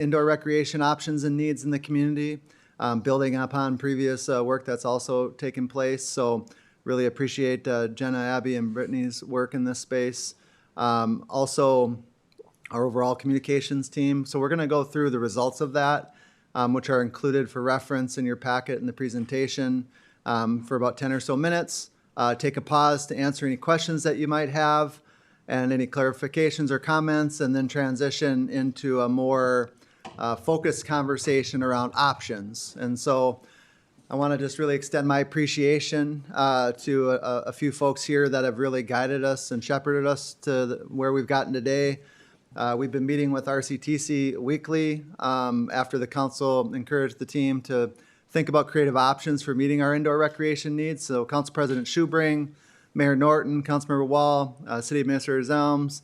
indoor recreation options and needs in the community, building upon previous work that's also taken place. So really appreciate Jenna, Abby, and Brittany's work in this space. Also, our overall communications team. So we're going to go through the results of that, which are included for reference in your packet in the presentation for about 10 or so minutes. Take a pause to answer any questions that you might have and any clarifications or comments, and then transition into a more focused conversation around options. And so I want to just really extend my appreciation to a few folks here that have really guided us and shepherded us to where we've gotten today. We've been meeting with RCTC weekly after the council encouraged the team to think about creative options for meeting our indoor recreation needs. So Council President Schubring, Mayor Norton, Councilmember Wall, City Administrator Zelms,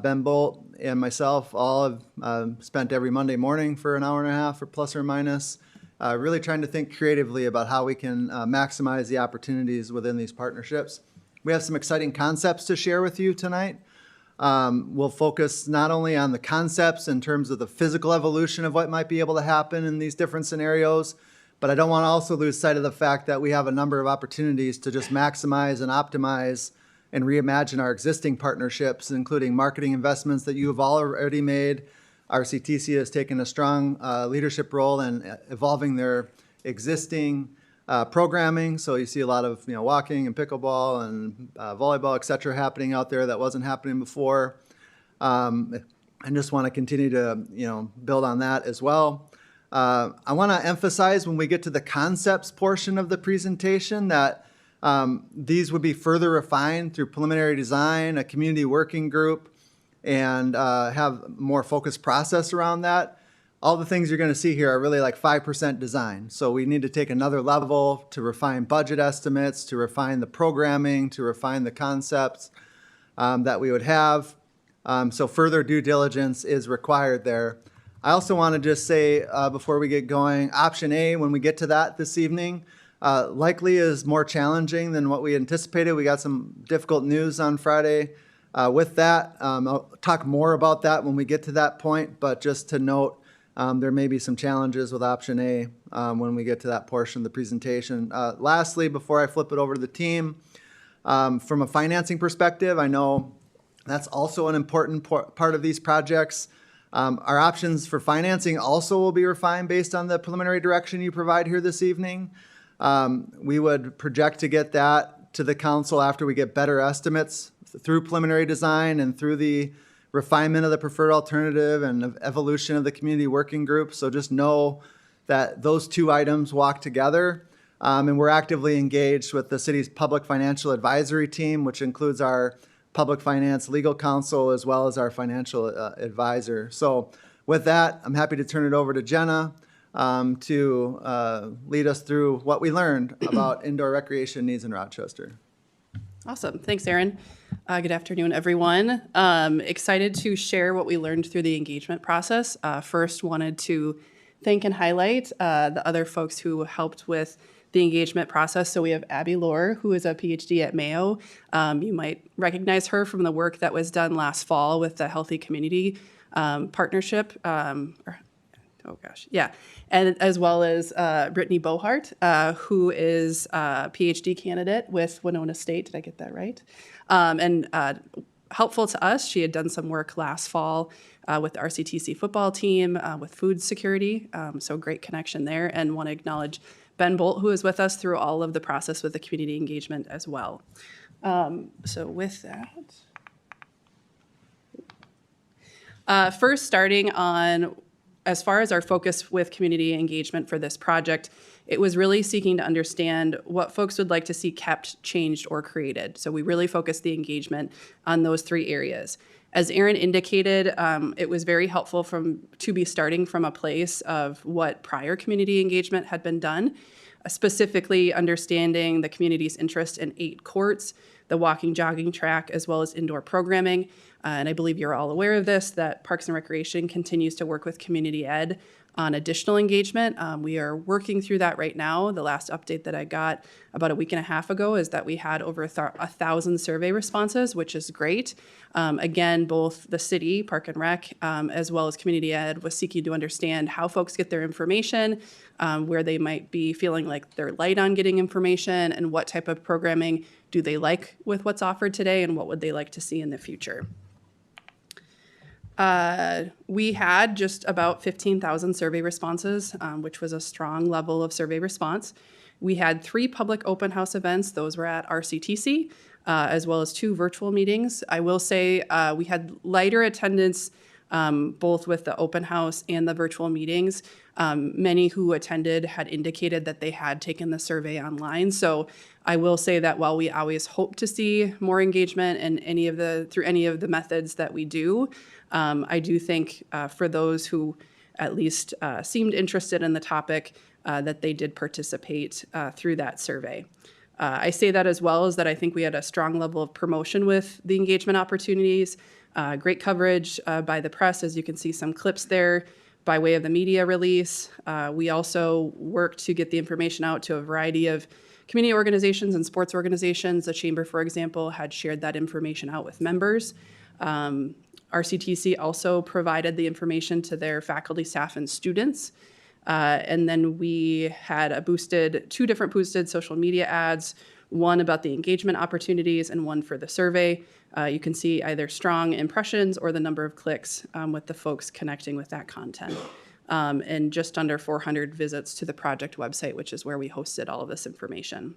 Ben Bolt, and myself all have spent every Monday morning for an hour and a half or plus or minus, really trying to think creatively about how we can maximize the opportunities within these partnerships. We have some exciting concepts to share with you tonight. We'll focus not only on the concepts in terms of the physical evolution of what might be able to happen in these different scenarios, but I don't want to also lose sight of the fact that we have a number of opportunities to just maximize and optimize and reimagine our existing partnerships, including marketing investments that you have already made. RCTC has taken a strong leadership role in evolving their existing programming. So you see a lot of walking and pickleball and volleyball, et cetera, happening out there that wasn't happening before. I just want to continue to build on that as well. I want to emphasize when we get to the concepts portion of the presentation that these would be further refined through preliminary design, a community working group, and have more focused process around that. All the things you're going to see here are really like 5% design. So we need to take another level to refine budget estimates, to refine the programming, to refine the concepts that we would have. So further due diligence is required there. I also want to just say before we get going, option A, when we get to that this evening, likely is more challenging than what we anticipated. We got some difficult news on Friday with that. I'll talk more about that when we get to that point, but just to note, there may be some challenges with option A when we get to that portion of the presentation. Lastly, before I flip it over to the team, from a financing perspective, I know that's also an important part of these projects. Our options for financing also will be refined based on the preliminary direction you provide here this evening. We would project to get that to the council after we get better estimates through preliminary design and through the refinement of the preferred alternative and evolution of the community working group. So just know that those two items walk together. And we're actively engaged with the city's public financial advisory team, which includes our public finance legal counsel as well as our financial advisor. So with that, I'm happy to turn it over to Jenna to lead us through what we learned about indoor recreation needs in Rochester. Awesome. Thanks, Aaron. Good afternoon, everyone. Excited to share what we learned through the engagement process. First, wanted to thank and highlight the other folks who helped with the engagement process. So we have Abby Lohr, who is a PhD at Mayo. You might recognize her from the work that was done last fall with the Healthy Community Partnership. And as well as Brittany Bohart, who is a PhD candidate with Winona State. Did I get that right? And helpful to us, she had done some work last fall with the RCTC football team with food security. So great connection there, and want to acknowledge Ben Bolt, who is with us through all of the process with the community engagement as well. So with that, first starting on as far as our focus with community engagement for this project, it was really seeking to understand what folks would like to see kept, changed, or created. So we really focused the engagement on those three areas. As Aaron indicated, it was very helpful to be starting from a place of what prior community engagement had been done, specifically understanding the community's interest in 8 courts, the walking, jogging track, as well as indoor programming. And I believe you're all aware of this, that Parks and Recreation continues to work with community ed on additional engagement. We are working through that right now. The last update that I got about a week and a half ago is that we had over 1,000 survey responses, which is great. Again, both the city, Park and Rec, as well as community ed was seeking to understand how folks get their information, where they might be feeling like they're light on getting information, and what type of programming do they like with what's offered today, and what would they like to see in the future. We had just about 15,000 survey responses, which was a strong level of survey response. We had 3 public open house events. Those were at RCTC, as well as 2 virtual meetings. I will say we had lighter attendance both with the open house and the virtual meetings. Many who attended had indicated that they had taken the survey online. So I will say that while we always hope to see more engagement in through any of the methods that we do, I do think for those who at least seemed interested in the topic, that they did participate through that survey. I say that as well as that I think we had a strong level of promotion with the engagement opportunities, great coverage by the press, as you can see some clips there by way of the media release. We also worked to get the information out to a variety of community organizations and sports organizations. The Chamber, for example, had shared that information out with members. RCTC also provided the information to their faculty, staff, and students. And then we had 2 different boosted social media ads, one about the engagement opportunities and one for the survey. You can see either strong impressions or the number of clicks with the folks connecting with that content. And just under 400 visits to the project website, which is where we hosted all of this information.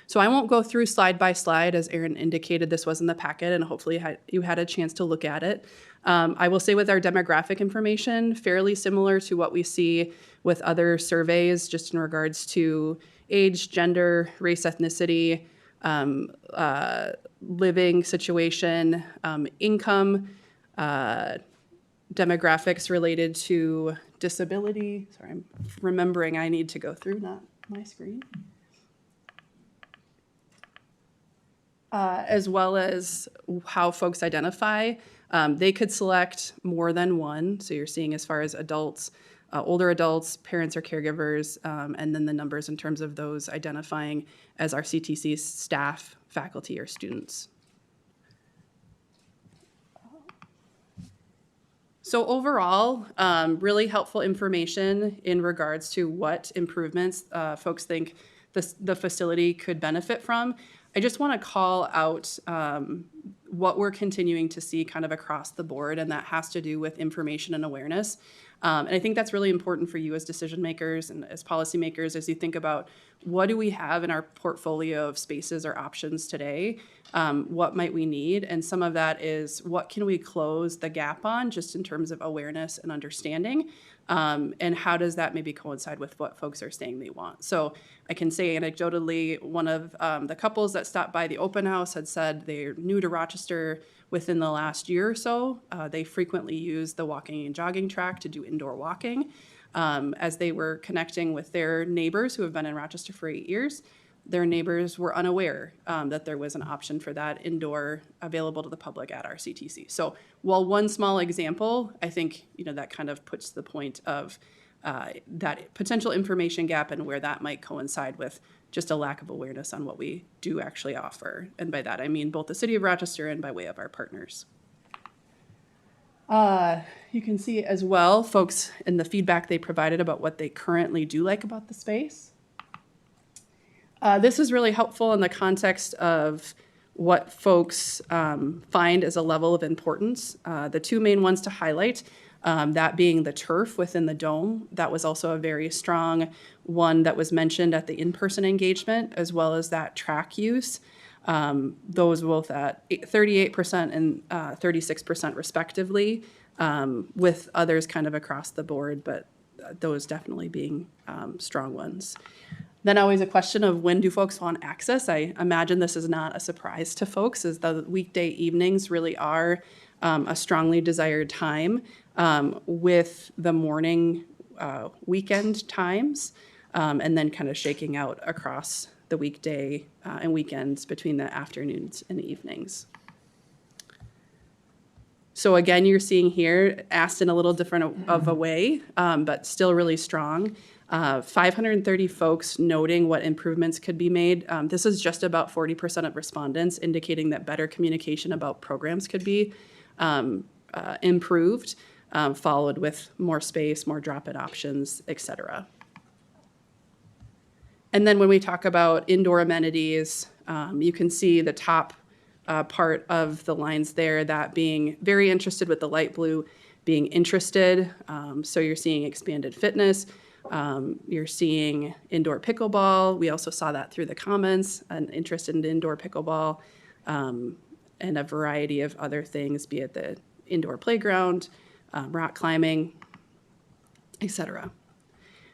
So I won't go through slide by slide. As Erin indicated, this was in the packet, and hopefully you had a chance to look at it. I will say with our demographic information, fairly similar to what we see with other surveys, just in regards to age, gender, race, ethnicity, living situation, income, demographics related to disability. Sorry, I'm remembering I need to go through, not my screen. As well as how folks identify. They could select more than one. So you're seeing as far as adults, older adults, parents or caregivers, and then the numbers in terms of those identifying as RCTC staff, faculty, or students. So overall, really helpful information in regards to what improvements folks think the facility could benefit from. I just want to call out what we're continuing to see kind of across the board, and that has to do with information and awareness. And I think that's really important for you as decision makers and as policymakers as you think about what do we have in our portfolio of spaces or options today? What might we need? And some of that is what can we close the gap on just in terms of awareness and understanding? And how does that maybe coincide with what folks are saying they want? So I can say anecdotally, one of the couples that stopped by the open house had said they're new to Rochester within the last year or so. They frequently use the walking and jogging track to do indoor walking. As they were connecting with their neighbors who have been in Rochester for 8 years, their neighbors were unaware that there was an option for that indoor available to the public at RCTC. So while one small example, I think that kind of puts the point of that potential information gap and where that might coincide with just a lack of awareness on what we do actually offer. And by that, I mean both the City of Rochester and by way of our partners. You can see as well, folks, in the feedback they provided about what they currently do like about the space. This is really helpful in the context of what folks find as a level of importance. The 2 main ones to highlight, that being the turf within the dome. That was also a very strong one that was mentioned at the in-person engagement, as well as that track use. Those both at 38% and 36% respectively, with others kind of across the board, but those definitely being strong ones. Then always a question of when do folks want access? I imagine this is not a surprise to folks, as the weekday evenings really are a strongly desired time, with the morning weekend times, and then kind of shaking out across the weekday and weekends between the afternoons and evenings. So again, you're seeing here, asked in a little different of a way, but still really strong. 530 folks noting what improvements could be made. This is just about 40% of respondents indicating that better communication about programs could be improved, followed with more space, more drop-in options, et cetera. And then when we talk about indoor amenities, you can see the top part of the lines there, that being very interested with the light blue, being interested. So you're seeing expanded fitness. You're seeing indoor pickleball. We also saw that through the comments, an interest in indoor pickleball, and a variety of other things, be it the indoor playground, rock climbing, etc.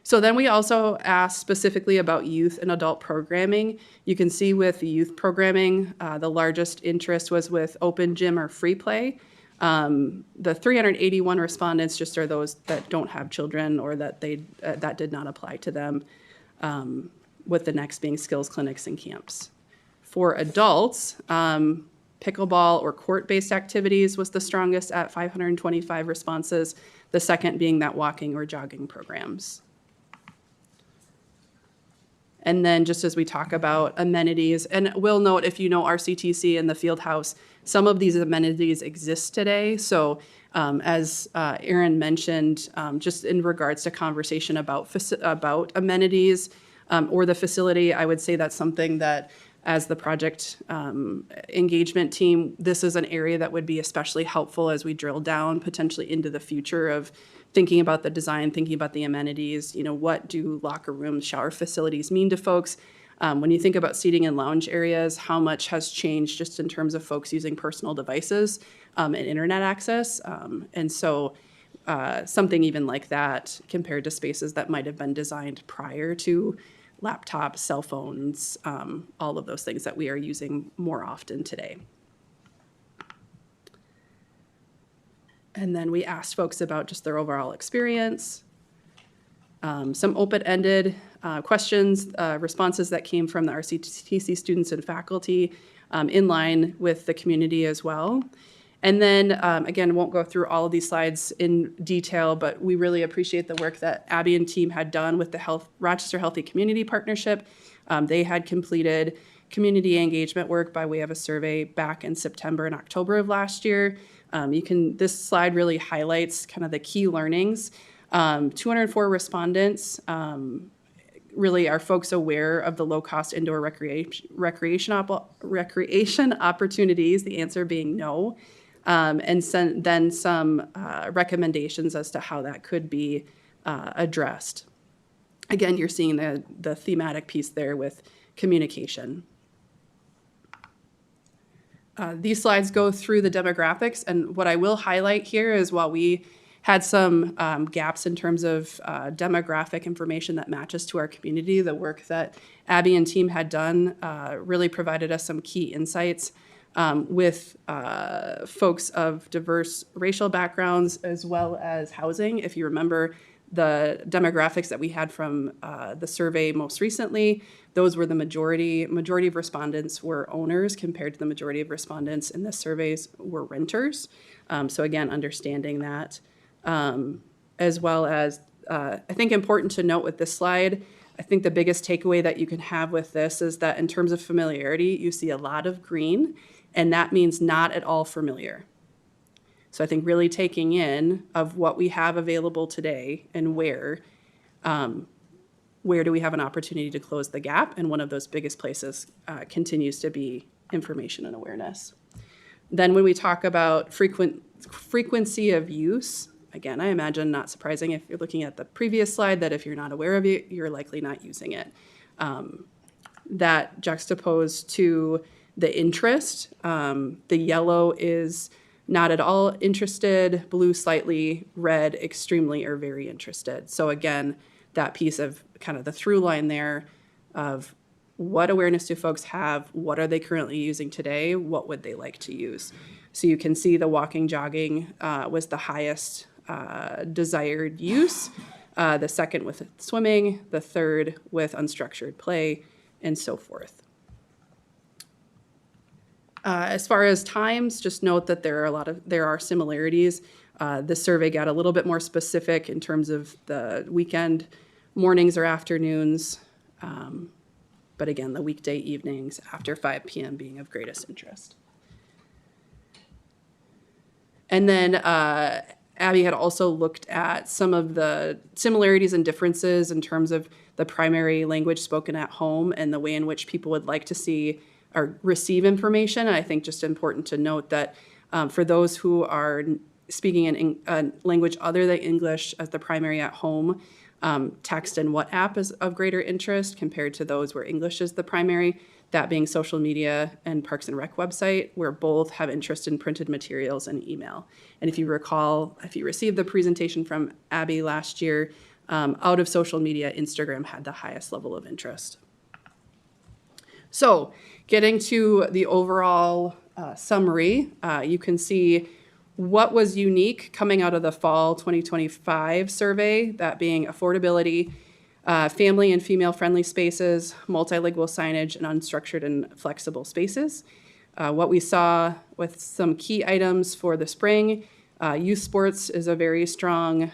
So then we also asked specifically about youth and adult programming. You can see with youth programming, the largest interest was with open gym or free play. The 381 respondents just are those that don't have children or that that did not apply to them, with the next being skills clinics and camps. For adults, pickleball or court-based activities was the strongest at 525 responses, the second being that walking or jogging programs. And then just as we talk about amenities, and we'll note if you know RCTC and the field house, some of these amenities exist today. So as Erin mentioned, just in regards to conversation about amenities or the facility, I would say that's something that as the project engagement team, this is an area that would be especially helpful as we drill down potentially into the future of thinking about the design, thinking about the amenities. You know, what do locker rooms, shower facilities mean to folks? When you think about seating and lounge areas, how much has changed just in terms of folks using personal devices and internet access? And so something even like that compared to spaces that might have been designed prior to laptops, cell phones, all of those things that we are using more often today. And then we asked folks about just their overall experience, some open-ended questions, responses that came from the RCTC students and faculty in line with the community as well. And then, again, won't go through all of these slides in detail, but we really appreciate the work that Abby and team had done with the Rochester Healthy Community Partnership. They had completed community engagement work by way of a survey back in September and October of last year. This slide really highlights kind of the key learnings. 204 respondents really are folks aware of the low-cost indoor recreation opportunities, the answer being no, and then some recommendations as to how that could be addressed. Again, you're seeing the thematic piece there with communication. These slides go through the demographics, and what I will highlight here is while we had some gaps in terms of demographic information that matches to our community, the work that Abby and team had done really provided us some key insights with folks of diverse racial backgrounds as well as housing. If you remember the demographics that we had from the survey most recently, those were the majority of respondents were owners compared to the majority of respondents in the surveys were renters. So again, understanding that, as well as I think important to note with this slide, I think the biggest takeaway that you can have with this is that in terms of familiarity, you see a lot of green, and that means not at all familiar. So I think really taking in of what we have available today and where do we have an opportunity to close the gap, and one of those biggest places continues to be information and awareness. Then when we talk about frequency of use, again, I imagine not surprising if you're looking at the previous slide that if you're not aware of it, you're likely not using it. That juxtaposed to the interest, the yellow is not at all interested, blue slightly, red extremely or very interested. So again, that piece of kind of the through line there of what awareness do folks have, what are they currently using today, what would they like to use. So you can see the walking, jogging was the highest desired use, the second with swimming, the third with unstructured play, and so forth. As far as times, just note that there are similarities. This survey got a little bit more specific in terms of the weekend mornings or afternoons. But again, the weekday evenings after 5 p.m. being of greatest interest. And then Abby had also looked at some of the similarities and differences in terms of the primary language spoken at home and the way in which people would like to see or receive information. And I think just important to note that for those who are speaking in a language other than English as the primary at home, text and WhatsApp is of greater interest compared to those where English is the primary, that being social media and Parks and Rec website, where both have interest in printed materials and email. And if you recall, if you received the presentation from Abby last year, out of social media, Instagram had the highest level of interest. So getting to the overall summary, you can see what was unique coming out of the fall 2025 survey, that being affordability, family and female-friendly spaces, multilingual signage, and unstructured and flexible spaces. What we saw with some key items for the spring, youth sports is a very strong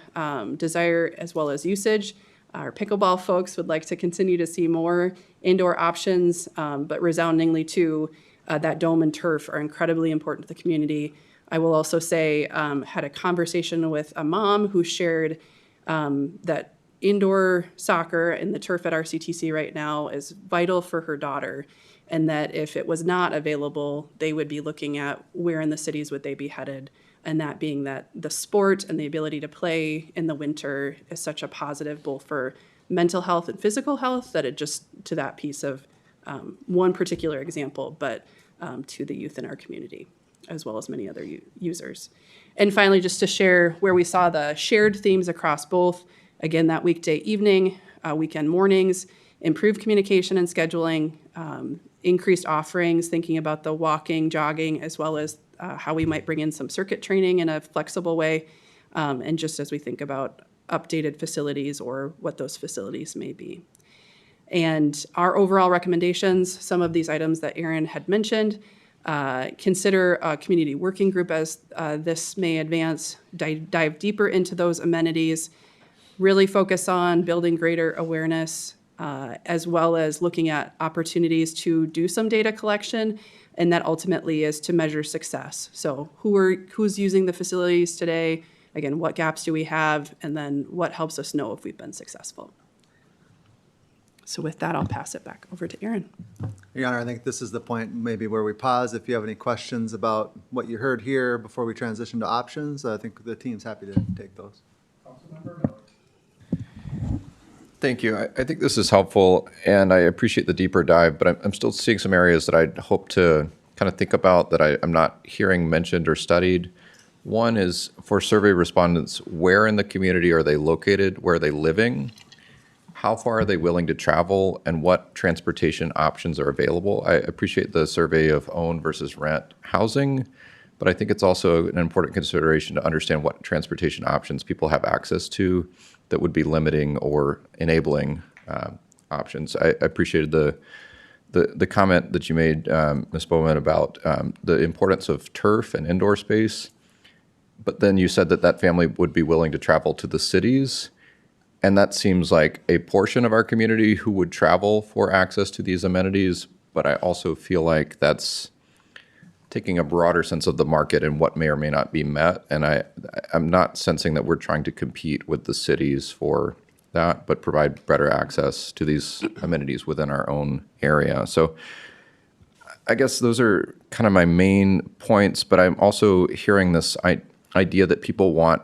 desire as well as usage. Our pickleball folks would like to continue to see more indoor options, but resoundingly too, that dome and turf are incredibly important to the community. I will also say, had a conversation with a mom who shared that indoor soccer and the turf at RCTC right now is vital for her daughter, and that if it was not available, they would be looking at where in the cities would they be headed, and that being that the sport and the ability to play in the winter is such a positive both for mental health and physical health, that it just, to that piece of one particular example, but to the youth in our community, as well as many other users. And finally, just to share where we saw the shared themes across both, again, that weekday evening, weekend mornings, improved communication and scheduling, increased offerings, thinking about the walking, jogging, as well as how we might bring in some circuit training in a flexible way, and just as we think about updated facilities or what those facilities may be. And our overall recommendations, some of these items that Erin had mentioned, consider a community working group as this may advance, dive deeper into those amenities, really focus on building greater awareness, as well as looking at opportunities to do some data collection, and that ultimately is to measure success. So who's using the facilities today? Again, what gaps do we have? And then what helps us know if we've been successful? So with that, I'll pass it back over to Erin. Your Honor, I think this is the point maybe where we pause. If you have any questions about what you heard here before we transition to options, I think the team's happy to take those. Thank you. I think this is helpful, and I appreciate the deeper dive, but I'm still seeing some areas that I'd hope to kind of think about that I'm not hearing mentioned or studied. One is for survey respondents, where in the community are they located? Where are they living? How far are they willing to travel, and what transportation options are available? I appreciate the survey of own versus rent housing, but I think it's also an important consideration to understand what transportation options people have access to that would be limiting or enabling options. I appreciated the comment that you made, Ms. Bowman, about the importance of turf and indoor space, but then you said that family would be willing to travel to the cities. And that seems like a portion of our community who would travel for access to these amenities, but I also feel like that's taking a broader sense of the market and what may or may not be met. And I'm not sensing that we're trying to compete with the cities for that, but provide better access to these amenities within our own area. So I guess those are kind of my main points, but I'm also hearing this idea that people want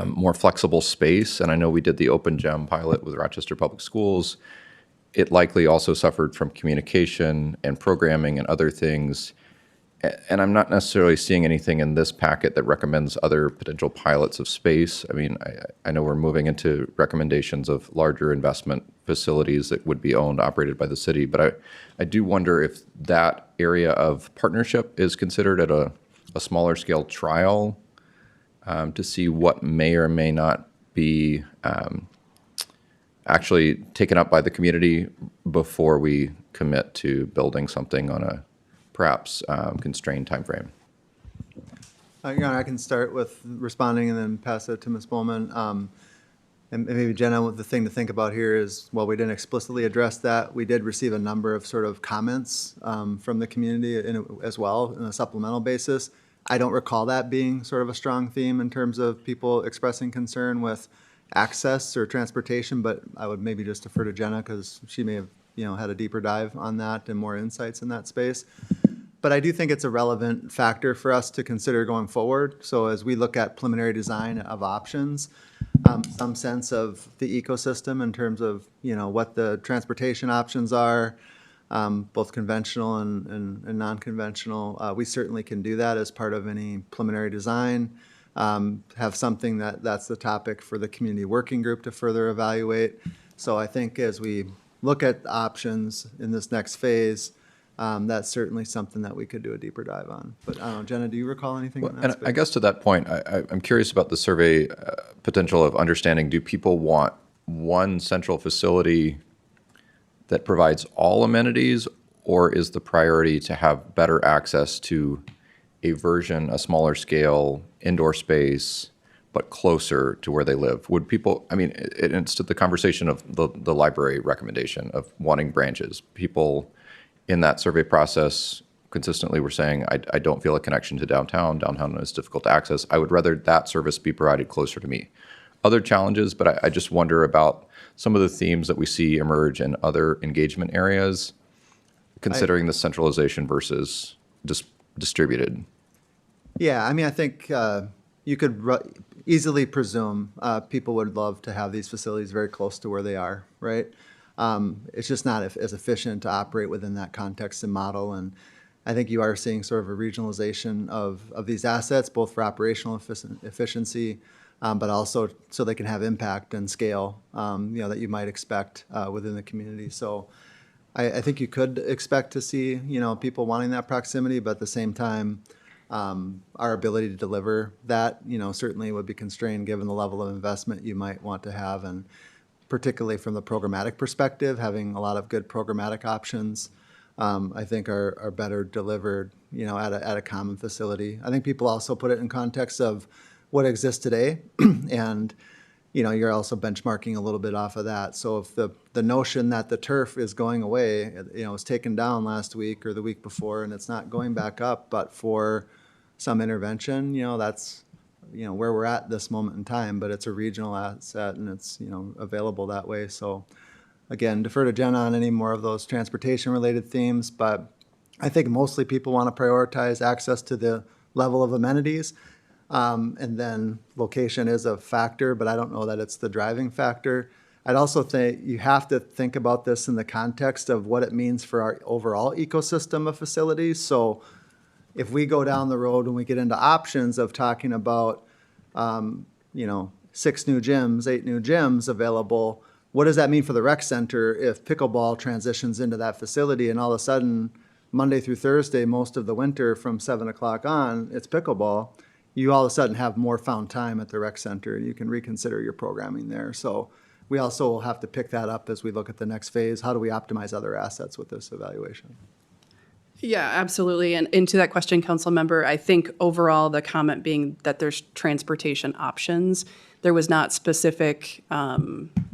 more flexible space. And I know we did the Open Gem pilot with Rochester Public Schools. It likely also suffered from communication and programming and other things. And I'm not necessarily seeing anything in this packet that recommends other potential pilots of space. I mean, I know we're moving into recommendations of larger investment facilities that would be owned, operated by the city. But I do wonder if that area of partnership is considered at a smaller scale trial to see what may or may not be actually taken up by the community before we commit to building something on perhaps constrained timeframe? Your Honor, I can start with responding and then pass it to Ms. Bowman. And maybe Jenna, the thing to think about here is, while we didn't explicitly address that, we did receive a number of sort of comments from the community as well on a supplemental basis. I don't recall that being sort of a strong theme in terms of people expressing concern with access or transportation, but I would maybe just defer to Jenna because she may have, had a deeper dive on that and more insights in that space. But I do think it's a relevant factor for us to consider going forward. So as we look at preliminary design of options, some sense of the ecosystem in terms of, what the transportation options are, both conventional and non-conventional. We certainly can do that as part of any preliminary design. Have something that's the topic for the community working group to further evaluate. So I think as we look at options in this next phase, that's certainly something that we could do a deeper dive on. But I don't know, Jenna, do you recall anything in that And space? I guess to that point, I'm curious about the survey potential of understanding, do people want one central facility that provides all amenities, or is the priority to have better access to a smaller scale indoor space, but closer to where they live? Would people, it's to the conversation of the library recommendation of wanting branches. People in that survey process consistently were saying, I don't feel a connection to downtown. Downtown is difficult to access. I would rather that service be provided closer to me. Other challenges, but I just wonder about some of the themes that we see emerge in other engagement areas, considering the centralization versus distributed. Yeah, I think you could easily presume people would love to have these facilities very close to where they are, right? It's just not as efficient to operate within that context and model. And I think you are seeing sort of a regionalization of these assets, both for operational efficiency, but also so they can have impact and scale, that you might expect within the community. So I think you could expect to see, people wanting that proximity, but at the same time, our ability to deliver that, certainly would be constrained given the level of investment you might want to have. And particularly from the programmatic perspective, having a lot of good programmatic options, I think are better delivered, at a common facility. I think people also put it in context of what exists today, and you're also benchmarking a little bit off of that. So if the notion that the turf is going away, was taken down last week or the week before, and it's not going back up, but for some intervention, that's where we're at this moment in time, but it's a regional asset and it's, available that way. So again, defer to Jenna on any more of those transportation related themes, but I think mostly people want to prioritize access to the level of amenities. And then location is a factor, but I don't know that it's the driving factor. I'd also think you have to think about this in the context of what it means for our overall ecosystem of facilities. So if we go down the road and we get into options of talking about, 6 new gyms, 8 new gyms available, what does that mean for the rec center if pickleball transitions into that facility and all of a sudden, Monday through Thursday, most of the winter from 7 o'clock on, it's pickleball. You all of a sudden have more found time at the rec center. You can reconsider your programming there. So we also will have to pick that up as we look at the next phase. How do we optimize other assets with this evaluation? Yeah, absolutely. And to that question, council member, I think overall the comment being that there's transportation options, there was not specific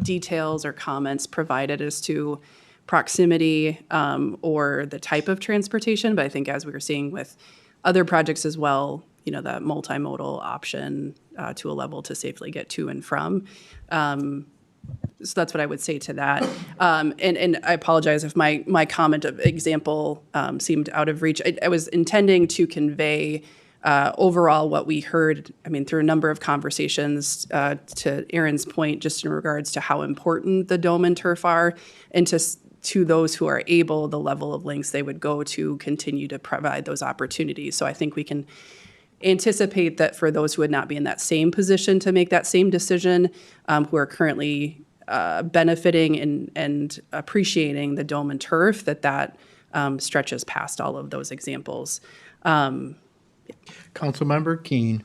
details or comments provided as to proximity or the type of transportation. But I think as we were seeing with other projects as well, that multimodal option to a level to safely get to and from. So that's what I would say to that. And I apologize if my comment of example seemed out of reach. I was intending to convey overall what we heard, through a number of conversations to Aaron's point, just in regards to how important the dome and turf are, and to those who are able, the level of lengths they would go to continue to provide those opportunities. So I think we can anticipate that for those who would not be in that same position to make that same decision, who are currently benefiting and appreciating the dome and turf, that stretches past all of those examples. Councilmember Keene.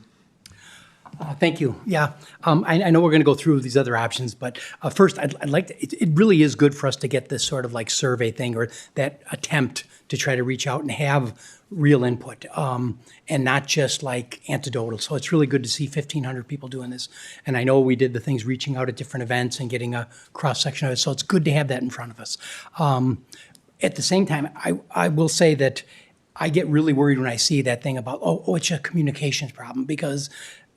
Thank you. Yeah, I know we're going to go through these other options, but first, I'd like to, it really is good for us to get this sort of like survey thing or that attempt to try to reach out and have real input and not just like anecdotal. So it's really good to see 1,500 people doing this. And I know we did the things reaching out at different events and getting a cross section of it. So it's good to have that in front of us. At the same time, I will say that I get really worried when I see that thing about, oh, it's a communications problem, because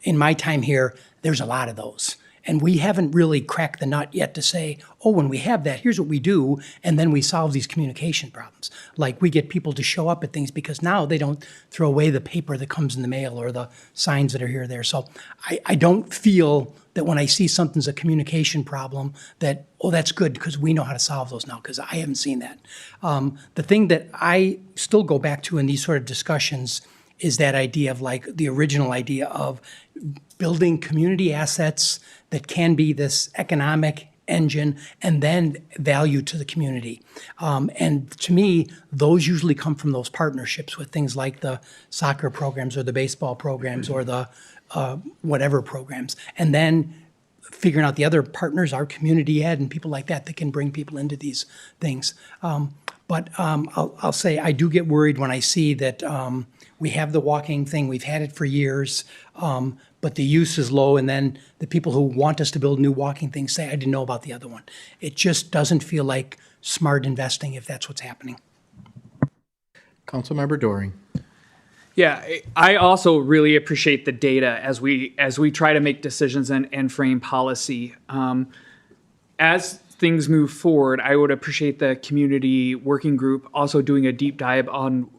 in my time here, there's a lot of those. And we haven't really cracked the nut yet to say, oh, when we have that, here's what we do, and then we solve these communication problems. Like we get people to show up at things because now they don't throw away the paper that comes in the mail or the signs that are here or there. So I don't feel that when I see something's a communication problem that, oh, that's good because we know how to solve those now, because I haven't seen that. The thing that I still go back to in these sort of discussions is that idea of like the original idea of building community assets that can be this economic engine and then value to the community. And to me, those usually come from those partnerships with things like the soccer programs or the baseball programs or the whatever programs. And then figuring out the other partners, our community ed and people like that can bring people into these things. But I'll say I do get worried when I see that we have the walking thing, we've had it for years, but the use is low, and then the people who want us to build new walking things say, I didn't know about the other one. It just doesn't feel like smart investing if that's what's happening. Councilmember Doring. Yeah, I also really appreciate the data as we try to make decisions and frame policy. As things move forward, I would appreciate the community working group also doing a deep dive on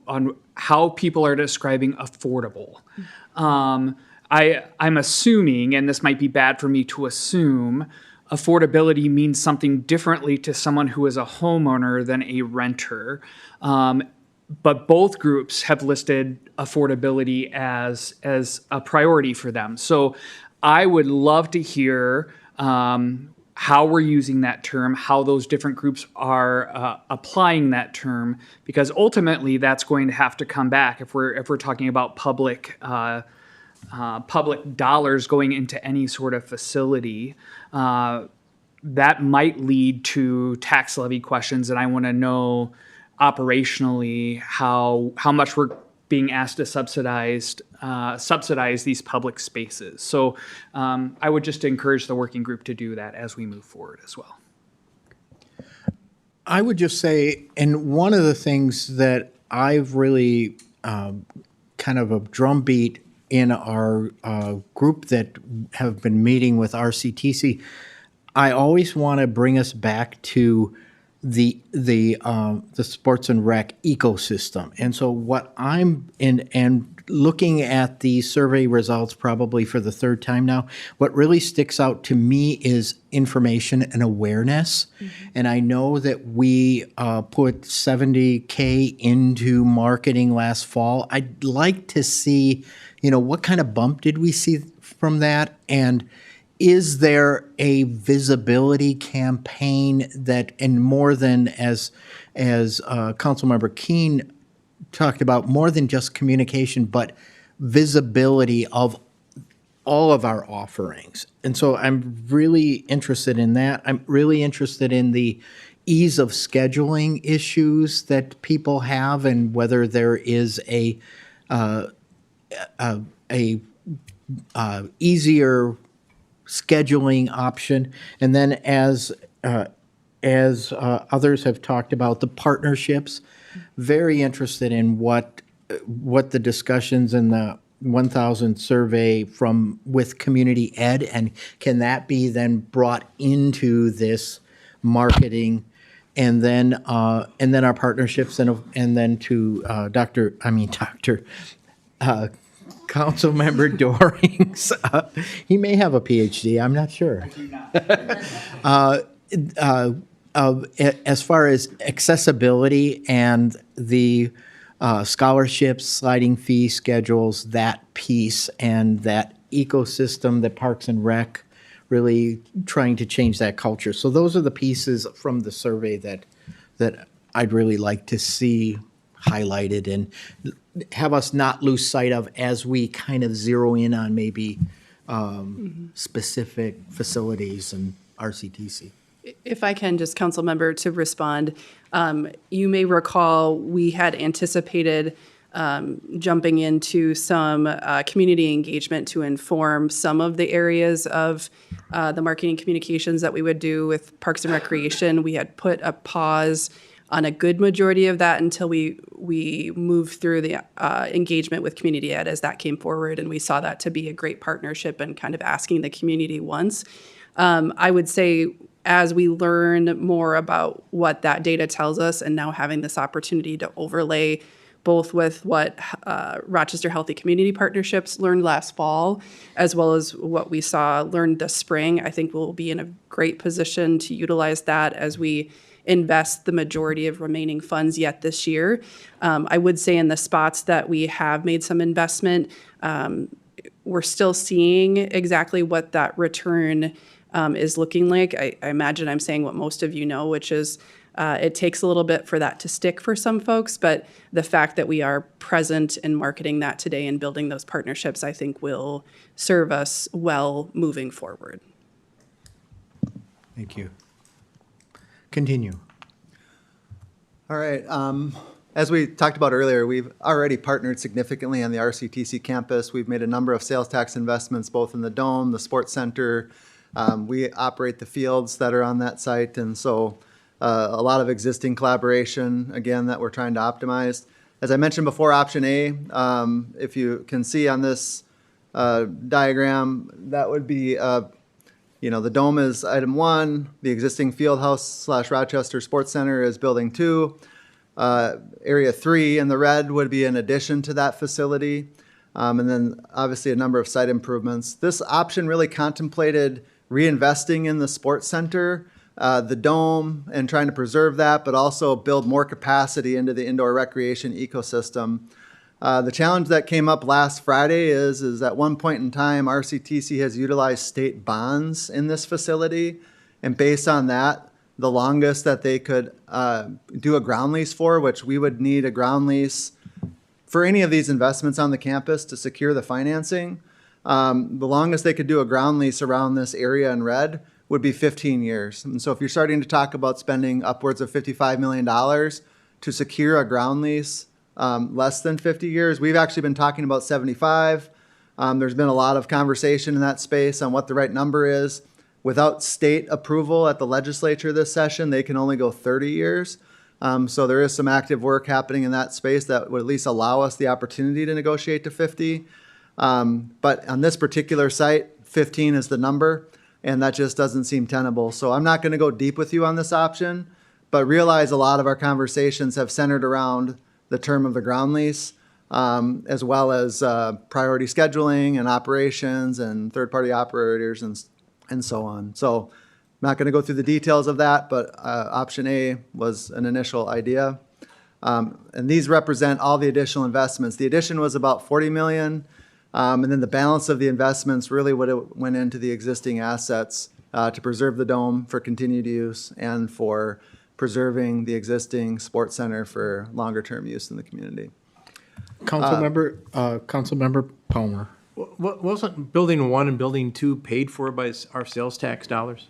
how people are describing affordable. I'm assuming, and this might be bad for me to assume, affordability means something differently to someone who is a homeowner than a renter. But both groups have listed affordability as a priority for them. So I would love to hear how we're using that term, how those different groups are applying that term, because ultimately that's going to have to come back if we're talking about public dollars going into any sort of facility. That might lead to tax levy questions, and I want to know operationally how much we're being asked to subsidize these public spaces. So I would just encourage the working group to do that as we move forward as well. I would just say, and one of the things that I've really kind of a drumbeat in our group that have been meeting with RCTC, I always want to bring us back to the sports and rec ecosystem. And so what I'm in, and looking at the survey results probably for the third time now, what really sticks out to me is information and awareness. And I know that we put $70K into marketing last fall. I'd like to see, what kind of bump did we see from that? And is there a visibility campaign that, and more than as Councilmember Keene talked about, more than just communication, but visibility of all of our offerings? And so I'm really interested in that. I'm really interested in the ease of scheduling issues that people have, and whether there is a easier scheduling option. And then as others have talked about, the partnerships, very interested in what the discussions in the 1,000 survey with community ed, and can that be then brought into this marketing, and then our partnerships, and then to Councilmember Dorings. He may have a PhD, I'm not sure. I do not. As far as accessibility and the scholarships, sliding fee schedules, that piece, and that ecosystem that Parks and Rec really trying to change that culture. So those are the pieces from the survey that I'd really like to see highlighted and have us not lose sight of as we kind of zero in on maybe specific facilities and RCTC. If I can, just council member to respond, you may recall we had anticipated jumping into some community engagement to inform some of the areas of the marketing communications that we would do with Parks and Recreation. We had put a pause on a good majority of that until we moved through the engagement with community ed as that came forward, and we saw that to be a great partnership and kind of asking the community once. I would say as we learn more about what that data tells us, and now having this opportunity to overlay both with what Rochester Healthy Community Partnerships learned last fall, as well as what we saw learned this spring, I think we'll be in a great position to utilize that as we invest the majority of remaining funds yet this year. I would say in the spots that we have made some investment, we're still seeing exactly what that return is looking like. I imagine I'm saying what most of you know, which is it takes a little bit for that to stick for some folks, but the fact that we are present in marketing that today and building those partnerships, I think will serve us well moving forward. Thank you. Continue. All right. As we talked about earlier, we've already partnered significantly on the RCTC campus. We've made a number of sales tax investments, both in the Dome, the Sports Center. We operate the fields that are on that site, and so a lot of existing collaboration, again, that we're trying to optimize. As I mentioned before, option A, if you can see on this diagram, that would be the Dome is item 1, the existing field house / Rochester Sports Center is building 2. Area 3 in the red would be an addition to that facility. And then obviously a number of site improvements. This option really contemplated reinvesting in the sports center, the Dome, and trying to preserve that, but also build more capacity into the indoor recreation ecosystem. The challenge that came up last Friday is at one point in time, RCTC has utilized state bonds in this facility. And based on that, the longest that they could do a ground lease for, which we would need a ground lease for any of these investments on the campus to secure the financing, the longest they could do a ground lease around this area in red would be 15 years. And so if you're starting to talk about spending upwards of $55 million to secure a ground lease less than 50 years, we've actually been talking about 75. There's been a lot of conversation in that space on what the right number is. Without state approval at the legislature this session, they can only go 30 years. So there is some active work happening in that space that would at least allow us the opportunity to negotiate to 50. But on this particular site, 15 is the number, and that just doesn't seem tenable. So I'm not going to go deep with you on this option, but realize a lot of our conversations have centered around the term of the ground lease, as well as priority scheduling and operations and third-party operators and so on. So I'm not going to go through the details of that, but option A was an initial idea. And these represent all the additional investments. The addition was about $40 million, and then the balance of the investments really went into the existing assets to preserve the Dome for continued use and for preserving the existing sports center for longer-term use in the community. Councilmember Palmer. Wasn't Building 1 and Building 2 paid for by our sales tax dollars?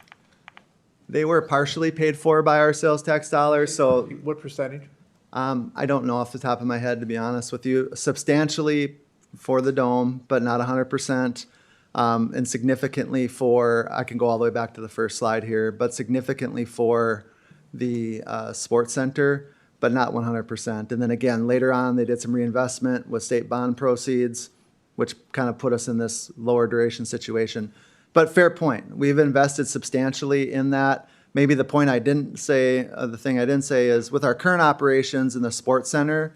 They were partially paid for by our sales tax dollars, so What percentage? I don't know off the top of my head, to be honest with you. Substantially for the Dome, but not 100%. And significantly for, I can go all the way back to the first slide here, but significantly for the sports center, but not 100%. And then again, later on, they did some reinvestment with state bond proceeds, which kind of put us in this lower duration situation. But fair point. We've invested substantially in that. Maybe the point I didn't say, the thing I didn't say is with our current operations in the sports center,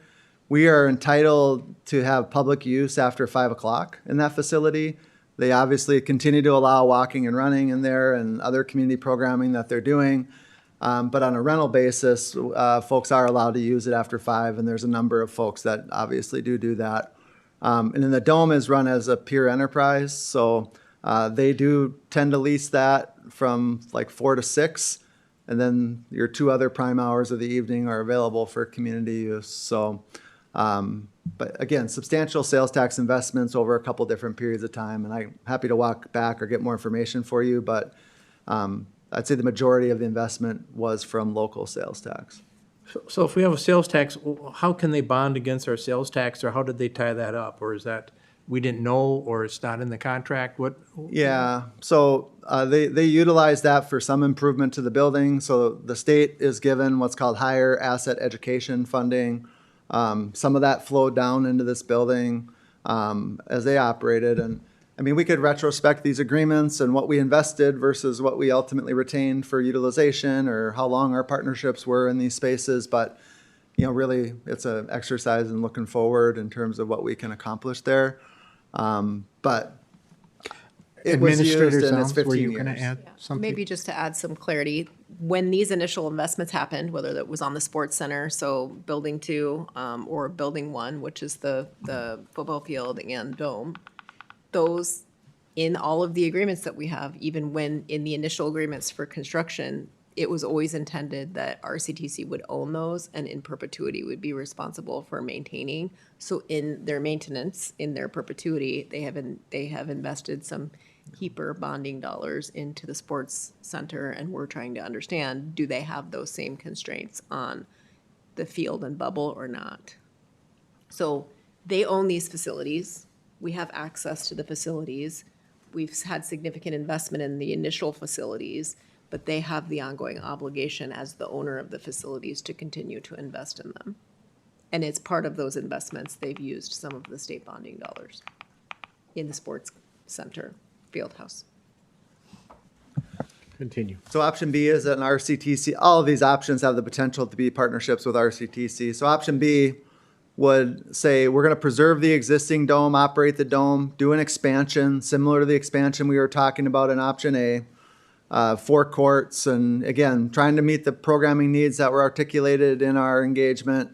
we are entitled to have public use after 5 o'clock in that facility. They obviously continue to allow walking and running in there and other community programming that they're doing. But on a rental basis, folks are allowed to use it after 5, and there's a number of folks that obviously do that. And then the Dome is run as a peer enterprise, so they do tend to lease that from like 4 to 6, and then your 2 other prime hours of the evening are available for community use. So but again, substantial sales tax investments over a couple different periods of time, and I'm happy to walk back or get more information for you, but I'd say the majority of the investment was from local sales tax. So if we have a sales tax, how can they bond against our sales tax, or how did they tie that up? Or is that, we didn't know, or it's not in the contract? What? Yeah, so they utilize that for some improvement to the building. So the state is given what's called higher asset education funding. Some of that flowed down into this building as they operated. And I mean, we could retrospect these agreements and what we invested versus what we ultimately retained for utilization or how long our partnerships were in these spaces. But, you know, really it's an exercise in looking forward in terms of what we can accomplish there. But it was used Administrator and it's Zounds, were 15 you going to years. add something? Maybe just to add some clarity, when these initial investments happened, whether that was on the sports center, so building 2, or building 1, which is the football field and dome, those, in all of the agreements that we have, even when in the initial agreements for construction, it was always intended that RCTC would own those and in perpetuity would be responsible for maintaining. So in their maintenance, in their perpetuity, they have invested some HEAPR bonding dollars into the sports center, and we're trying to understand, do they have those same constraints on the field and bubble or not? So they own these facilities. We have access to the facilities. We've had significant investment in the initial facilities, but they have the ongoing obligation as the owner of the facilities to continue to invest in them. And it's part of those investments, they've used some of the state bonding dollars in the sports center, field house. Continue. So option B is an RCTC. All of these options have the potential to be partnerships with RCTC. So option B would say we're going to preserve the existing dome, operate the dome, do an expansion similar to the expansion we were talking about in option A, 4 courts, and again, trying to meet the programming needs that were articulated in our engagement.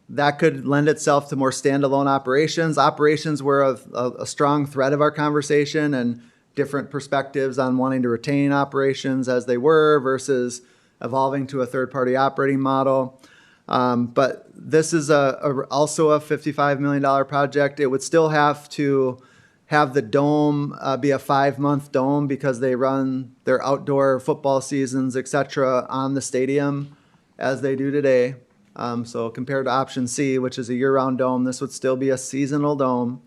That could lend itself to more standalone operations. Operations were a strong thread of our conversation, and different perspectives on wanting to retain operations as they were versus evolving to a third-party operating model. But this is also a $55 million project. It would still have to have the dome be a 5-month dome because they run their outdoor football seasons, et cetera, on the stadium as they do today. So compared to option C, which is a year-round dome, this would still be a seasonal dome.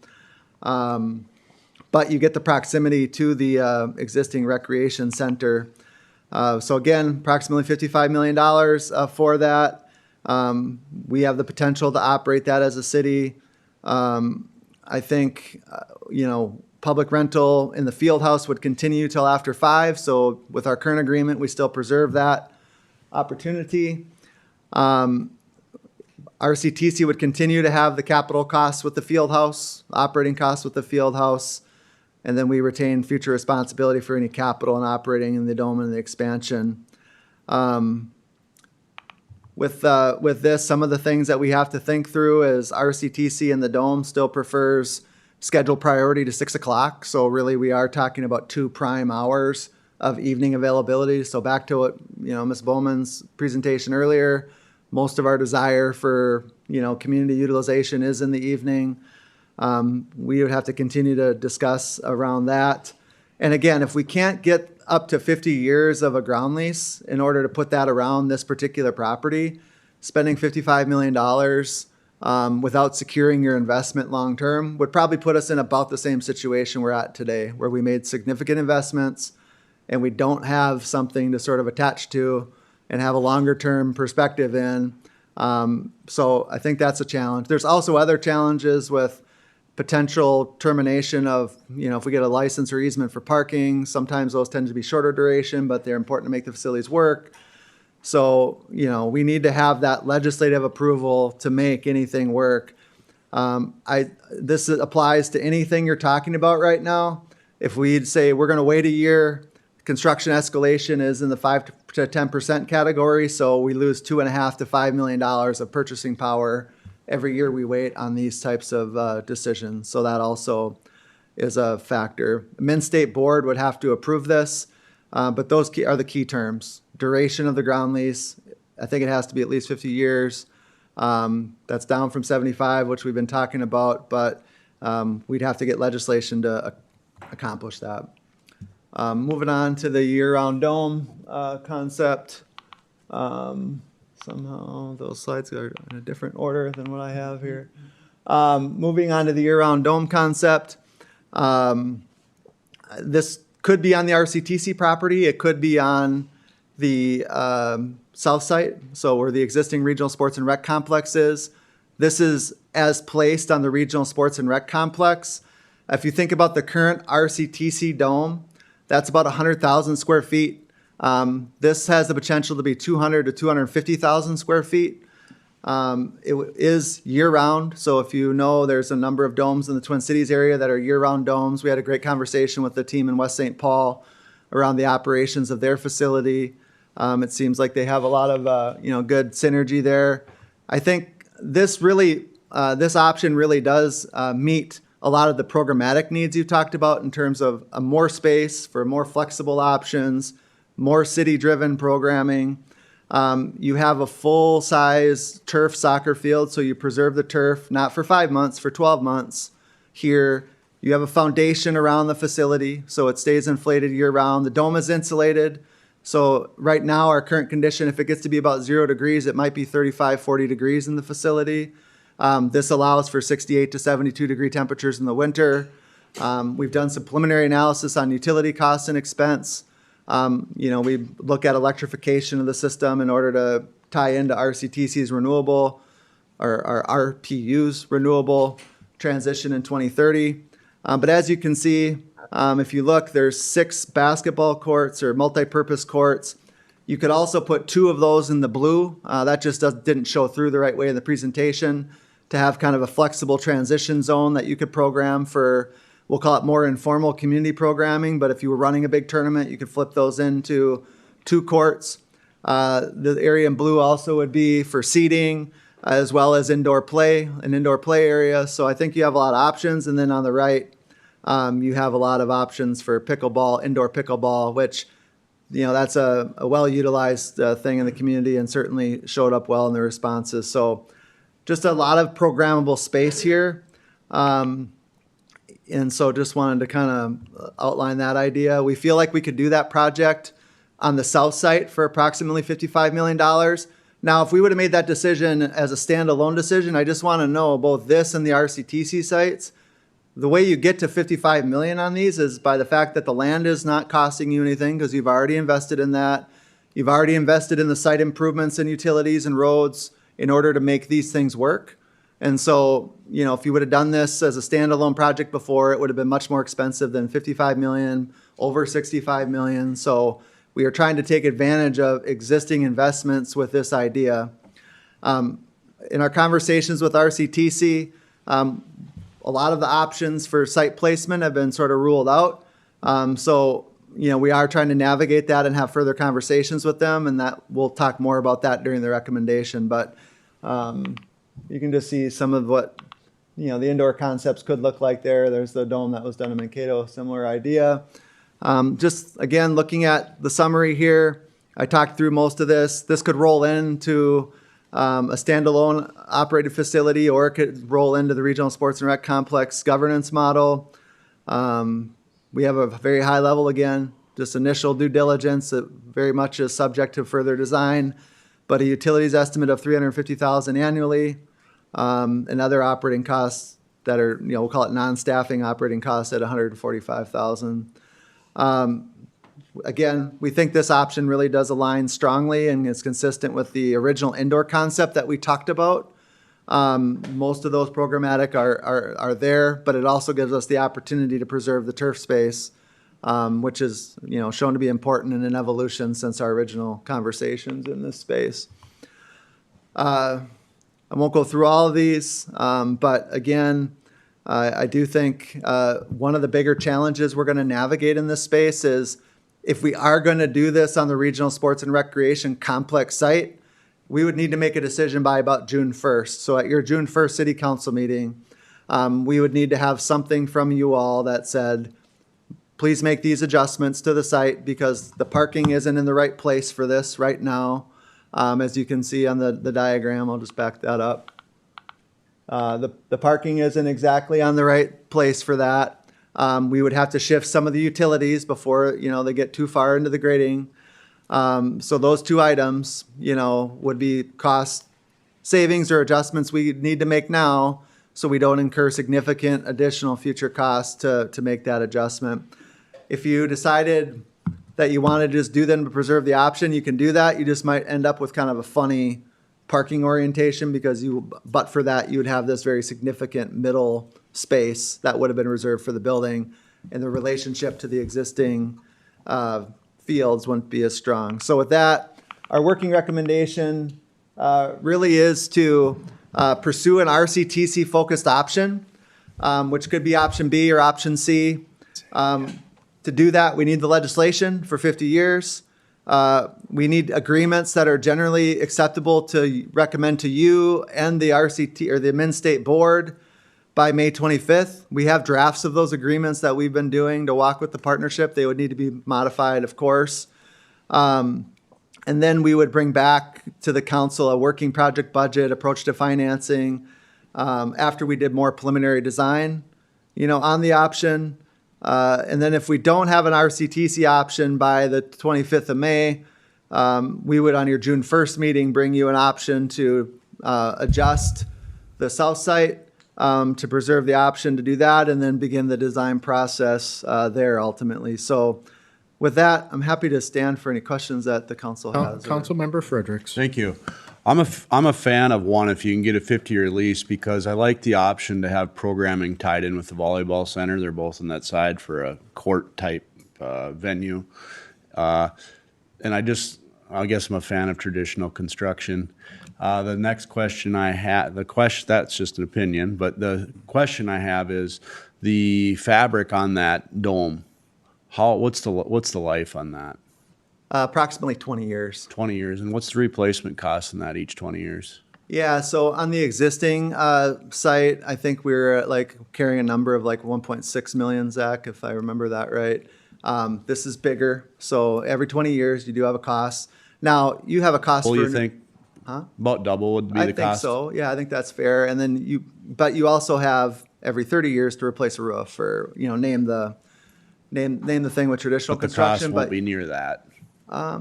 But you get the proximity to the existing recreation center. So again, approximately $55 million for that. We have the potential to operate that as a city. I think, public rental in the field house would continue till after 5. So with our current agreement, we still preserve that opportunity. RCTC would continue to have the capital costs with the field house, operating costs with the field house, and then we retain future responsibility for any capital and operating in the dome and the expansion. With this, some of the things that we have to think through is RCTC in the dome still prefers schedule priority to 6 o'clock. So really we are talking about 2 prime hours of evening availability. So back to what, Ms. Bowman's presentation earlier, most of our desire for, community utilization is in the evening. We would have to continue to discuss around that. And again, if we can't get up to 50 years of a ground lease in order to put that around this particular property, spending $55 million without securing your investment long-term would probably put us in about the same situation we're at today, where we made significant investments and we don't have something to sort of attach to and have a longer-term perspective in. So I think that's a challenge. There's also other challenges with potential termination of, if we get a license or easement for parking, sometimes those tend to be shorter duration, but they're important to make the facilities work. So, we need to have that legislative approval to make anything work. This applies to anything you're talking about right now. If we'd say we're going to wait a year, construction escalation is in the 5 to 10% category, so we lose $2.5 to $5 million of purchasing power every year we wait on these types of decisions. So that also is a factor. Minn State Board would have to approve this, but those are the key terms. Duration of the ground lease, I think it has to be at least 50 years. That's down from 75, which we've been talking about, but we'd have to get legislation to accomplish that. Moving on to the year-round dome concept. Somehow those slides are in a different order than what I have here. Moving on to the year-round dome concept. This could be on the RCTC property. It could be on the south site, so where the existing regional sports and rec complex is. This is as placed on the regional sports and rec complex. If you think about the current RCTC dome, that's about 100,000 square feet. This has the potential to be 200 to 250,000 square feet. It is year-round, so if you know, there's a number of domes in the Twin Cities area that are year-round domes. We had a great conversation with the team in West St. Paul around the operations of their facility. It seems like they have a lot of good synergy there. I think this option really does meet a lot of the programmatic needs you talked about in terms of more space for more flexible options, more city-driven programming. You have a full-size turf soccer field, so you preserve the turf, not for 5 months, for 12 months. Here, you have a foundation around the facility, so it stays inflated year-round. The dome is insulated, so right now, our current condition, if it gets to be about 0 degrees, it might be 35, 40 degrees in the facility. This allows for 68 to 72 degree temperatures in the winter. We've done some preliminary analysis on utility costs and expense. We look at electrification of the system in order to tie into RCTC's renewable or RPU's renewable transition in 2030. But as you can see, if you look, there's 6 basketball courts or multi-purpose courts. You could also put 2 of those in the blue. That just didn't show through the right way in the presentation, to have kind of a flexible transition zone that you could program for, we'll call it more informal community programming, but if you were running a big tournament, you could flip those into 2 courts. The area in blue also would be for seating, as well as an indoor play area. So I think you have a lot of options. And then on the right, you have a lot of options for pickleball, indoor pickleball, which, that's a well-utilized thing in the community and certainly showed up well in the responses. So just a lot of programmable space here. And so just wanted to kind of outline that idea. We feel like we could do that project on the south site for approximately $55 million. Now, if we would have made that decision as a standalone decision, I just want to know both this and the RCTC sites. The way you get to 55 million on these is by the fact that the land is not costing you anything because you've already invested in that. You've already invested in the site improvements and utilities and roads in order to make these things work. And so, if you would have done this as a standalone project before, it would have been much more expensive than 55 million, over 65 million. So we are trying to take advantage of existing investments with this idea. In our conversations with RCTC, a lot of the options for site placement have been sort of ruled out. We are trying to navigate that and have further conversations with them, and that we'll talk more about that during the recommendation. But you can just see some of what the indoor concepts could look like there. There's the dome that was done in Mankato, similar idea. Just again, looking at the summary here, I talked through most of this. This could roll into a standalone operated facility, or it could roll into the regional sports and rec complex governance model. We have a very high level, again, just initial due diligence that very much is subject to further design, but a utilities estimate of $350,000 annually, and other operating costs that are, we'll call it non-staffing operating costs at $145,000. Again, we think this option really does align strongly and is consistent with the original indoor concept that we talked about. Most of those programmatic are there, but it also gives us the opportunity to preserve the turf space, which is shown to be important in an evolution since our original conversations in this space. I won't go through all of these, but again, I do think one of the bigger challenges we're going to navigate in this space is if we are going to do this on the regional sports and recreation complex site, we would need to make a decision by about June 1st. So at your June 1st city council meeting, we would need to have something from you all that said, please make these adjustments to the site because the parking isn't in the right place for this right now. As you can see on the diagram, I'll just back that up. The parking isn't exactly on the right place for that. We would have to shift some of the utilities before, they get too far into the grading. So those two items, would be cost savings or adjustments we need to make now so we don't incur significant additional future costs to make that adjustment. If you decided that you want to just do them to preserve the option, you can do that. You just might end up with kind of a funny parking orientation because but for that, you would have this very significant middle space that would have been reserved for the building, and the relationship to the existing fields wouldn't be as strong. So with that, our working recommendation really is to pursue an RCTC focused option, which could be option B or option C. To do that, we need the legislation for 50 years. We need agreements that are generally acceptable to recommend to you and the RCT or the Min-State Board by May 25th. We have drafts of those agreements that we've been doing to walk with the partnership. They would need to be modified, of course. And then we would bring back to the council a working project budget, approach to financing, after we did more preliminary design, on the option. And then if we don't have an RCTC option by the 25th of May, we would on your June 1st meeting bring you an option to adjust the south site to preserve the option to do that and then begin the design process there ultimately. So with that, I'm happy to stand for any questions that the council has. Councilmember Fredericks. Thank you. I'm a fan of one if you can get a 50-year lease because I like the option to have programming tied in with the volleyball center. They're both on that side for a court type venue. And I guess I'm a fan of traditional construction. The next question I have, that's just an opinion, but the question I have is the fabric on that dome. What's the life on that? Approximately 20 years. 20 years. And what's the replacement cost in that each 20 years? Yeah, so on the existing site, I think we're carrying a number of 1.6 million, Zach, if I remember that right. This is bigger, so every 20 years you do have a cost. Now, you have a cost Well, for... you think about double would be the cost? I think so, yeah, I think that's fair. And then but you also have every 30 years to replace a roof or, name the thing with traditional But the cost construction. won't be near that. At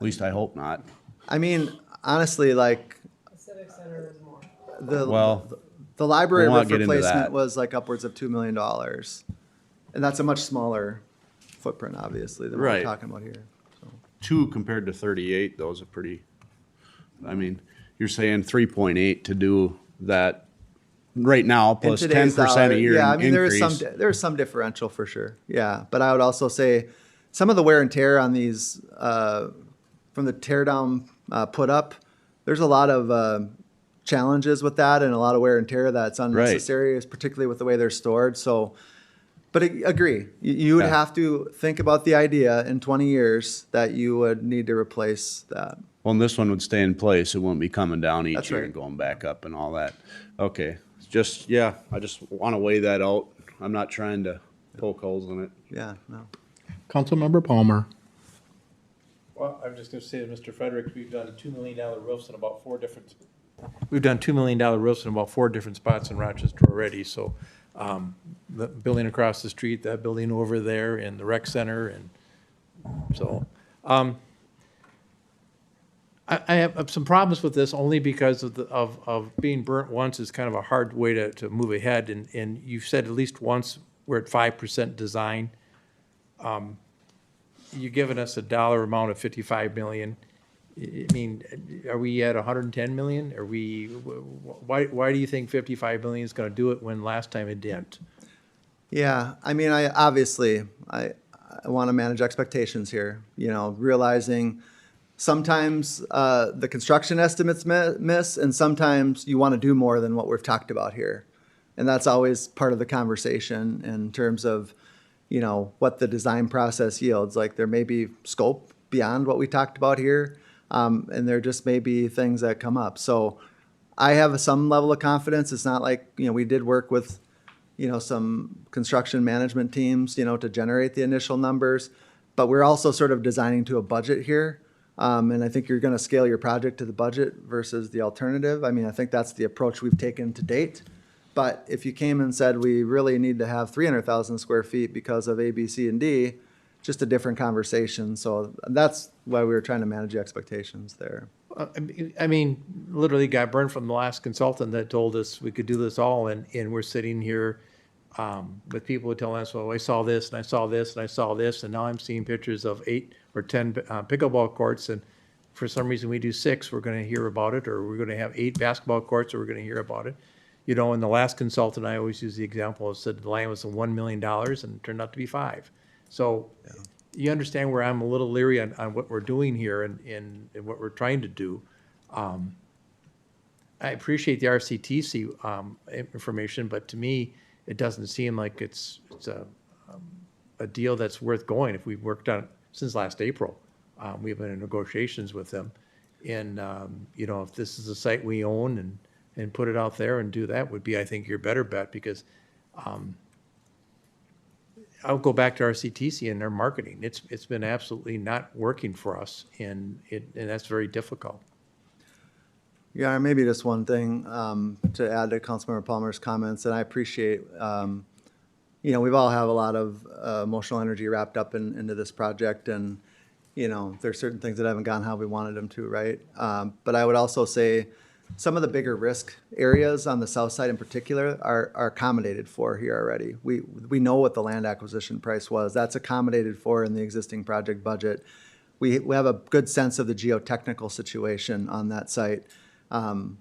least I hope not. I mean, honestly, Civic Center is more. the library We'll not roof get into replacement that. was upwards of $2 million. And that's a much smaller footprint, obviously, than what we're Right. talking about here. 2 compared to 38, those are pretty, you're saying 3.8 to do that right now In plus today's 10% dollar, a year yeah, I mean, increase. there is some differential for sure. Yeah, but I would also say some of the wear and tear on these from the tear down put up, there's a lot of challenges with that and a lot of wear and tear that's unnecessary, particularly with the way they're stored. So, but I agree, you would Yeah. have to think about the idea in 20 years that you would need to replace that. Well, and this one would stay in place. It wouldn't be coming down each That's year right. and going back up and all that. Okay, I just want to weigh that out. I'm not trying to poke holes in it. Yeah, no. Councilmember Palmer. Well, I'm just gonna say to Mr. Fredericks, we've done $2 million roofs in about 4 different, we've done $2 million roofs in about 4 different spots in Rochester already, so, the building across the street, that building over there, and the rec center, and so, I have some problems with this only because of being burnt once is kind of a hard way to move ahead, and you've said at least once we're at 5% design. You're giving us a dollar amount of 55 million. I mean, are we at 110 million? Are we, why do you think 55 million is gonna do it when last time it didn't? Yeah, I mean, I want to manage expectations here, realizing sometimes the construction estimates miss, and sometimes you want to do more than what we've talked about here. And that's always part of the conversation in terms of, what the design process yields. Like there may be scope beyond what we talked about here, and there just may be things that come up. So I have some level of confidence. It's not like, we did work with, some construction management teams, to generate the initial numbers, but we're also sort of designing to a budget here And I think you're going to scale your project to the budget versus the alternative. I mean, I think that's the approach we've taken to date. But if you came and said, we really need to have 300,000 square feet because of A, B, C, and D, just a different conversation. So that's why we were trying to manage the expectations there. I mean, literally got burned from the last consultant that told us we could do this all, and we're sitting here with people who tell us, well, I saw this, and I saw this, and I saw this, and now I'm seeing pictures of 8 or 10 pickleball courts, and for some reason we do 6, we're going to hear about it, or we're going to have 8 basketball courts, or we're going to hear about it. You know, and the last consultant, I always use the example, said the land was $1 million, and it turned out to be 5. So you understand where I'm a little leery on what we're doing here and what we're trying to do. I appreciate the RCTC information, but to me, it doesn't seem like it's a deal that's worth going. If we've worked on it since last April, we've been in negotiations with them. And, you know, if this is a site we own and put it out there and do that would be, I think, your better bet, because I'll go back to RCTC and their marketing. It's been absolutely not working for us, and that's very difficult. Yeah, maybe just one thing to add to Councilmember Palmer's comments, and I appreciate, you know, we've all have a lot of emotional energy wrapped up into this project, and, you know, there's certain things that haven't gone how we wanted them to, right? But I would also say some of the bigger risk areas on the south side in particular are accommodated for here already. We know what the land acquisition price was. That's accommodated for in the existing project budget. We have a good sense of the geotechnical situation on that site.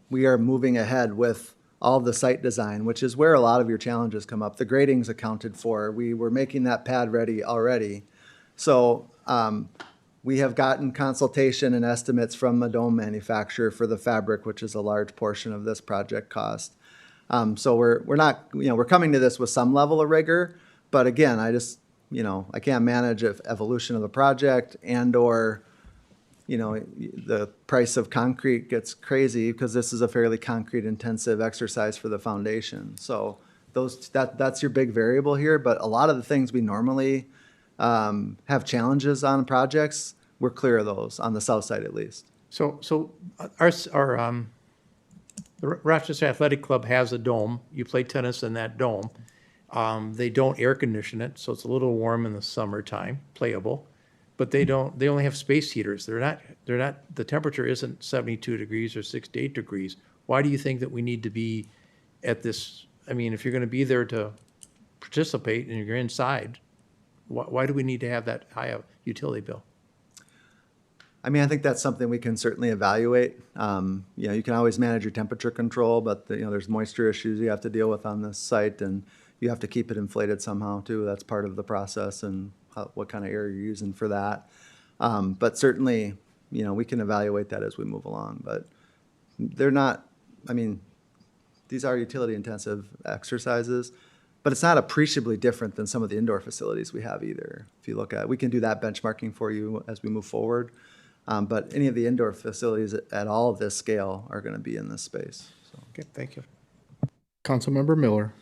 We are moving ahead with all of the site design, which is where a lot of your challenges come up. The grading's accounted for. We were making that pad ready already. So we have gotten consultation and estimates from the dome manufacturer for the fabric, which is a large portion of this project cost. So we're not, you know, we're coming to this with some level of rigor, but again, I can't manage evolution of the project and/or, you know, the price of concrete gets crazy because this is a fairly concrete intensive exercise for the foundation. So that's your big variable here, but a lot of the things we normally have challenges on projects, we're clear of those on the south side at least. So the Rochester Athletic Club has a dome. You play tennis in that dome. They don't air condition it, so it's a little warm in the summertime, playable. But they only have space heaters. They're not, the temperature isn't 72 degrees or 68 degrees. Why do you think that we need to be at this? I mean, if you're going to be there to participate and you're inside, why do we need to have that high a utility bill? I mean, I think that's something we can certainly evaluate. You know, you can always manage your temperature control, but you know, there's moisture issues you have to deal with on this site, and you have to keep it inflated somehow too. That's part of the process, and what kind of air you're using for that. But certainly, you know, we can evaluate that as we move along. But they're not. I mean, these are utility intensive exercises, but it's not appreciably different than some of the indoor facilities we have either. If you look at, we can do that benchmarking for you as we move forward. But any of the indoor facilities at all of this scale are going to be in this space. So. Okay, thank you. Councilmember Miller.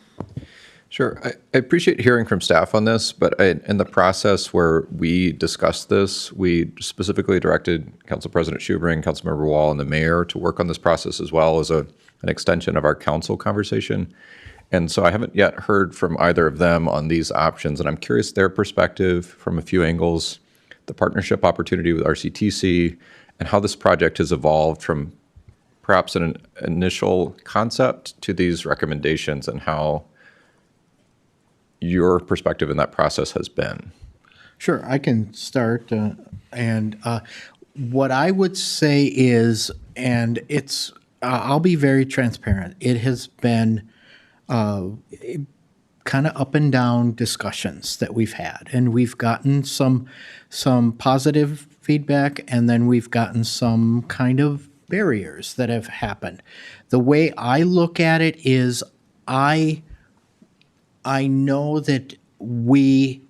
Sure. I appreciate hearing from staff on this, but in the process where we discussed this, we specifically directed Council President Schubring, Councilmember Wall, and the mayor to work on this process as well as an extension of our council conversation. And so I haven't yet heard from either of them on these options, and I'm curious their perspective from a few angles, the partnership opportunity with RCTC, and how this project has evolved from perhaps an initial concept to these recommendations, and how your perspective in that process has been. Sure, I can start. And what I would say is, and it's, I'll be very transparent. It has been kind of up and down discussions that we've had, and we've gotten some positive feedback, and then we've gotten some kind of barriers that have happened. The way I look at it is, I know that we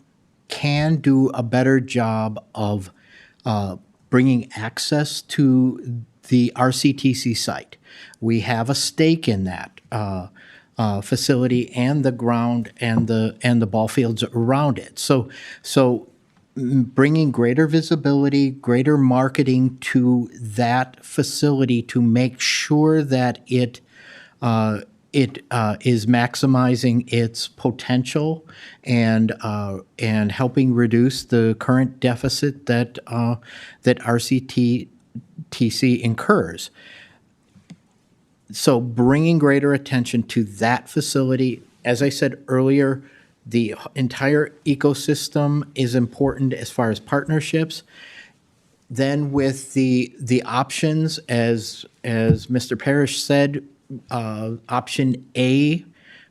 can do a better job of bringing access to the RCTC site. We have a stake in that facility and the ground and the ball fields around it. So bringing greater visibility, greater marketing to that facility to make sure that it is maximizing its potential and helping reduce the current deficit that RCTC incurs. So bringing greater attention to that facility, as I said earlier, the entire ecosystem is important as far as partnerships. Then with the options, as Mr. Parrish said, option A,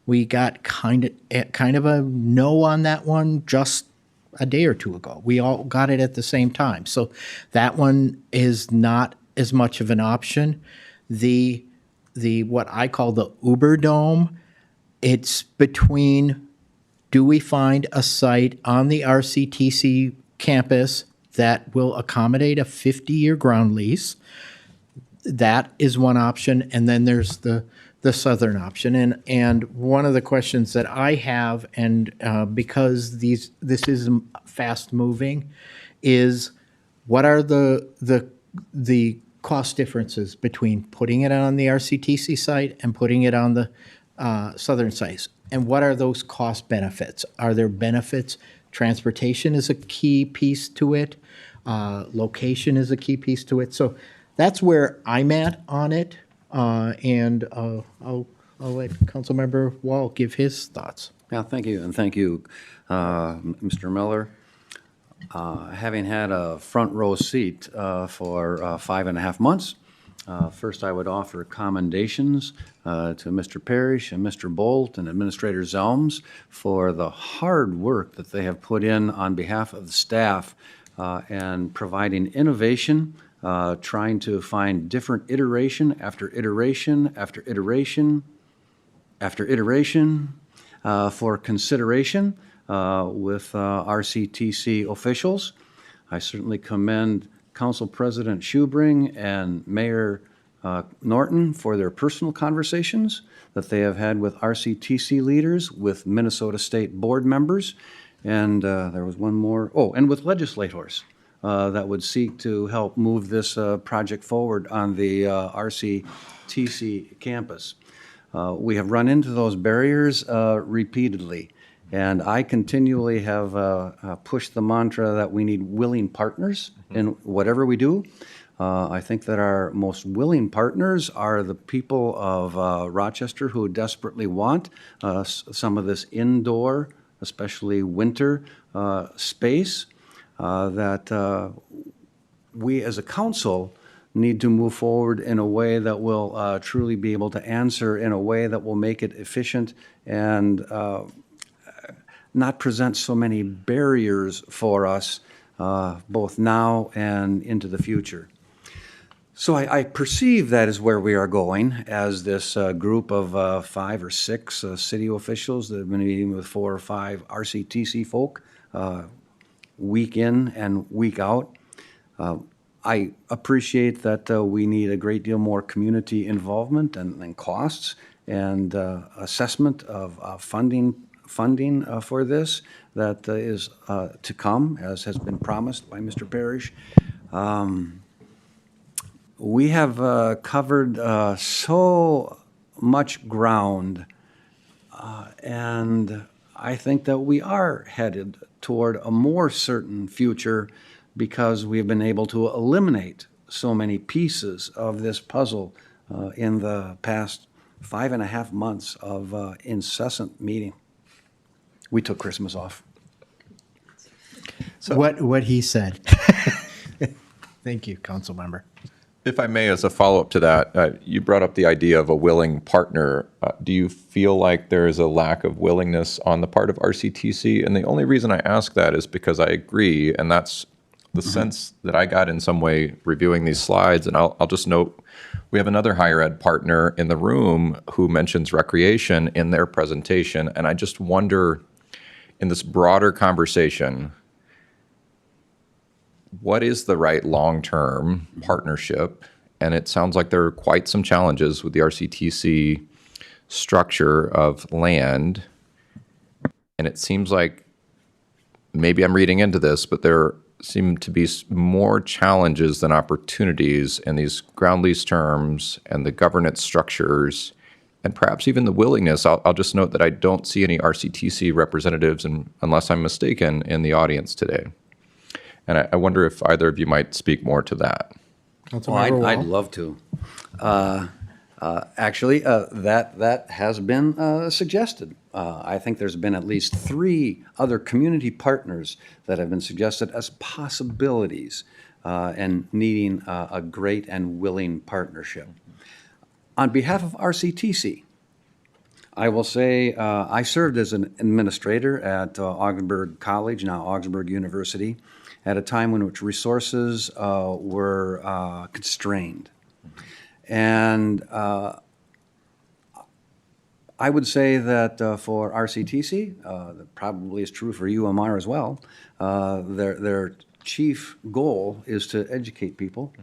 we got kind of a no on that one just a day or two ago. We all got it at the same time. So that one is not as much of an option. The what I call the Uber Dome, it's between, do we find a site on the RCTC campus that will accommodate a 50-year ground lease? That is one option, and then there's the southern option. And one of the questions that I have, and because this is fast moving, is what are the cost differences between putting it on the RCTC site and putting it on the southern sites? And what are those cost benefits? Are there benefits? Transportation is a key piece to it. Location is a key piece to it. So that's where I'm at on it. And I'll let Councilmember Wall give his thoughts. Yeah, thank you, and thank you, Mr. Miller. Having had a front row seat for 5.5 months, first I would offer commendations to Mr. Parrish and Mr. Bolt and Administrator Zelms for the hard work that they have put in on behalf of the staff and providing innovation, trying to find different iteration after iteration after iteration after iteration for consideration with RCTC officials. I certainly commend Council President Schubring and Mayor Norton for their personal conversations that they have had with RCTC leaders, with Minnesota State board members, and there was one more, and with legislators that would seek to help move this project forward on the RCTC campus. We have run into those barriers repeatedly. And I continually have pushed the mantra that we need willing partners in whatever we do. I think that our most willing partners are the people of Rochester who desperately want some of this indoor, especially winter space that we as a council need to move forward in a way that will truly be able to answer in a way that will make it efficient and not present so many barriers for us, both now and into the future. So I perceive that is where we are going as this group of 5 or 6 city officials that have been meeting with 4 or 5 RCTC folk week in and week out. I appreciate that we need a great deal more community involvement and costs and assessment of funding for this that is to come, as has been promised by Mr. Parrish. We have covered so much ground, and I think that we are headed toward a more certain future because we have been able to eliminate so many pieces of this puzzle in the past 5.5 months of incessant meeting. We took Christmas off. So what he said. Thank you, council member. If I may, as a follow-up to that, you brought up the idea of a willing partner. Do you feel like there is a lack of willingness on the part of RCTC? And the only reason I ask that is because I agree, and that's the sense that I got in some way reviewing these slides. And I'll just note, we have another higher ed partner in the room who mentions recreation in their presentation. And I just wonder, in this broader conversation, what is the right long-term partnership? And it sounds like there are quite some challenges with the RCTC structure of land. And it seems like maybe I'm reading into this, but there seem to be more challenges than opportunities in these ground lease terms and the governance structures, and perhaps even the willingness. I'll just note that I don't see any RCTC representatives, unless I'm mistaken, in the audience today. And I wonder if either of you might speak more to that. Well, I'd love to. Actually, that has been suggested. I think there's been at least 3 other community partners that have been suggested as possibilities and needing a great and willing partnership. On behalf of RCTC, I will say I served as an administrator at Augsburg College, now Augsburg University, at a time in which resources were constrained. And I would say that for RCTC, that probably is true for UMR as well, their chief goal is to educate people.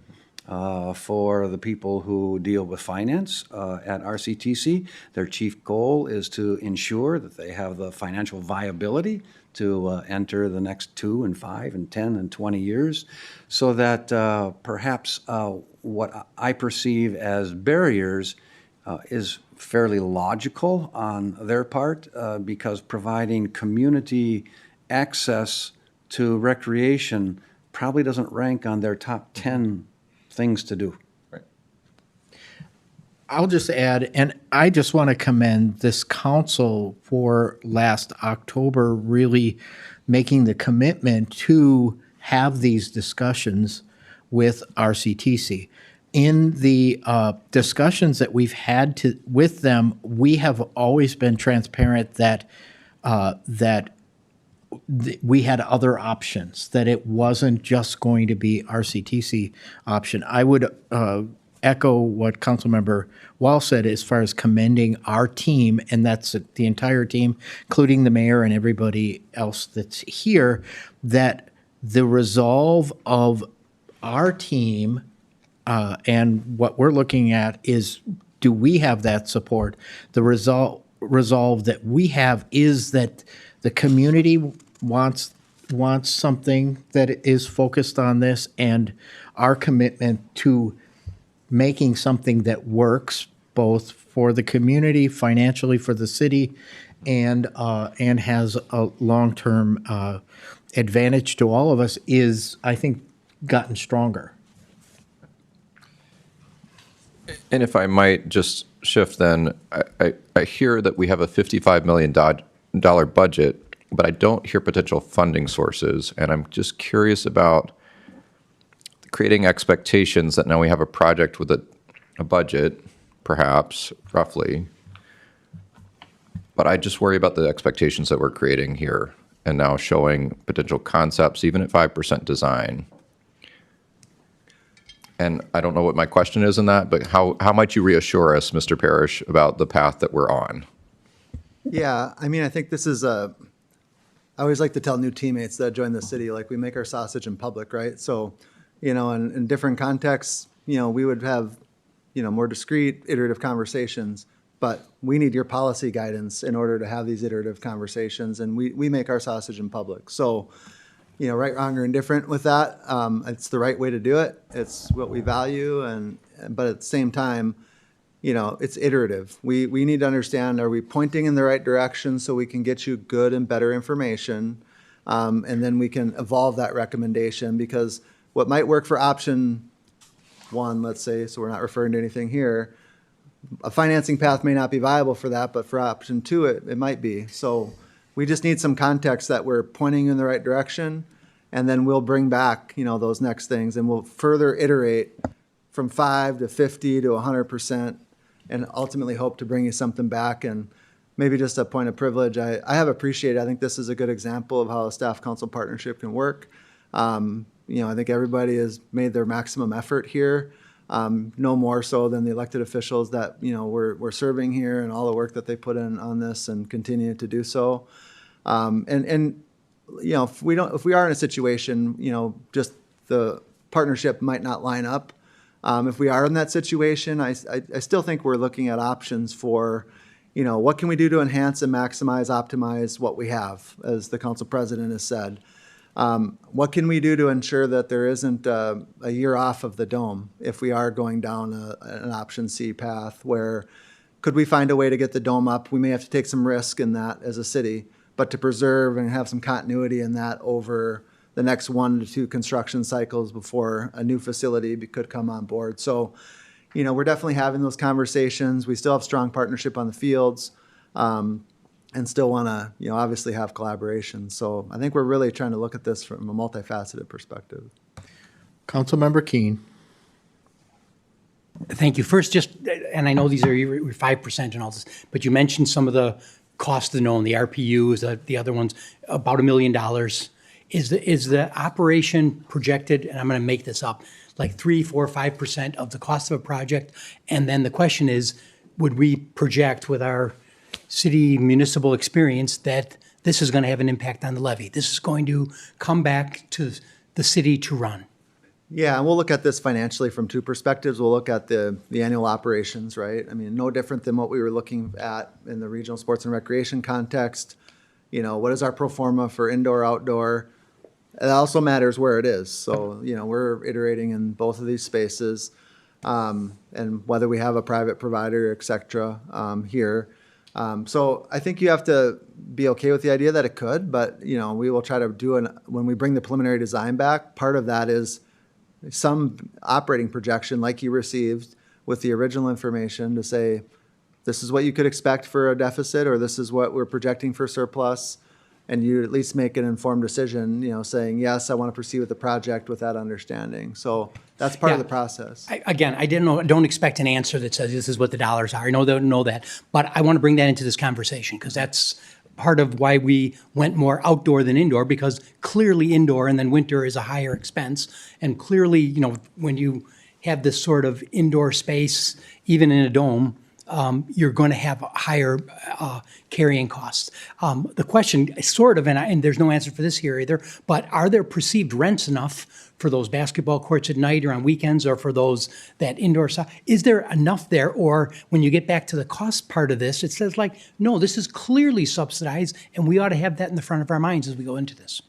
For the people who deal with finance at RCTC, their chief goal is to ensure that they have the financial viability to enter the next 2 and 5 and 10 and 20 years, so that perhaps what I perceive as barriers is fairly logical on their part, because providing community access to recreation probably doesn't rank on their top 10 things to do. I'll just add, and I just want to commend this council for last October really making the commitment to have these discussions with RCTC. In the discussions that we've had with them, we have always been transparent that we had other options, that it wasn't just going to be RCTC option. I would echo what Councilmember Wall said as far as commending our team, and that's the entire team, including the mayor and everybody else that's here, that the resolve of our team and what we're looking at is, do we have that support? The resolve that we have is that the community wants something that is focused on this, and our commitment to making something that works both for the community, financially for the city, and has a long-term advantage to all of us is, I think, gotten stronger. And if I might just shift then, I hear that we have a $55 million budget, but I don't hear potential funding sources. And I'm just curious about creating expectations that now we have a project with a budget, perhaps, roughly. But I just worry about the expectations that we're creating here and now showing potential concepts, even at 5% design. And I don't know what my question is in that, but how might you reassure us, Mr. Parrish, about the path that we're on? Yeah, I mean, I think this is I always like to tell new teammates that join the city, like, we make our sausage in public, right? So, in different contexts, we would have, more discreet, iterative conversations, but we need your policy guidance in order to have these iterative conversations, and we make our sausage in public. So, right, wrong, or indifferent with that, it's the right way to do it. It's what we value, but at the same time, it's iterative. We need to understand, are we pointing in the right direction so we can get you good and better information, and then we can evolve that recommendation, because what might work for option 1, let's say, so we're not referring to anything here, a financing path may not be viable for that, but for option 2, it might be. So we just need some context that we're pointing in the right direction, and then we'll bring back, those next things, and we'll further iterate from 5 to 50 to 100%, and ultimately hope to bring you something back. And maybe just a point of privilege, I have appreciated, I think this is a good example of how a staff council partnership can work. I think everybody has made their maximum effort here, no more so than the elected officials that, we're serving here, and all the work that they put in on this and continue to do so. If we are in a situation, just the partnership might not line up. If we are in that situation, I still think we're looking at options for, what can we do to enhance and maximize, optimize what we have, as the council president has said. What can we do to ensure that there isn't a year off of the dome if we are going down an option C path where could we find a way to get the dome up? We may have to take some risk in that as a city, but to preserve and have some continuity in that over the next 1 to 2 construction cycles before a new facility could come on board. So, we're definitely having those conversations. We still have strong partnership on the fields. And still want to, obviously have collaboration. So I think we're really trying to look at this from a multifaceted perspective. Councilmember Keen. Thank you. First, and I know these are your 5% and all this, but you mentioned some of the cost of the known, the RPUs, the other ones, about $1 million. Is the operation projected, and I'm going to make this up, like 3, 4, 5% of the cost of a project? And then the question is, would we project with our city municipal experience that this is going to have an impact on the levy? This is going to come back to the city to run. Yeah, and we'll look at this financially from 2 perspectives. We'll look at the annual operations, right? I mean, no different than what we were looking at in the regional sports and recreation context. What is our pro forma for indoor, outdoor? It also matters where it is. So, we're iterating in both of these spaces, and whether we have a private provider, et cetera, here. So I think you have to be okay with the idea that it could, but, we will try to do when we bring the preliminary design back, part of that is some operating projection like you received with the original information to say, this is what you could expect for a deficit, or this is what we're projecting for surplus. And you at least make an informed decision, saying, yes, I want to proceed with the project with that understanding. So that's part of the process. I don't expect an answer that says this is what the dollars are. I don't know that. But I want to bring that into this conversation because that's part of why we went more outdoor than indoor, because clearly indoor and then winter is a higher expense. And clearly, when you have this sort of indoor space, even in a dome, you're going to have higher carrying costs. The question is sort of, and there's no answer for this here either, but are there perceived rents enough for those basketball courts at night or on weekends, or for that indoor side? Is there enough there? Or when you get back to the cost part of this, it says like, no, this is clearly subsidized, and we ought to have that in the front of our minds as we go into this.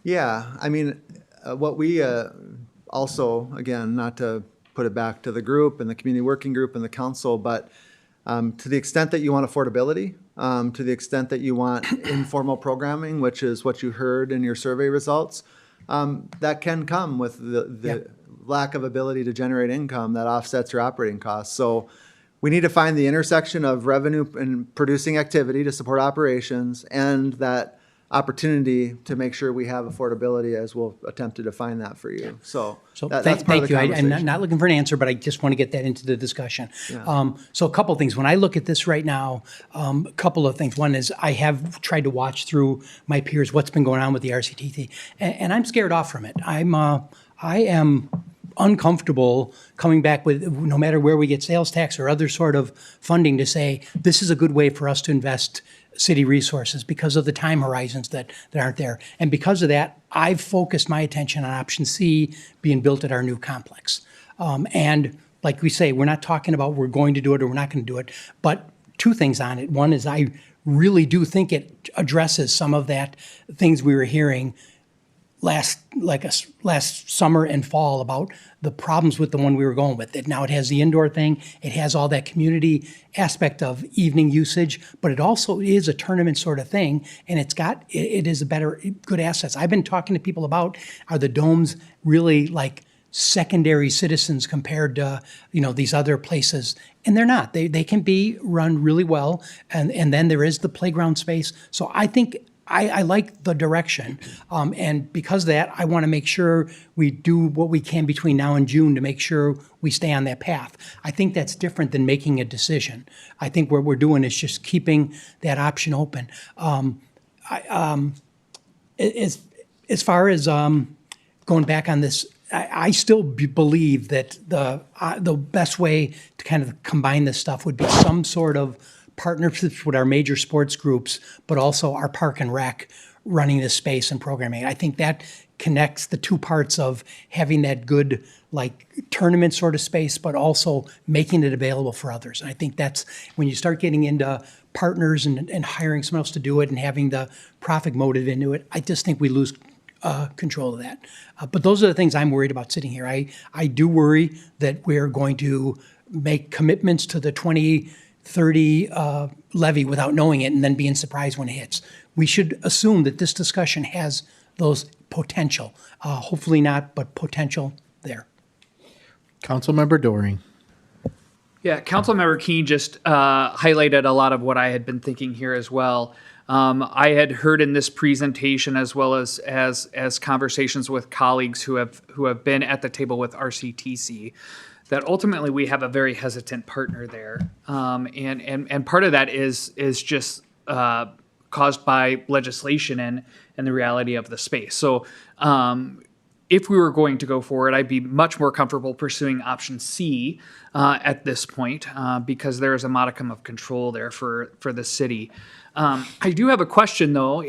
Yeah, I mean, what we also, again, not to put it back to the group and the community working group and the council, but to the extent that you want affordability, to the extent that you want informal programming, which is what you heard in your survey results, that can come with the lack of ability to generate income that offsets your operating costs. So we need to find the intersection of revenue and producing activity to support operations and that opportunity to make sure we have affordability, as we'll attempt to define that for you. So that's part thank of the you. conversation. I'm not looking for an answer, but I just want to get that into the discussion. So a couple of things. When I look at this right now, a couple of things. One is I have tried to watch through my peers what's been going on with the RCTC, and I'm scared off from it. I am uncomfortable coming back with, no matter where we get sales tax or other sort of funding, to say this is a good way for us to invest city resources because of the time horizons that aren't there. And because of that, I've focused my attention on option C being built at our new complex. And like we say, we're not talking about we're going to do it or we're not going to do it, but 2 things on it. One is I really do think it addresses some of that things we were hearing last summer and fall about the problems with the one we were going with. Now it has the indoor thing, it has all that community aspect of evening usage, but it also is a tournament sort of thing, and it is good assets. I've been talking to people about, are the domes really like secondary citizens compared to these other places? And they're not. They can be run really well, and then there is the playground space. So I think I like the direction, and because of that, I want to make sure we do what we can between now and June to make sure we stay on that path. I think that's different than making a decision. I think what we're doing is just keeping that option open. As far as going back on this, I still believe that the best way to kind of combine this stuff would be some sort of partnerships with our major sports groups, but also our park and rec running this space and programming. I think that connects the two parts of having that good like tournament sort of space, but also making it available for others. And I think that's when you start getting into partners and hiring someone else to do it and having the profit motive into it, I just think we lose control of that. But those are the things I'm worried about sitting here. I do worry that we're going to make commitments to the 2030 levy without knowing it and then being surprised when it hits. We should assume that this discussion has those potential, hopefully not, but potential there. Councilmember Doring. Yeah, Councilmember Keen just highlighted a lot of what I had been thinking here as well. I had heard in this presentation, as well as conversations with colleagues who have been at the table with RCTC, that ultimately we have a very hesitant partner there, and part of that is just caused by legislation and the reality of the space. So. If we were going to go forward, I'd be much more comfortable pursuing option C at this point because there is a modicum of control there for the city. I do have a question though.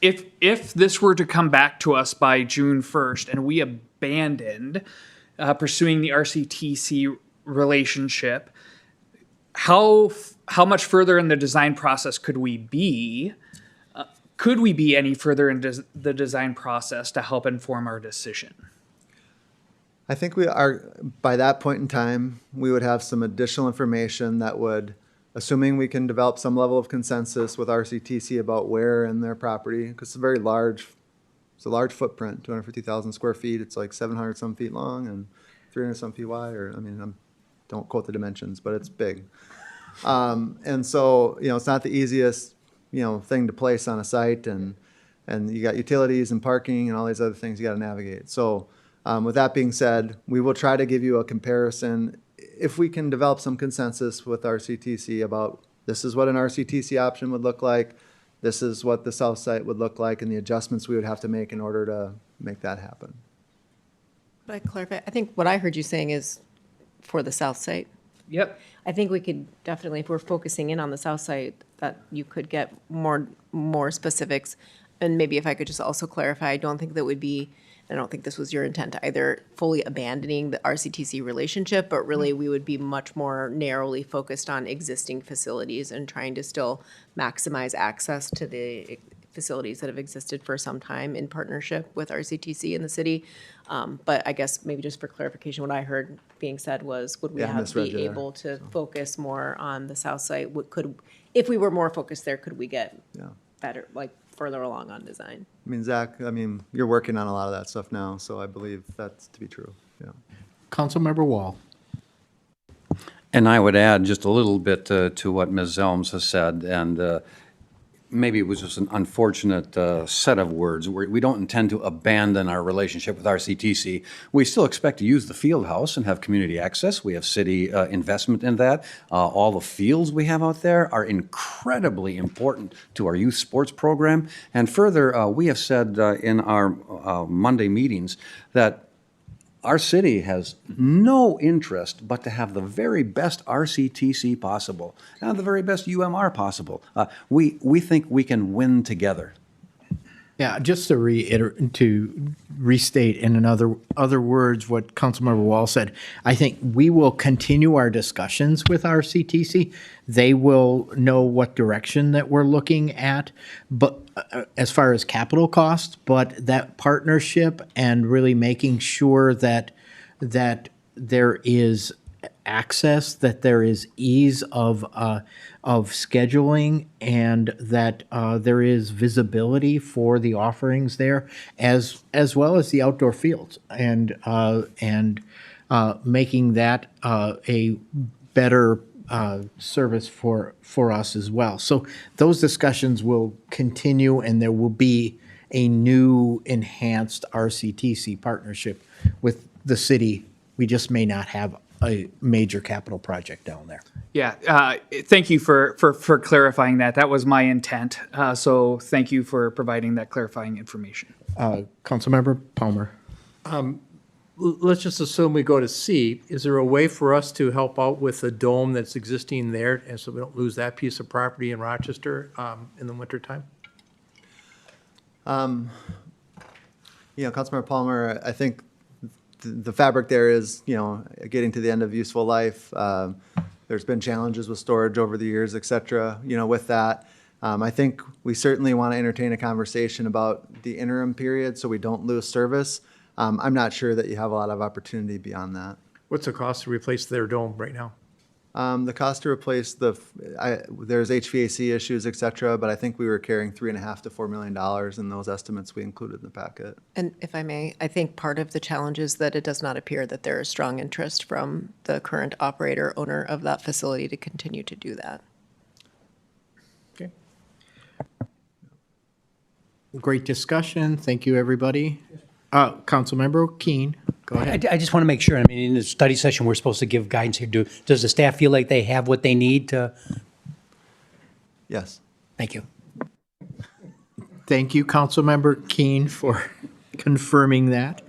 If this were to come back to us by June 1st and we abandoned pursuing the RCTC relationship, how much further in the design process could we be? Could we be any further in the design process to help inform our decision? I think we are, by that point in time, we would have some additional information that would, assuming we can develop some level of consensus with RCTC about where in their property, because it's a large footprint, 250,000 square feet. It's like 700 some feet long and 300 some feet wide, don't quote the dimensions, but it's big. And so, it's not the easiest thing to place on a site, and you got utilities and parking and all these other things you got to navigate. So with that being said, we will try to give you a comparison if we can develop some consensus with RCTC about this is what an RCTC option would look like, this is what the south site would look like, and the adjustments we would have to make in order to make that happen. Could I clarify? I think what I heard you saying is for the south site. Yep. I think we could definitely, if we're focusing in on the south side, that you could get more specifics. And maybe if I could just also clarify, I don't think this was your intent either, fully abandoning the RCTC relationship, but really we would be much more narrowly focused on existing facilities and trying to still maximize access to the facilities that have existed for some time in partnership with RCTC and the city. But I guess maybe just for clarification, what I heard being said was, would we Yeah, I misread you be there, able to focus more on the south side? If we were more focused there, could we get Yeah. better, like further along on design? Zach, you're working on a lot of that stuff now, so I believe that's to be true. Yeah. Councilmember Wall. And I would add just a little bit to what Ms. Zelms has said, and maybe it was just an unfortunate set of words. We don't intend to abandon our relationship with RCTC. We still expect to use the field house and have community access. We have city investment in that. All the fields we have out there are incredibly important to our youth sports program. And further, we have said in our Monday meetings that our city has no interest but to have the very best RCTC possible and the very best UMR possible. We think we can win together. Yeah, just to restate in other words what Councilmember Wall said, I think we will continue our discussions with RCTC. They will know what direction that we're looking at, but as far as capital costs, but that partnership and really making sure that there is access, that there is ease of scheduling, and that there is visibility for the offerings there, as well as the outdoor fields, and making that a better service for us as well. So those discussions will continue, and there will be a new enhanced RCTC partnership with the city. We just may not have a major capital project down there. Yeah, thank you for clarifying that. That was my intent. So thank you for providing that clarifying information. Councilmember Palmer. Let's just assume we go to C. Is there a way for us to help out with the dome that's existing there, and so we don't lose that piece of property in Rochester in the wintertime? Councilmember Palmer, I think the fabric there is, getting to the end of useful life. There's been challenges with storage over the years, et cetera, with that. I think we certainly want to entertain a conversation about the interim period so we don't lose service. I'm not sure that you have a lot of opportunity beyond that. What's the cost to replace their dome right now? The cost to replace there's HVAC issues, et cetera, but I think we were carrying $3.5 to $4 million in those estimates we included in the packet. And if I may, I think part of the challenge is that it does not appear that there is strong interest from the current operator, owner of that facility to continue to do that. Okay. Great discussion. Thank you, everybody. Councilmember Keen, go ahead. I just want to make sure, I mean, in the study session, we're supposed to give guidance here. Does the staff feel like they have what they need to? Yes. Thank you. Thank you, Councilmember Keen, for confirming that.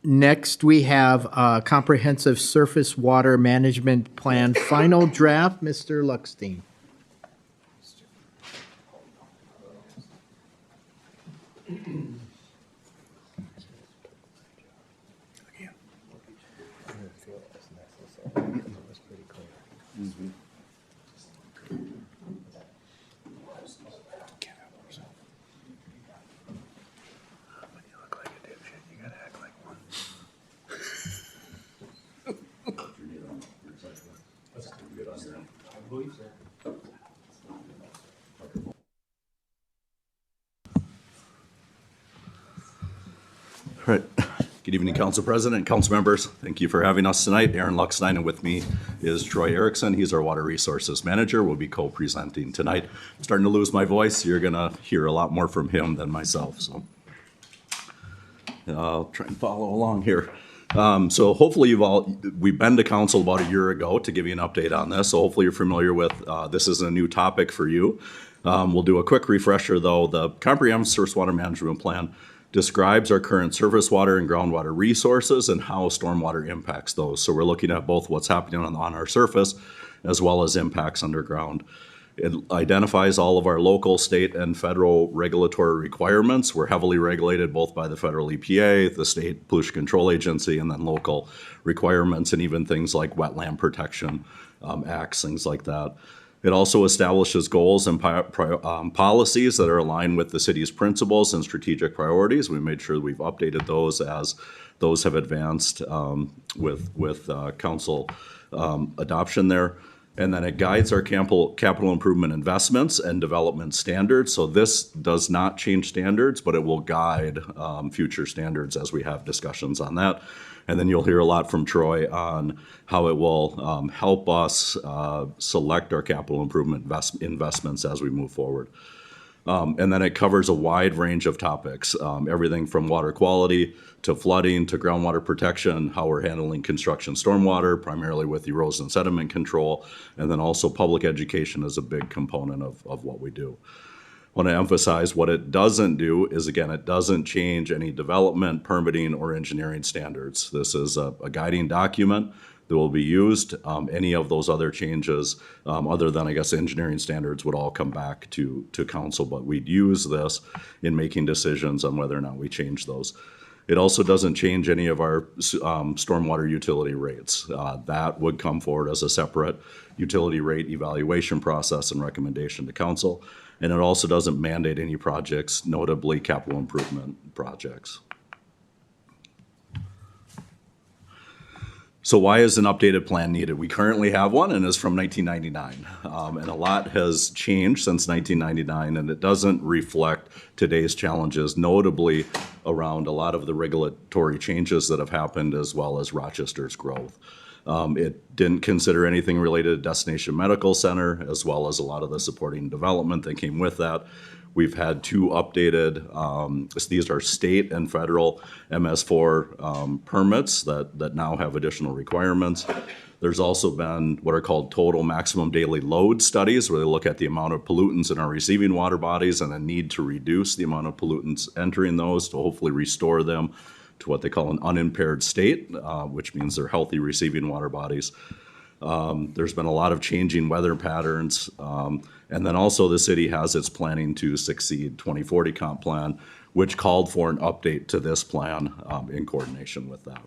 Next, we have Comprehensive Surface Water Management Plan Final Draft. Mr. Luckstein. All right. Good evening, Council President, Council members. Thank you for having us tonight. Aaron Luckstein, and with me is Troy Erickson. He's our Water Resources Manager. We'll be co-presenting tonight. I'm starting to lose my voice. You're going to hear a lot more from him than myself. So I'll try and follow along here. So hopefully we've been to council about a year ago to give you an update on this. So hopefully you're familiar with, this is a new topic for you. We'll do a quick refresher though. The Comprehensive Surface Water Management Plan describes our current surface water and groundwater resources and how stormwater impacts those. So we're looking at both what's happening on our surface as well as impacts underground. It identifies all of our local, state, and federal regulatory requirements. We're heavily regulated both by the federal EPA, the state pollution control agency, and then local requirements and even things like wetland protection acts, things like that. It also establishes goals and policies that are aligned with the city's principles and strategic priorities. We made sure we've updated those as those have advanced with council adoption there. And then it guides our capital improvement investments and development standards. So this does not change standards, but it will guide future standards as we have discussions on that. And then you'll hear a lot from Troy on how it will help us select our capital improvement investments as we move forward. And then it covers a wide range of topics, everything from water quality to flooding to groundwater protection, how we're handling construction stormwater, primarily with erosion and sediment control, and then also public education is a big component of what we do. I want to emphasize what it doesn't do is, again, it doesn't change any development, permitting, or engineering standards. This is a guiding document that will be used. Any of those other changes, other than, I guess, engineering standards would all come back to council, but we'd use this in making decisions on whether or not we change those. It also doesn't change any of our stormwater utility rates. That would come forward as a separate utility rate evaluation process and recommendation to council. And it also doesn't mandate any projects, notably capital improvement projects. So why is an updated plan needed? We currently have one and it's from 1999. And a lot has changed since 1999 and it doesn't reflect today's challenges, notably around a lot of the regulatory changes that have happened as well as Rochester's growth. It didn't consider anything related to Destination Medical Center as well as a lot of the supporting development that came with that. We've had two updated, these are state and federal MS4 permits that now have additional requirements. There's also been what are called total maximum daily load studies, where they look at the amount of pollutants in our receiving water bodies and the need to reduce the amount of pollutants entering those to hopefully restore them to what they call an unimpaired state, which means they're healthy receiving water bodies. There's been a lot of changing weather patterns. And then also the city has its Planning to Succeed 2040 comp plan, which called for an update to this plan in coordination with that.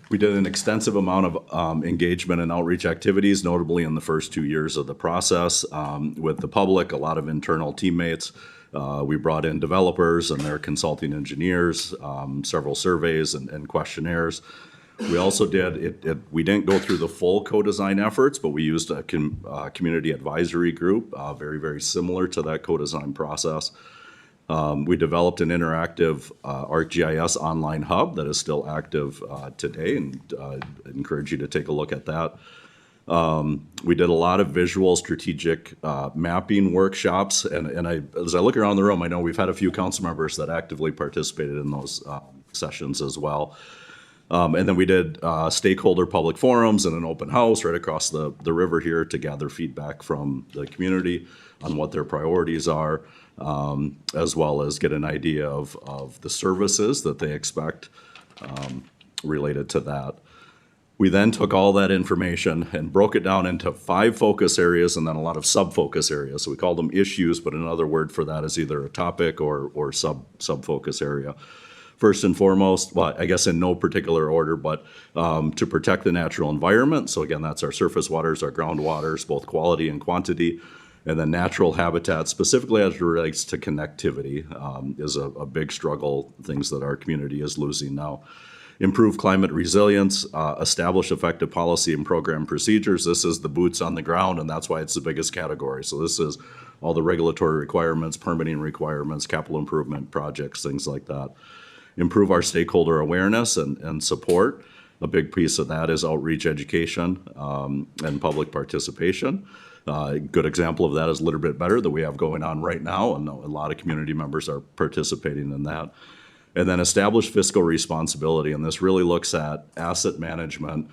We did an extensive amount of engagement and outreach activities, notably in the first 2 years of the process with the public, a lot of internal teammates. We brought in developers and their consulting engineers, several surveys and questionnaires. We also we didn't go through the full co-design efforts, but we used a community advisory group, very, very similar to that co-design process. We developed an interactive ArcGIS online hub that is still active today, and encourage you to take a look at that. We did a lot of visual strategic mapping workshops, and as I look around the room, I know we've had a few council members that actively participated in those sessions as well. And then we did stakeholder public forums and an open house right across the river here to gather feedback from the community on what their priorities are, as well as get an idea of the services that they expect related to that. We then took all that information and broke it down into 5 focus areas and then a lot of sub-focus areas. So we call them issues, but another word for that is either a topic or sub-focus area. First and foremost, well, I guess in no particular order, but to protect the natural environment. So again, that's our surface waters, our groundwaters, both quality and quantity. And then natural habitat, specifically as it relates to connectivity, is a big struggle, things that our community is losing now. Improve climate resilience, establish effective policy and program procedures. This is the boots on the ground, and that's why it's the biggest category. So this is all the regulatory requirements, permitting requirements, capital improvement projects, things like that. Improve our stakeholder awareness and support. A big piece of that is outreach education and public participation. A good example of that is Little Bit Better that we have going on right now, and a lot of community members are participating in that. And then establish fiscal responsibility, and this really looks at asset management.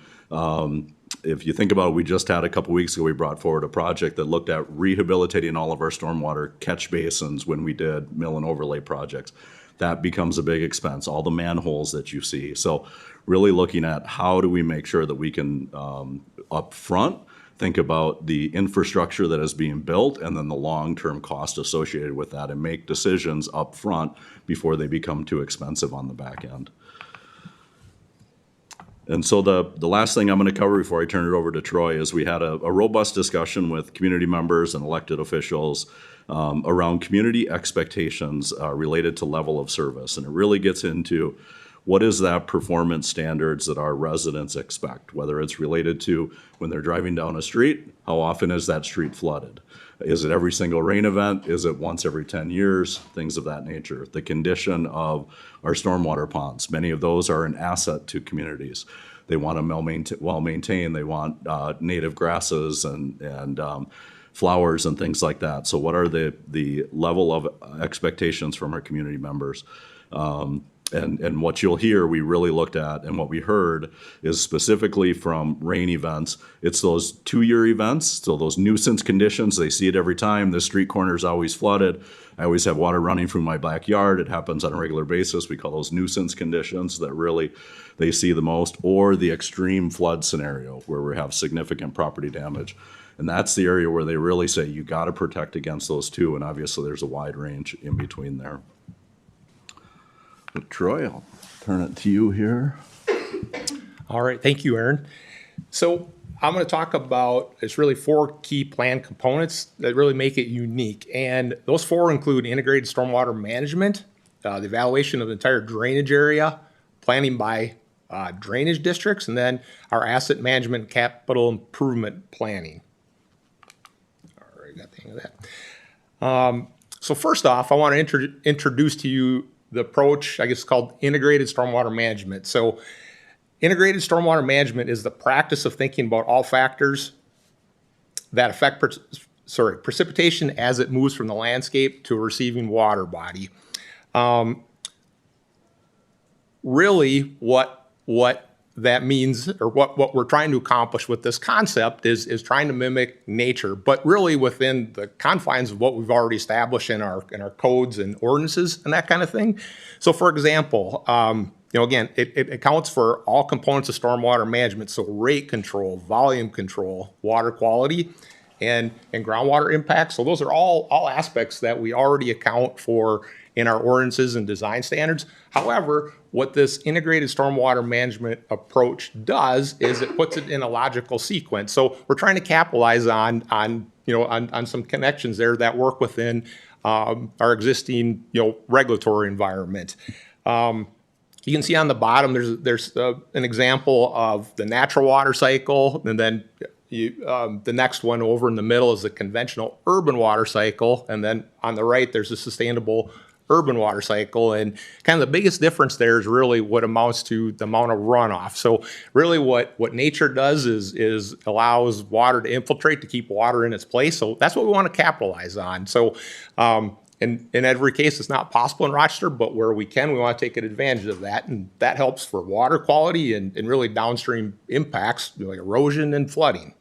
If you think about it, we just had a couple weeks ago, we brought forward a project that looked at rehabilitating all of our stormwater catch basins when we did mill and overlay projects. That becomes a big expense, all the manholes that you see. So really looking at how do we make sure that we can up front think about the infrastructure that is being built and then the long-term cost associated with that and make decisions up front before they become too expensive on the back end. And so the last thing I'm going to cover before I turn it over to Troy is we had a robust discussion with community members and elected officials around community expectations related to level of service. And it really gets into what is that performance standards that our residents expect, whether it's related to when they're driving down a street, how often is that street flooded? Is it every single rain event? Is it once every 10 years? Things of that nature. The condition of our stormwater ponds, many of those are an asset to communities. They want them well maintained. They want native grasses and flowers and things like that. So what are the level of expectations from our community members? And what you'll hear, we really looked at, and what we heard is specifically from rain events. It's those 2-year events, so those nuisance conditions. They see it every time. The street corner is always flooded. I always have water running through my backyard. It happens on a regular basis. We call those nuisance conditions that really they see the most, or the extreme flood scenario where we have significant property damage. And that's the area where they really say you got to protect against those two. And obviously there's a wide range in between there. But Troy, I'll turn it to you here. All right, thank you, Aaron. So I'm going to talk about, it's really 4 key plan components that really make it unique. And those 4 include integrated stormwater management, the evaluation of the entire drainage area, planning by drainage districts, and then our asset management capital improvement planning. All right, got the hang of that. So first off, I want to introduce to you the approach, I guess, called integrated stormwater management. So integrated stormwater management is the practice of thinking about all factors that affect precipitation as it moves from the landscape to a receiving water body. Really, what that means, or what we're trying to accomplish with this concept is trying to mimic nature, but really within the confines of what we've already established in our codes and ordinances and that kind of thing. So for example, again, it accounts for all components of stormwater management, so rate control, volume control, water quality, and groundwater impacts. So those are all aspects that we already account for in our ordinances and design standards. However, what this integrated stormwater management approach does is it puts it in a logical sequence. So we're trying to capitalize on some connections there that work within our existing regulatory environment. You can see on the bottom there's an example of the natural water cycle, and then the next one over in the middle is the conventional urban water cycle, and then on the right there's a sustainable urban water cycle. And kind of the biggest difference there is really what amounts to the amount of runoff. So really what nature does is allows water to infiltrate to keep water in its place. So that's what we want to capitalize on. So in every case, it's not possible in Rochester, but where we can, we want to take advantage of that. And that helps for water quality and really downstream impacts like erosion and flooding.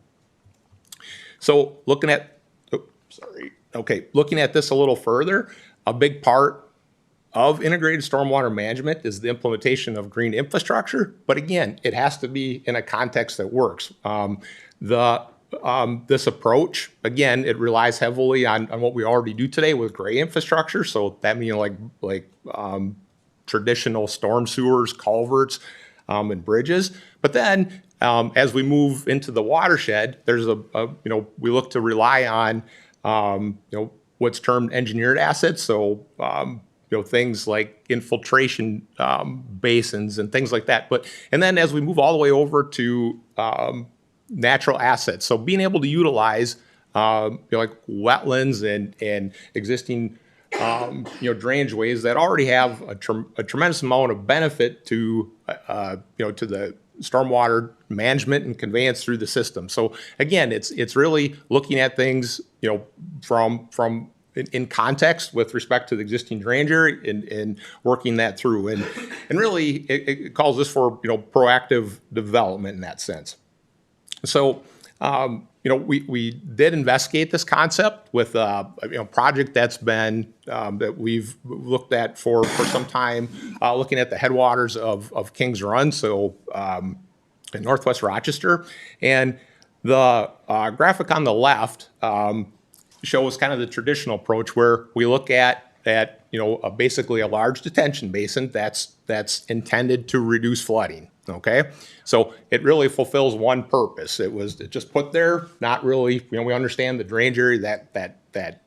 So looking at this a little further, a big part of integrated stormwater management is the implementation of green infrastructure. But again, it has to be in a context that works. This approach, again, it relies heavily on what we already do today with gray infrastructure. So that means like traditional storm sewers, culverts, and bridges. But then as we move into the watershed, there's we look to rely on what's termed engineered assets. So things like infiltration basins and things like that. And then as we move all the way over to natural assets, so being able to utilize like wetlands and existing drainage ways that already have a tremendous amount of benefit to to the stormwater management and conveyance through the system. So again, it's really looking at things from in context with respect to the existing drainage area and working that through. And really it calls this for proactive development in that sense. So we did investigate this concept with a project that's been that we've looked at for some time, looking at the headwaters of Kings Run, so in Northwest Rochester. And the graphic on the left shows kind of the traditional approach where we look at basically a large detention basin that's intended to reduce flooding. Okay, so it really fulfills one purpose. It was just put there, not really. We understand the drainage area that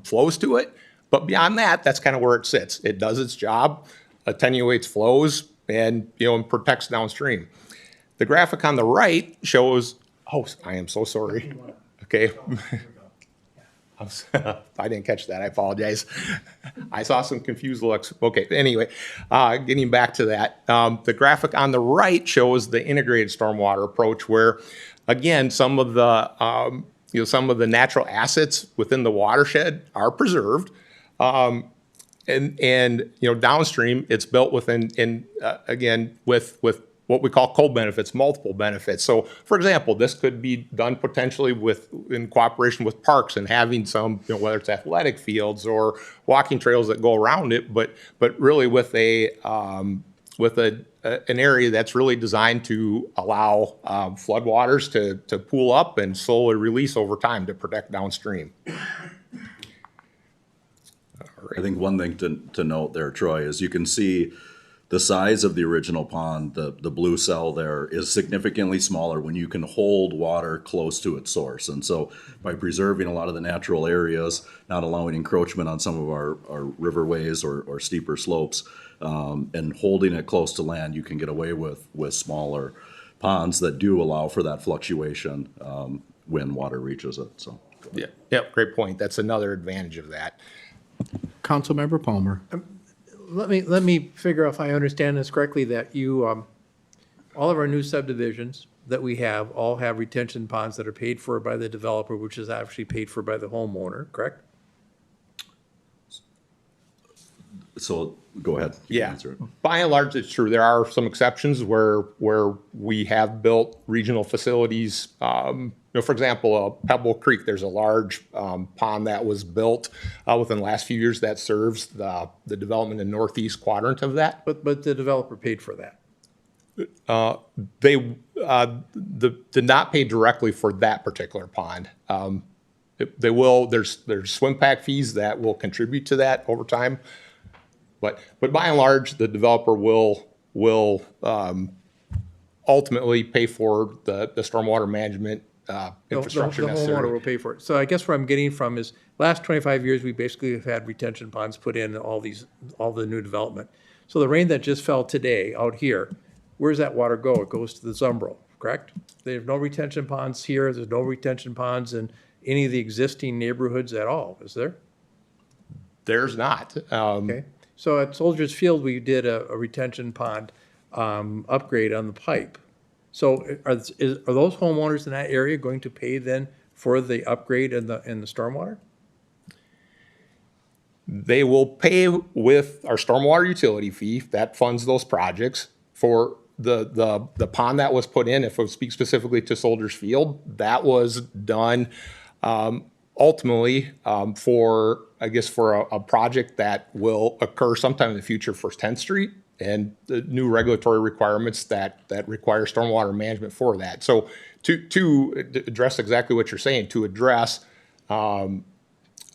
flows to it, but beyond that, that's kind of where it sits. It does its job, attenuates flows, and and protects downstream. The graphic on the right shows. Oh, I am so sorry. Okay. I didn't catch that. I apologize. I saw some confused looks. Okay. Anyway, getting back to that, the graphic on the right shows the integrated stormwater approach, where, again, some of the natural assets within the watershed are preserved, and downstream it's built within again with what we call co-benefits, multiple benefits. So, for example, this could be done potentially in cooperation with parks and having some, whether it's athletic fields or walking trails that go around it, but really with an area that's really designed to allow floodwaters to pool up and slowly release over time to protect downstream. I think one thing to note there, Troy, is you can see the size of the original pond, the blue cell there, is significantly smaller when you can hold water close to its source. And so by preserving a lot of the natural areas, not allowing encroachment on some of our riverways or steeper slopes, and holding it close to land, you can get away with smaller ponds that do allow for that fluctuation when water reaches it. So Yeah, great point. That's another advantage of that. Councilmember Palmer. Let me figure out if I understand this correctly, that you, all of our new subdivisions that we have all have retention ponds that are paid for by the developer, which is actually paid for by the homeowner, correct? So go ahead. You can answer it. By and large, it's true. There are some exceptions where we have built regional facilities. For example, Pebble Creek, there's a large pond that was built within the last few years that serves the development in northeast quadrant of that. But the developer paid for that. They did not pay directly for that particular pond. There's swim pack fees that will contribute to that over time. But by and large, the developer will ultimately pay for the stormwater management infrastructure The necessary. homeowner will pay for it. So I guess what I'm getting from is, last 25 years, we basically have had retention ponds put in all the new development. So the rain that just fell today out here, where's that water go? It goes to the Zumbro, correct? There's no retention ponds here, there's no retention ponds in any of the existing neighborhoods at all, is there? There's not. Okay, so at Soldiers Field, we did a retention pond upgrade on the pipe. So are those homeowners in that area going to pay then for the upgrade in the stormwater? They will pay with our stormwater utility fee that funds those projects for the pond that was put in. If I speak specifically to Soldiers Field, that was done ultimately for a project that will occur sometime in the future for 10th Street and the new regulatory requirements that require stormwater management for that. So to address exactly what you're saying, to address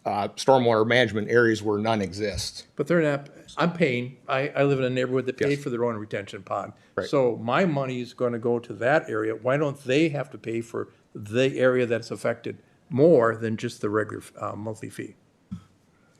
stormwater management areas where none exist. But they're not, I'm paying, I live in a neighborhood that paid for their own retention pond. Right. So my money is gonna go to that area. Why don't they have to pay for the area that's affected more than just the regular monthly fee?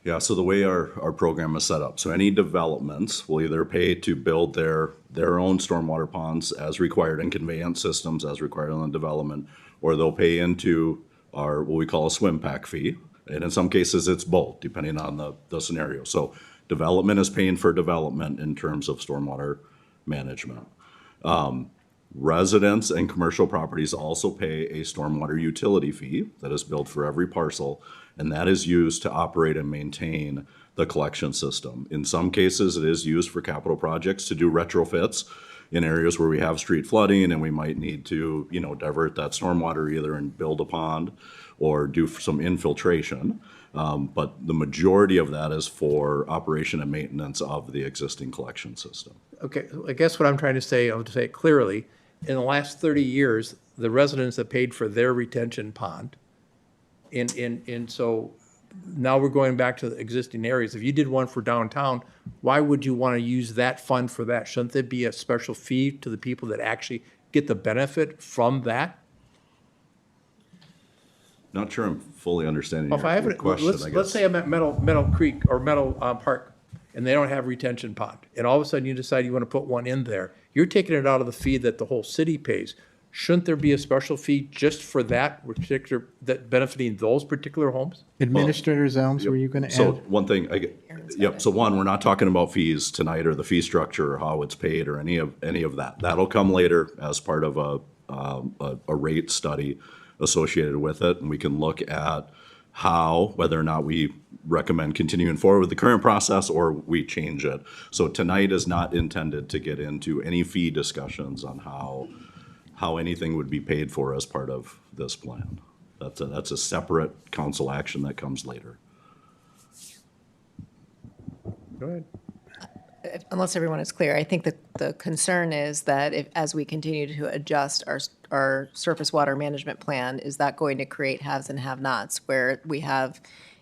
Yeah, so the way our program is set up, so any developments will either pay to build their own stormwater ponds as required and conveyance systems as required on the development, or they'll pay into our, what we call a swim pack fee. And in some cases, it's both, depending on the scenario. So development is paying for development in terms of stormwater management. Residents and commercial properties also pay a stormwater utility fee that is billed for every parcel, and that is used to operate and maintain the collection system. In some cases, it is used for capital projects to do retrofits in areas where we have street flooding and we might need to, divert that stormwater either and build a pond or do some infiltration. But the majority of that is for operation and maintenance of the existing collection system. Okay, I guess what I'm trying to say, I'll say it clearly, in the last 30 years, the residents have paid for their retention pond. And so now we're going back to the existing areas. If you did one for downtown, why would you want to use that fund for that? Shouldn't there be a special fee to the people that actually get the benefit from that? Not sure I'm fully understanding If I have your it, question, I let's guess. say I'm at Meadow Creek or Meadow Park, and they don't have retention pond, and all of a sudden you decide you want to put one in there. You're taking it out of the fee that the whole city pays. Shouldn't there be a special fee just for that that benefiting those particular homes? Administrator Zelms, were you going to So add? one thing, so one, we're not talking about fees tonight or the fee structure or how it's paid or any of that. That'll come later as part of a rate study associated with it, and we can look at whether or not we recommend continuing forward with the current process or we change it. So tonight is not intended to get into any fee discussions on how anything would be paid for as part of this plan. That's a separate council action that comes later. Go ahead. Unless everyone is clear, I think that the concern is that as we continue to adjust our surface water management plan, is that going to create haves and have-nots, where we have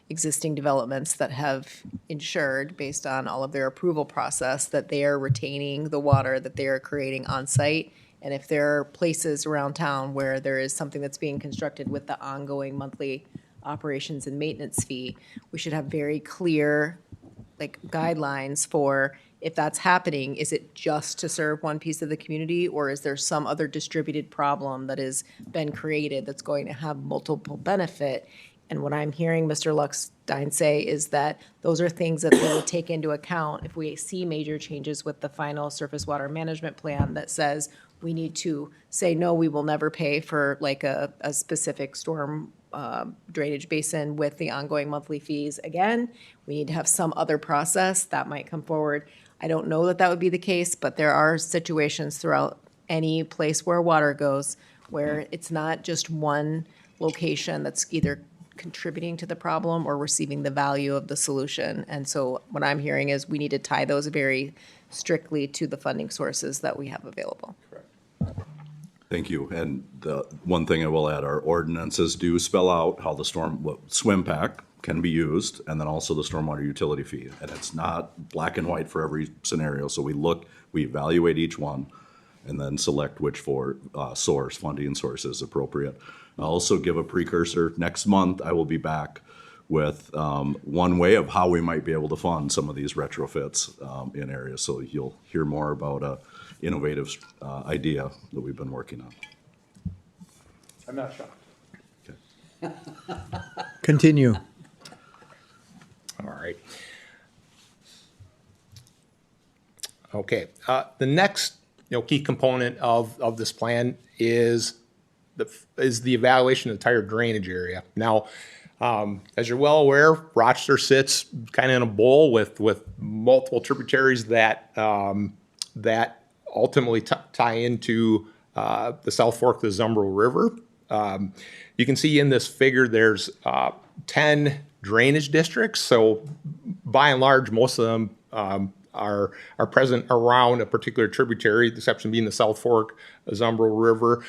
existing developments that have ensured, based on all of their approval process, that they are retaining the water that they are creating on site. And if there are places around town where there is something that's being constructed with the ongoing monthly operations and maintenance fee, we should have very clear guidelines for, if that's happening, is it just to serve one piece of the community, or is there some other distributed problem that has been created that's going to have multiple benefit? And what I'm hearing Mr. Luckstein say is that those are things that they will take into account if we see major changes with the final surface water management plan that says we need to say, no, we will never pay for a specific storm drainage basin with the ongoing monthly fees again. We need to have some other process that might come forward. I don't know that would be the case, but there are situations throughout any place where water goes where it's not just one location that's either contributing to the problem or receiving the value of the solution. And so what I'm hearing is we need to tie those very strictly to the funding sources that we have available. Thank you. And the one thing I will add, our ordinances do spell out how the swim pack can be used, and then also the stormwater utility fee. And it's not black and white for every scenario. So we evaluate each one and then select which funding source is appropriate. I'll also give a precursor. Next month, I will be back with one way of how we might be able to fund some of these retrofits in areas. So you'll hear more about a innovative idea that we've been working on. I'm not shocked. Continue. All right. Okay. The next, key component of this plan is the evaluation of the entire drainage area. Now, as you're well aware, Rochester sits kind of in a bowl with multiple tributaries that ultimately tie into the South Fork of the Zumbro River. You can see in this figure there's 10 drainage districts. So by and large, most of them are present around a particular tributary, the exception being the South Fork Zumbro River,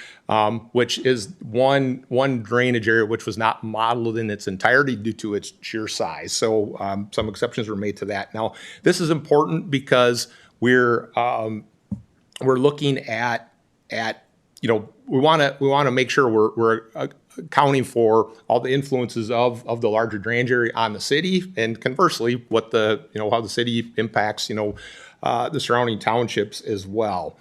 which is one drainage area which was not modeled in its entirety due to its sheer size. So some exceptions were made to that. Now, this is important because we're looking at we want to make sure we're accounting for all the influences of the larger drainage area on the city, and conversely, what how the city impacts the surrounding townships as well.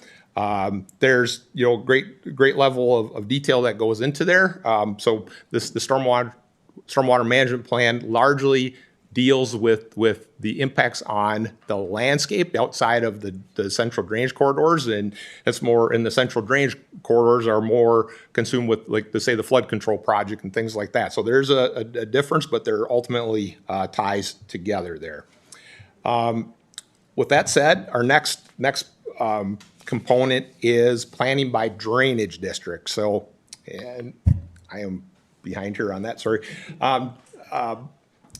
There's great level of detail that goes into there. So the stormwater management plan largely deals with the impacts on the landscape outside of the central drainage corridors, and it's more in the central drainage corridors are more consumed with, like, say, the flood control project and things like that. So there's a difference, but there ultimately ties together there. With that said, our next component is planning by drainage district. So, and I am behind here on that, sorry.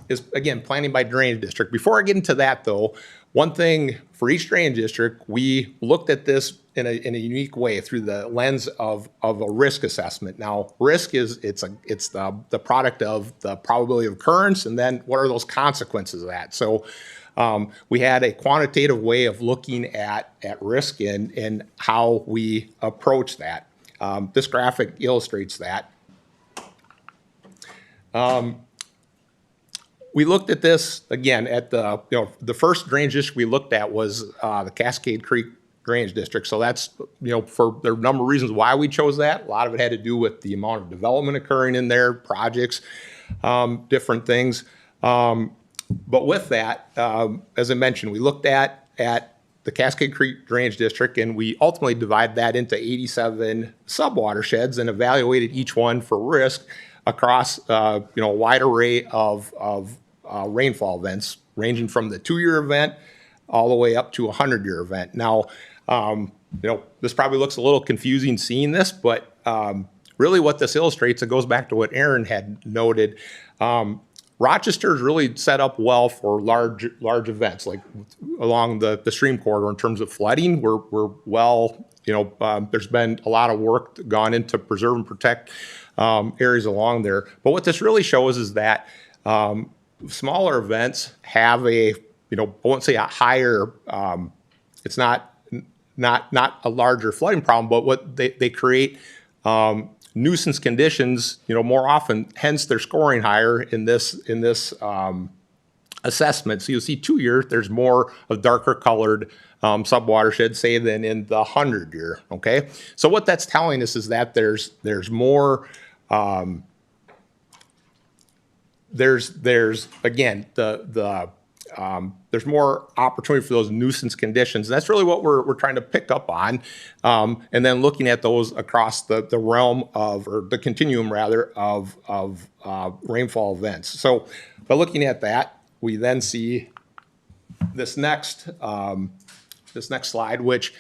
Is, again, planning by drainage district. Before I get into that, though, one thing for each drainage district, we looked at this in a unique way through the lens of a risk assessment. Now, risk it's the product of the probability of occurrence, and then what are those consequences of that? So we had a quantitative way of looking at risk and how we approach that. This graphic illustrates that. We looked at this, again, at the first drainage district we looked at was the Cascade Creek Drainage District. So that's, for there are a number of reasons why we chose that. A lot of it had to do with the amount of development occurring in there, projects, different things. But with that, as I mentioned, we looked at the Cascade Creek Drainage District, and we ultimately divided that into 87 sub-watersheds and evaluated each one for risk across a wide array of rainfall events, ranging from the 2-year event all the way up to a 100-year event. Now, this probably looks a little confusing seeing this, but really what this illustrates, it goes back to what Aaron had noted. Rochester is really set up well for large events, like along the stream corridor in terms of flooding. We're well, there's been a lot of work gone into preserve and protect areas along there. But what this really shows is that smaller events have I won't say a higher, it's not a larger flooding problem, but what they create nuisance conditions, more often, hence they're scoring higher in this assessment. So you'll see 2 years, there's more of darker colored sub-watershed, say, than in the 100-year, okay? So what that's telling us is that there's more, there's again, there's more opportunity for those nuisance conditions. And that's really what we're trying to pick up on. And then looking at those across the realm of, or the continuum rather, of rainfall events. So by looking at that, we then see this next slide, which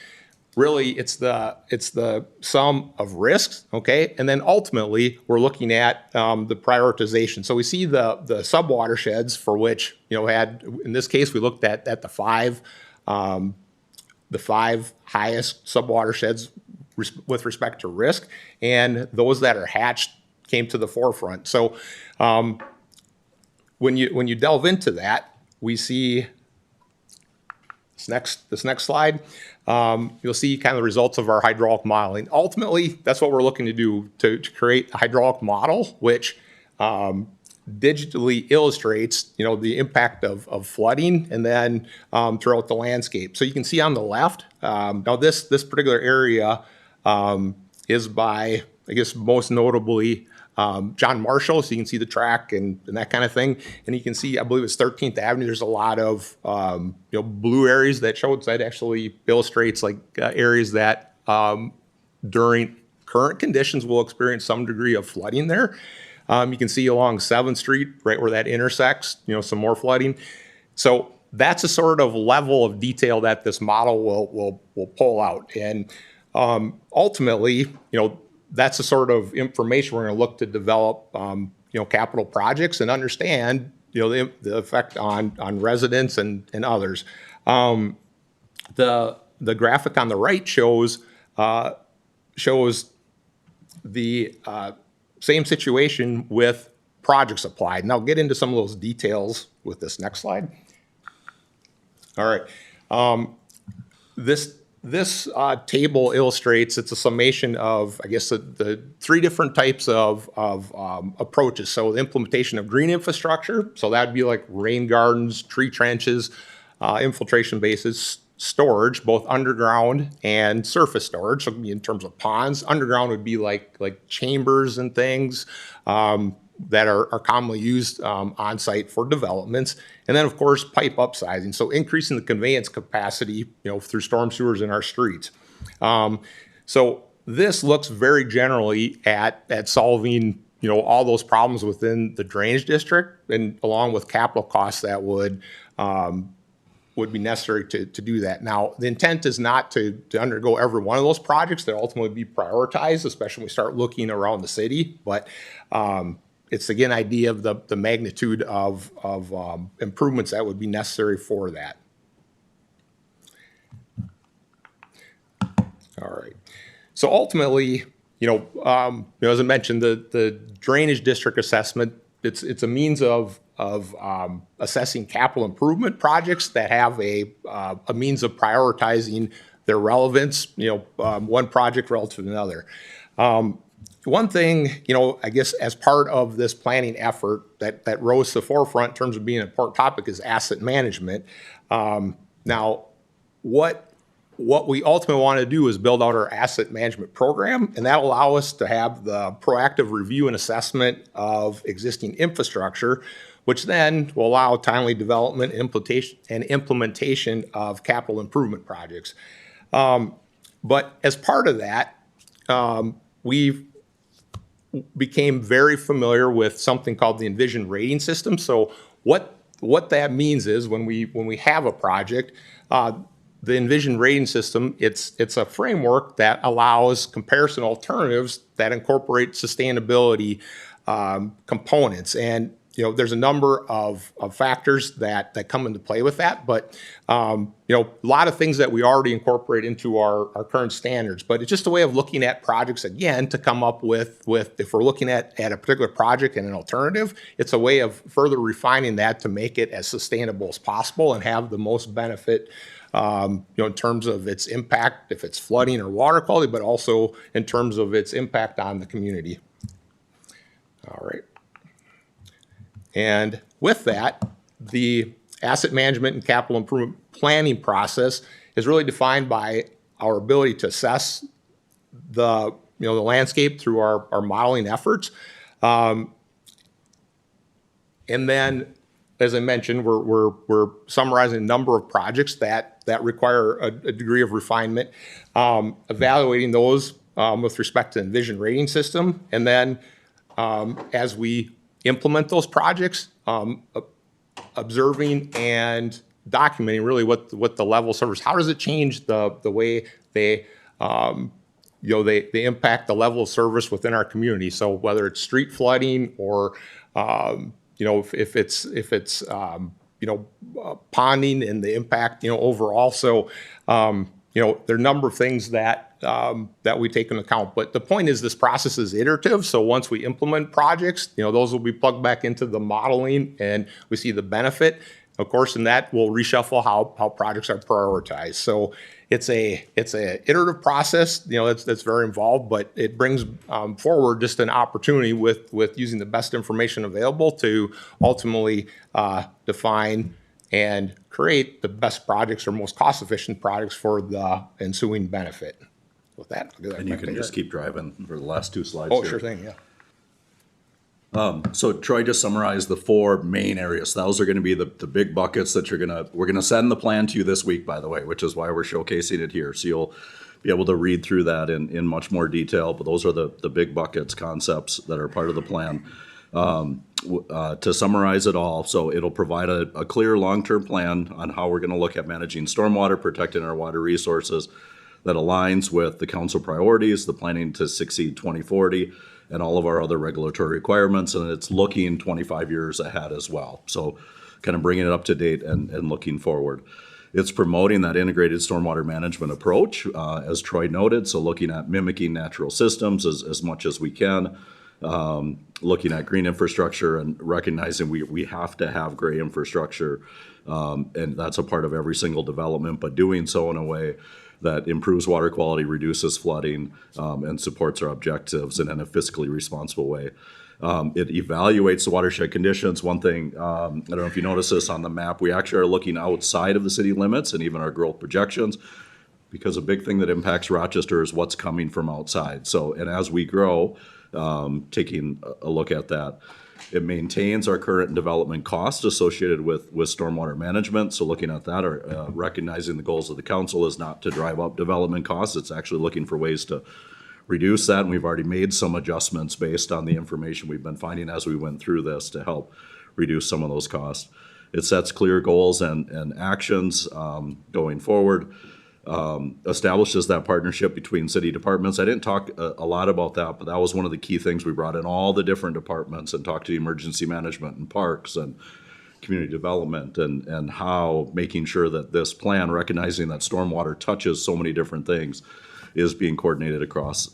really it's the sum of risks, okay? And then ultimately we're looking at the prioritization. So we see the sub-watersheds for which, had, in this case, we looked at the five highest sub-watersheds with respect to risk, and those that are hatched came to the forefront. So when you delve into that, we see this next slide. You'll see kind of the results of our hydraulic modeling. Ultimately, that's what we're looking to do, to create a hydraulic model which digitally illustrates, the impact of flooding and then throughout the landscape. So you can see on the left, now this particular area is by, I guess, most notably John Marshall, so you can see the track and that kind of thing. And you can see, I believe it's 13th Avenue, there's a lot of blue areas that show, that actually illustrates like areas that during current conditions will experience some degree of flooding there. You can see along 7th Street, right where that intersects, some more flooding. So that's a sort of level of detail that this model will pull out. And ultimately, that's the sort of information we're going to look to develop, capital projects and understand, the effect on residents and others. The graphic on the right shows the same situation with projects applied. And I'll get into some of those details with this next slide. All right. This table illustrates, it's a summation of, I guess, the three different types of approaches. So the implementation of green infrastructure, so that'd be like rain gardens, tree trenches, infiltration bases, storage, both underground and surface storage. So in terms of ponds, underground would be like chambers and things that are commonly used on site for developments. And then, of course, pipe upsizing, so increasing the conveyance capacity, through storm sewers in our streets. So this looks very generally at solving, all those problems within the drainage district, and along with capital costs that would be necessary to do that. Now, the intent is not to undergo every one of those projects that ultimately be prioritized, especially when we start looking around the city. But it's, again, idea of the magnitude of improvements that would be necessary for that. All right. So ultimately, as I mentioned, the drainage district assessment, it's a means of assessing capital improvement projects that have a means of prioritizing their relevance, one project relative to another. One thing, I guess as part of this planning effort that rose to the forefront in terms of being an important topic is asset management. Now, what we ultimately want to do is build out our asset management program, and that'll allow us to have the proactive review and assessment of existing infrastructure, which then will allow timely development and implementation of capital improvement projects. But as part of that, we've became very familiar with something called the Envision rating system. So what that means is when we have a project, the Envision rating system, it's a framework that allows comparison alternatives that incorporate sustainability components. And there's a number of factors that come into play with that, but a lot of things that we already incorporate into our current standards. But it's just a way of looking at projects again to come up with if we're looking at a particular project and an alternative, it's a way of further refining that to make it as sustainable as possible and have the most benefit, in terms of its impact, if it's flooding or water quality, but also in terms of its impact on the community. All right. And with that, the asset management and capital improvement planning process is really defined by our ability to assess the landscape through our modeling efforts. And then, as I mentioned, we're summarizing a number of projects that require a degree of refinement, evaluating those with respect to the Envision rating system, and then as we implement those projects, observing and documenting really what the level of service, how does it change the way they impact the level of service within our community. So whether it's street flooding or if it's ponding and the impact overall. So you know, there are a number of things that that we take into account. But the point is, this process is iterative. So once we implement projects, you know, those will be plugged back into the modeling, and we see the benefit. Of course, and that will reshuffle how projects are prioritized. So it's a iterative process. You know, that's very involved, but it brings forward just an opportunity with using the best information available to ultimately define and create the best projects or most cost-efficient projects for the ensuing benefit. With that, I'll give that And you back can to just Eric. keep driving for the last two slides Oh, here. sure thing, yeah. So Troy just summarized the four main areas. Those are gonna be the big buckets that we're gonna send the plan to you this week, by the way, which is why we're showcasing it here. So you'll be able to read through that in much more detail, but those are the big buckets, concepts that are part of the plan. To summarize it all, so it'll provide a clear long-term plan on how we're gonna look at managing stormwater, protecting our water resources, that aligns with the council priorities, the planning to succeed 2040, and all of our other regulatory requirements, and it's looking 25 years ahead as well. So kind of bringing it up to date and looking forward. It's promoting that integrated stormwater management approach, as Troy noted, so looking at mimicking natural systems as much as we can, looking at green infrastructure and recognizing we have to have gray infrastructure, and that's a part of every single development, but doing so in a way that improves water quality, reduces flooding, and supports our objectives in a fiscally responsible way. It evaluates the watershed conditions. One thing, I don't know if you notice this on the map, we actually are looking outside of the city limits and even our growth projections, because a big thing that impacts Rochester is what's coming from outside. So, and as we grow, taking a look at that, it maintains our current development costs associated with stormwater management. So looking at that, or recognizing the goals of the council is not to drive up development costs. It's actually looking for ways to reduce that. And we've already made some adjustments based on the information we've been finding as we went through this to help reduce some of those costs. It sets clear goals and actions going forward. Establishes that partnership between city departments. I didn't talk a lot about that, but that was one of the key things. We brought in all the different departments and talked to the emergency management and parks and community development and how making sure that this plan, recognizing that stormwater touches so many different things, is being coordinated across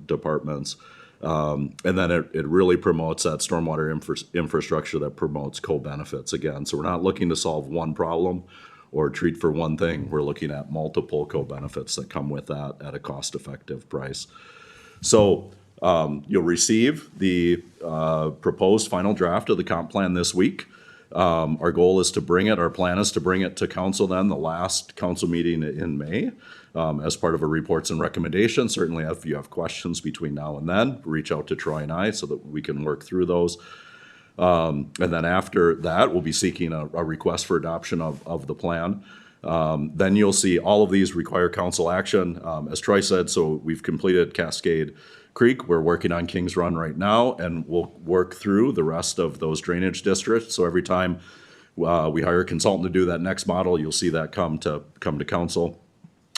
departments. And then it really promotes that stormwater infrastructure that promotes co-benefits again. So we're not looking to solve one problem or treat for one thing. We're looking at multiple co-benefits that come with that at a cost-effective price. So you'll receive the proposed final draft of the comp plan this week. Our goal is to bring it, our plan is to bring it to council then, the last council meeting in May, as part of a reports and recommendations. Certainly if you have questions between now and then, reach out to Troy and I so that we can work through those. And then after that, we'll be seeking a request for adoption of the plan. Then you'll see all of these require council action. As Troy said, so we've completed Cascade Creek. We're working on Kings Run right now, and we'll work through the rest of those drainage districts. So every time we hire a consultant to do that next model, you'll see that come to council.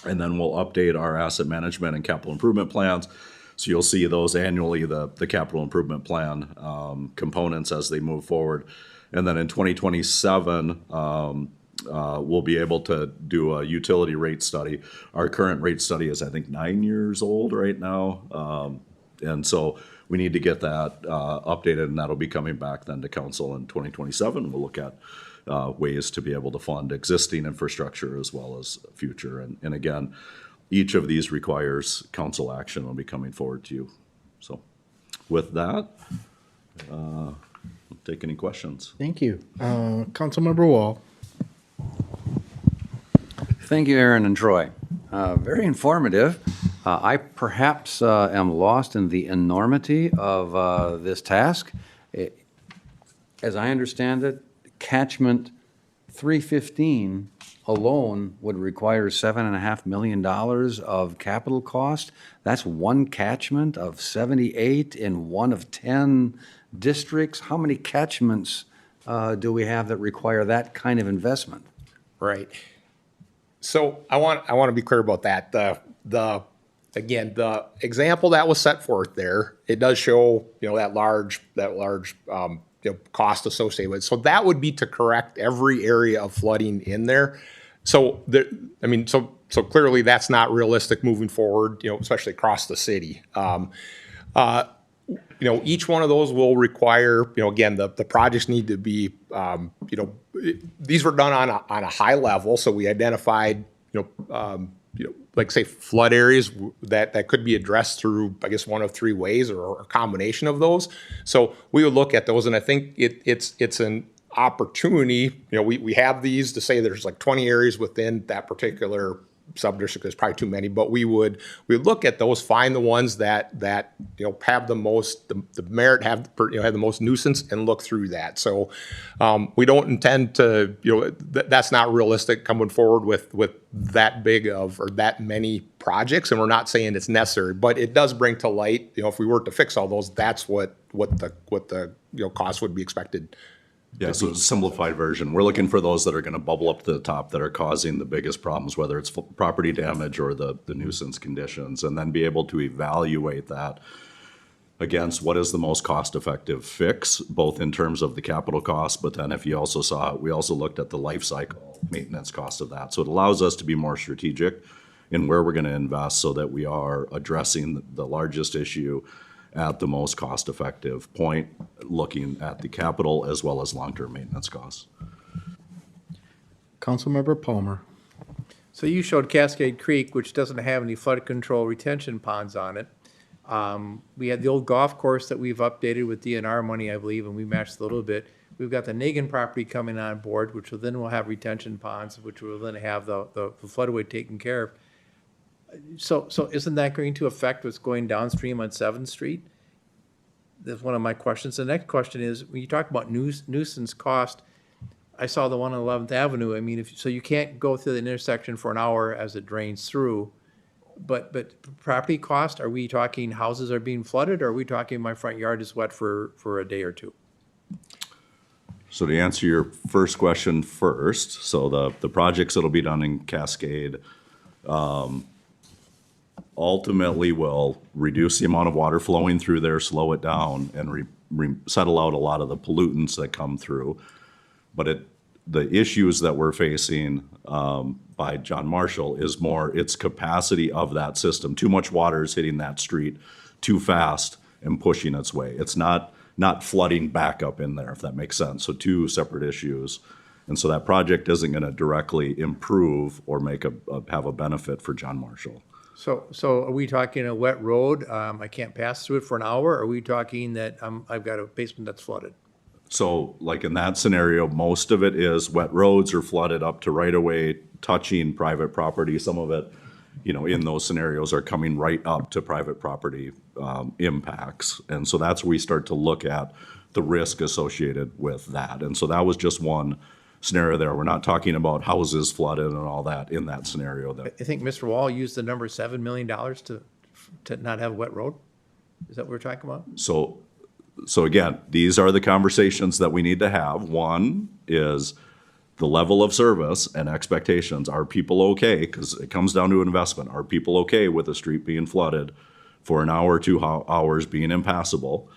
And then we'll update our asset management and capital improvement plans. So you'll see those annually, the capital improvement plan components as they move forward. And then in 2027, we'll be able to do a utility rate study. Our current rate study is, I think, 9 years old right now. And so we need to get that updated, and that'll be coming back then to council in 2027. We'll look at ways to be able to fund existing infrastructure as well as future. And again, each of these requires council action. Will be coming forward to you. So with that, I'll take any questions. Thank you. Councilmember Wall. Thank you, Aaron and Troy. Very informative. I perhaps am lost in the enormity of this task. As I understand it, catchment 315 alone would require $7.5 million of capital cost. That's one catchment of 78 in one of 10 districts. How many catchments do we have that require that kind of investment? Right. So I want to be clear about that. The example that was set forth there, it does show, that large cost associated with it. So that would be to correct every area of flooding in there. So there, I mean, so clearly that's not realistic moving forward, especially across the city. Each one of those will require, again, the projects need to be, these were done on a high level. So we identified, like say flood areas that could be addressed through, I guess, one of three ways or a combination of those. So we would look at those, and I think it's an opportunity. We have these to say there's like 20 areas within that particular sub-district. There's probably too many, but we would look at those, find the ones that have the most the merit, have the most nuisance, and look through that. So we don't intend to that's not realistic coming forward with that big of or that many projects, and we're not saying it's necessary, but it does bring to light if we were to fix all those, that's what the cost would be expected. Yeah, so simplified version, we're looking for those that are going to bubble up to the top that are causing the biggest problems, whether it's property damage or the nuisance conditions, and then be able to evaluate that against what is the most cost-effective fix, both in terms of the capital cost, but then if you also saw, we also looked at the life cycle maintenance cost of that. So it allows us to be more strategic in where we're going to invest so that we are addressing the largest issue at the most cost-effective point, looking at the capital as well as long-term maintenance costs. Councilmember Palmer. So you showed Cascade Creek, which doesn't have any flood control retention ponds on it. We had the old golf course that we've updated with DNR money, I believe, and we matched a little bit. We've got the Nagan property coming on board, which will then have retention ponds, which will then have the floodway taken care of. So isn't that going to affect what's going downstream on 7th Street? That's one of my questions. The next question is, when you talk about nuisance cost, I saw the one on 11th Avenue. I mean, so you can't go through the intersection for an hour as it drains through. But property cost, are we talking houses are being flooded, or are we talking my front yard is wet for a day or two? So to answer your first question first, so the projects that'll be done in Cascade, ultimately will reduce the amount of water flowing through there, slow it down, and settle out a lot of the pollutants that come through. But the issues that we're facing by John Marshall is more its capacity of that system. Too much water is hitting that street too fast and pushing its way. It's not flooding back up in there, if that makes sense. So two separate issues. And so that project isn't going to directly improve or have a benefit for John Marshall. So are we talking a wet road? I can't pass through it for an hour? Or are we talking that I've got a basement that's flooded? So like in that scenario, most of it is wet roads are flooded up to right away, touching private property. Some of it, in those scenarios are coming right up to private property impacts. And so that's where we start to look at the risk associated with that. And so that was just one scenario there. We're not talking about houses flooded and all that in that scenario. I think Mr. Wall used the number $7 million to not have a wet road. Is that what we're talking about? So again, these are the conversations that we need to have. One is the level of service and expectations. Are people okay? Because it comes down to investment. Are people okay with the street being flooded for an hour, 2 hours being impassable?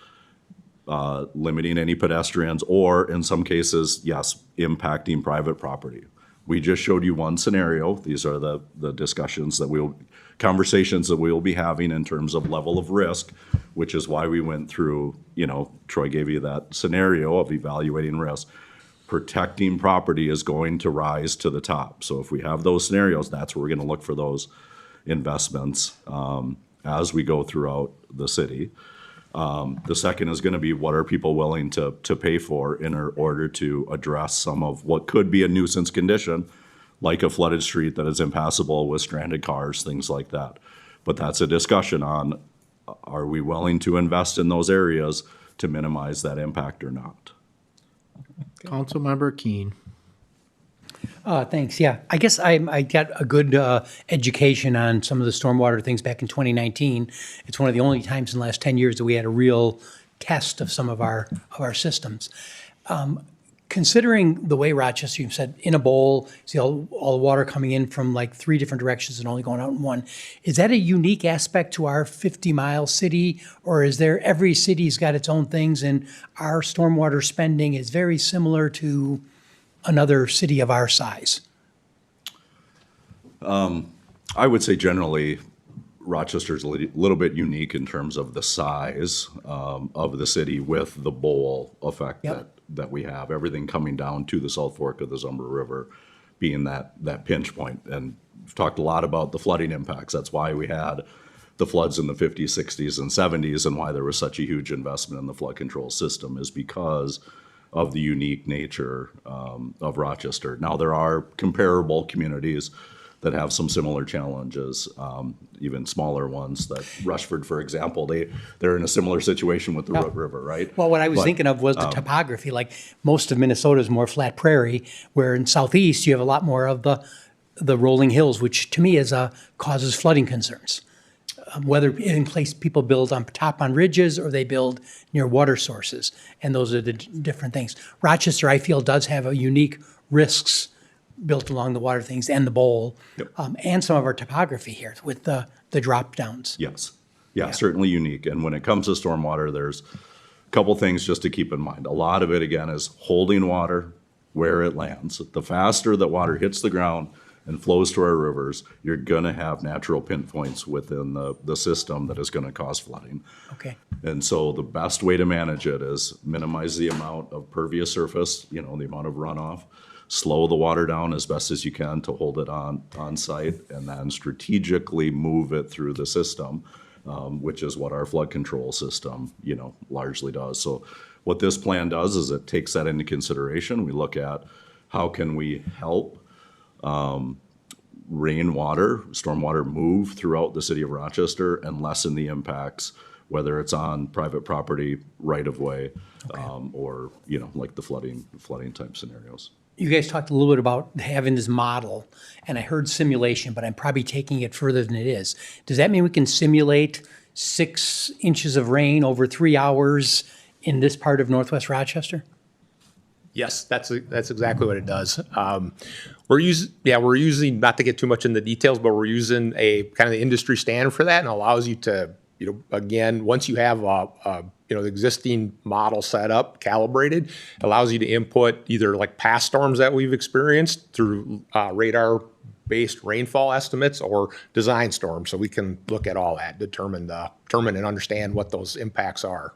Limiting any pedestrians, or in some cases, yes, impacting private property. We just showed you one scenario. These are the discussions conversations that we will be having in terms of level of risk, which is why we went through, Troy gave you that scenario of evaluating risk. Protecting property is going to rise to the top. So if we have those scenarios, that's where we're going to look for those investments as we go throughout the city. The second is going to be, what are people willing to pay for in order to address some of what could be a nuisance condition, like a flooded street that is impassable with stranded cars, things like that. But that's a discussion on, are we willing to invest in those areas to minimize that impact or not? Councilmember Keen. Thanks. Yeah, I guess I got a good education on some of the stormwater things back in 2019. It's one of the only times in the last 10 years that we had a real test of some of our systems. Considering the way Rochester, you said, in a bowl, see all the water coming in from like 3 different directions and only going out in one, is that a unique aspect to our 50-mile city, or is there every city's got its own things and our stormwater spending is very similar to another city of our size? I would say generally, Rochester's a little bit unique in terms of the size of the city with the bowl effect Yep. that we have. Everything coming down to the South Fork of the Zumber River being that pinch point. And we've talked a lot about the flooding impacts. That's why we had the floods in the 50s, 60s, and 70s, and why there was such a huge investment in the flood control system is because of the unique nature of Rochester. Now, there are comparable communities that have some similar challenges, even smaller ones. That Rushford, for example, they're in a similar situation with the Root River, right? Well, what I was But, thinking of was the topography. Like most of Minnesota is more flat prairie, where in southeast you have a lot more of the rolling hills, which to me causes flooding concerns. Whether in place people build on top on ridges or they build near water sources, and those are the different things. Rochester, I feel, does have a unique risks built along the water things and the bowl, and some of our topography here with the drop downs. Yes. Yeah, certainly unique. And when it comes to stormwater, there's a couple things just to keep in mind. A lot of it, again, is holding water where it lands. The faster that water hits the ground and flows to our rivers, you're going to have natural pinpoints within the system that is going to cause flooding. Okay. And so the best way to manage it is minimize the amount of pervious surface, the amount of runoff, slow the water down as best as you can to hold it on site, and then strategically move it through the system, which is what our flood control system, largely does. So what this plan does is it takes that into consideration. We look at how can we help rainwater, stormwater move throughout the city of Rochester and lessen the impacts, whether it's on private property, right of way, or like the flooding type scenarios. You guys talked a little bit about having this model, and I heard simulation, but I'm probably taking it further than it is. Does that mean we can simulate 6 inches of rain over 3 hours in this part of Northwest Rochester? Yes, that's exactly what it does. We're using, not to get too much in the details, but we're using a kind of the industry standard for that, and allows you to, again, once you have the existing model set up, calibrated, allows you to input either like past storms that we've experienced through radar-based rainfall estimates or design storms, so we can look at all that, determine and understand what those impacts are.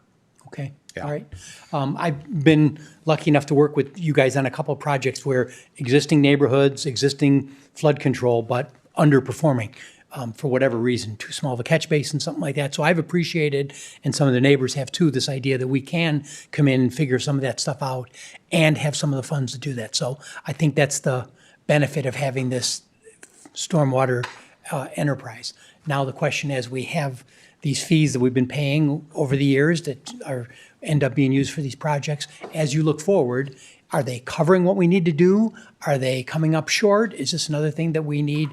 Okay, Yeah. all right. I've been lucky enough to work with you guys on a couple of projects where existing neighborhoods, existing flood control, but underperforming for whatever reason, too small of a catch basin, something like that. So I've appreciated, and some of the neighbors have too, this idea that we can come in and figure some of that stuff out and have some of the funds to do that. So I think that's the benefit of having this stormwater enterprise. Now the question is, we have these fees that we've been paying over the years that end up being used for these projects. As you look forward, are they covering what we need to do? Are they coming up short? Is this another thing that we need?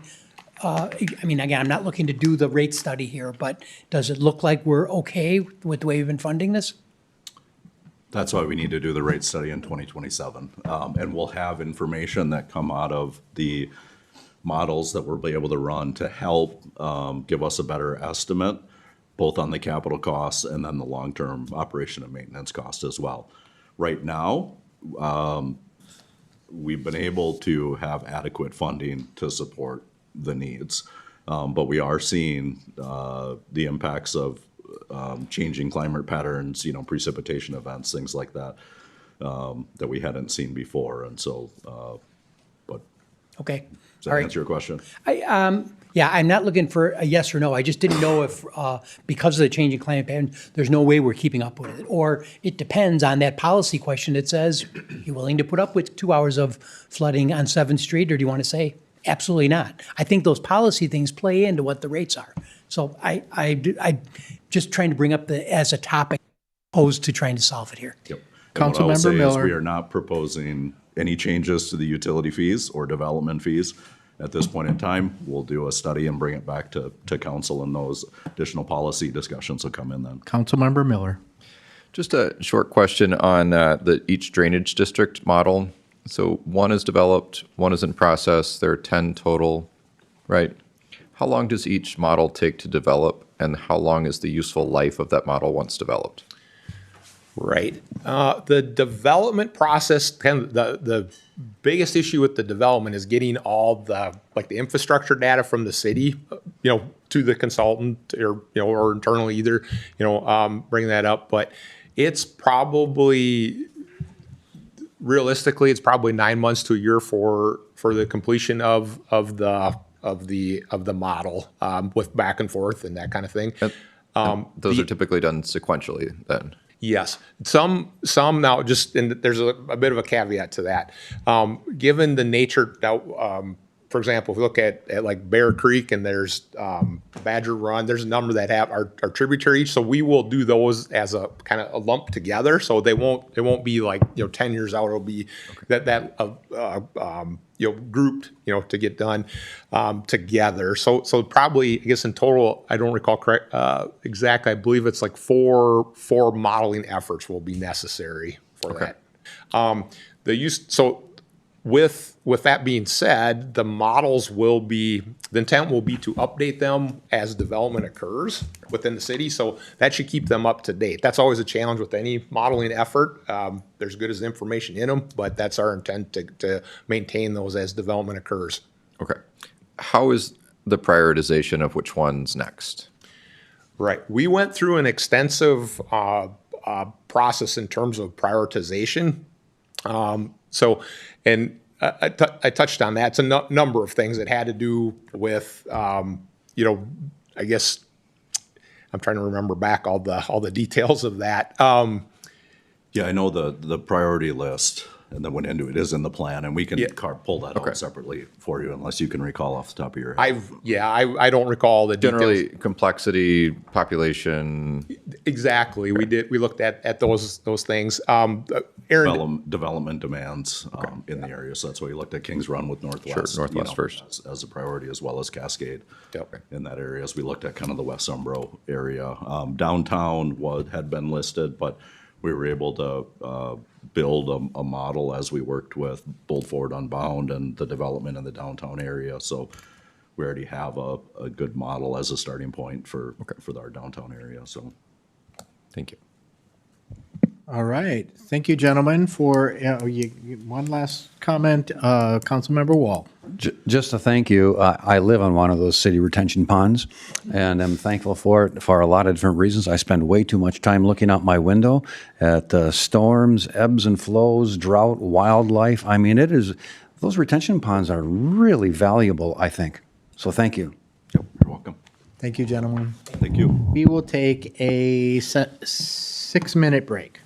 Again, I'm not looking to do the rate study here, but does it look like we're okay with the way we've been funding this? That's why we need to do the rate study in 2027. And we'll have information that come out of the models that we'll be able to run to help give us a better estimate, both on the capital costs and then the long-term operation and maintenance cost as well. Right now, we've been able to have adequate funding to support the needs, but we are seeing the impacts of changing climate patterns, precipitation events, things like that, that we hadn't seen before. And so, but Okay. does that answer your question? Yeah, I'm not looking for a yes or no. I just didn't know if, because of the changing climate pattern, there's no way we're keeping up with it. Or it depends on that policy question that says, you willing to put up with 2 hours of flooding on 7th Street, or do you want to say, absolutely not? I think those policy things play into what the rates are. So I just trying to bring up as a topic, opposed to trying to solve it here. Yep. And what I will Councilmember say is Miller. we are not proposing any changes to the utility fees or development fees. At this point in time, we'll do a study and bring it back to council, and those additional policy discussions will come in then. Councilmember Miller. Just a short question on each drainage district model. So one is developed, one is in process, there are 10 total, right? How long does each model take to develop, and how long is the useful life of that model once developed? Right. The development process, kind of the biggest issue with the development is getting all the, like the infrastructure data from the city, to the consultant or internally either, bring that up. But it's probably, realistically, it's probably 9 months to a year for the completion of the model, with back and forth and that kind of thing. Those are typically done sequentially then. Yes, some now just, and there's a bit of a caveat to that. Given the nature now, for example, if we look at like Bear Creek and there's Badger Run, there's a number that have are tributaries. So we will do those as a kind of a lump together. So it won't be like 10 years out. It'll be grouped to get done together. So probably, I guess in total, I don't recall correct exactly. I believe it's like four modeling efforts will be necessary for that. With that being said, the intent will be to update them as development occurs within the city. So that should keep them up to date. That's always a challenge with any modeling effort. There's good as information in them, but that's our intent to maintain those as development occurs. Okay. How is the prioritization of which one's next? Right. We went through an extensive process in terms of prioritization. I touched on that. It's a number of things that had to do with, I guess, I'm trying to remember back all the details of that. Yeah, I know the priority list and then went into it is in the plan, and we can pull that out separately for you unless you can recall off the top of your head. I don't recall the Generally, details. complexity, population. Exactly. We looked at those things. Aaron, Development demands in the area, so that's why you looked at Kings Run with Northwest. Sure, Northwest first. As a priority, as well as Cascade Yep. in that area. As we looked at kind of the West Umbro area. Downtown had been listed, but we were able to build a model as we worked with Bold Forward Unbound and the development in the downtown area. So we already have a good model as a starting point for our downtown area. So Thank you. All right. Thank you, gentlemen, for one last comment. Councilmember Wall. Just to thank you, I live on one of those city retention ponds, and I'm thankful for it for a lot of different reasons. I spend way too much time looking out my window at storms, ebbs and flows, drought, wildlife. I mean, those retention ponds are really valuable, I think. So thank you. you're welcome. Thank you, gentlemen. Thank you. We will take a 6-minute break.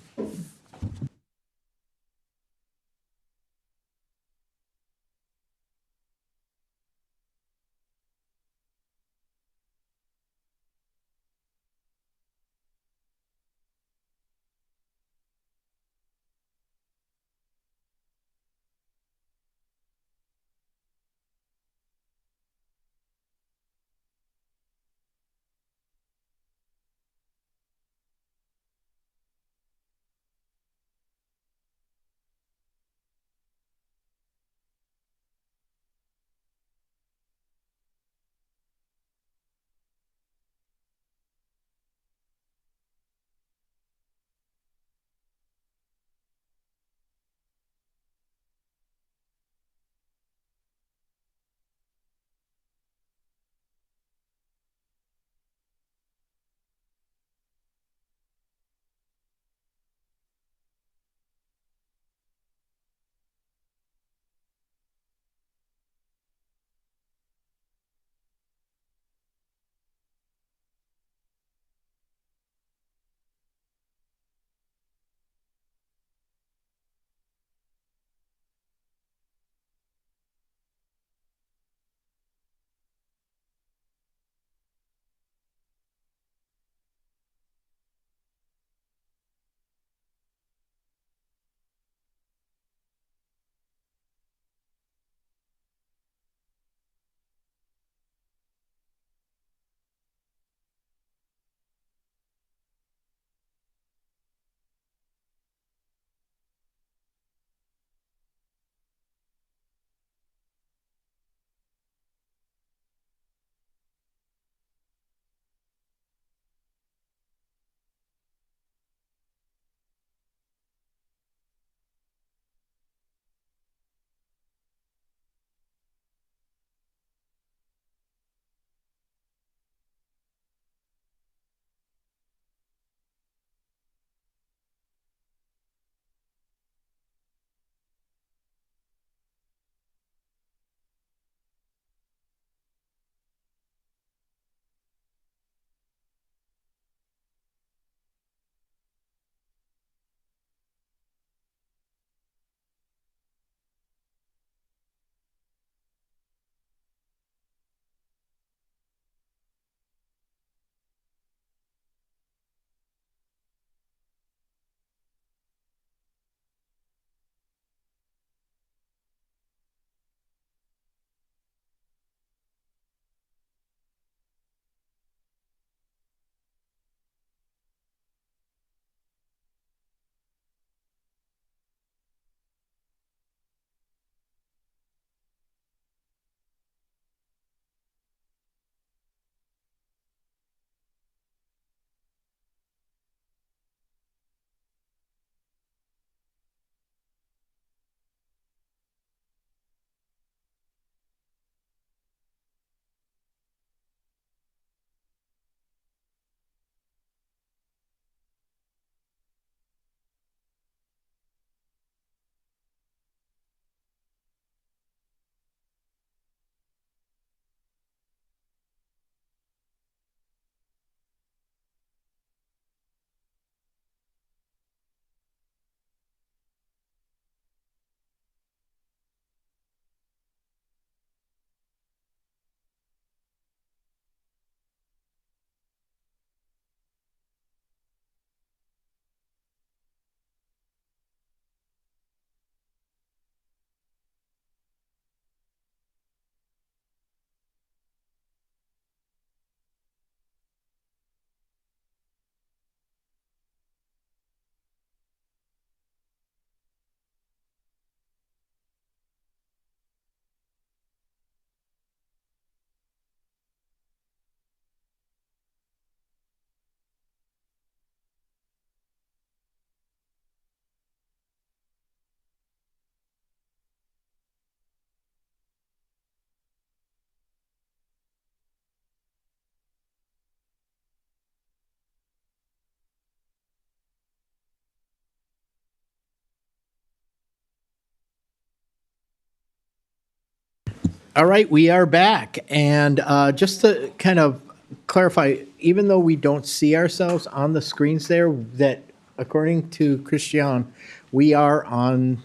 All right, we are back. And just to kind of clarify, even though we don't see ourselves on the screens there, that according to Christian, we are on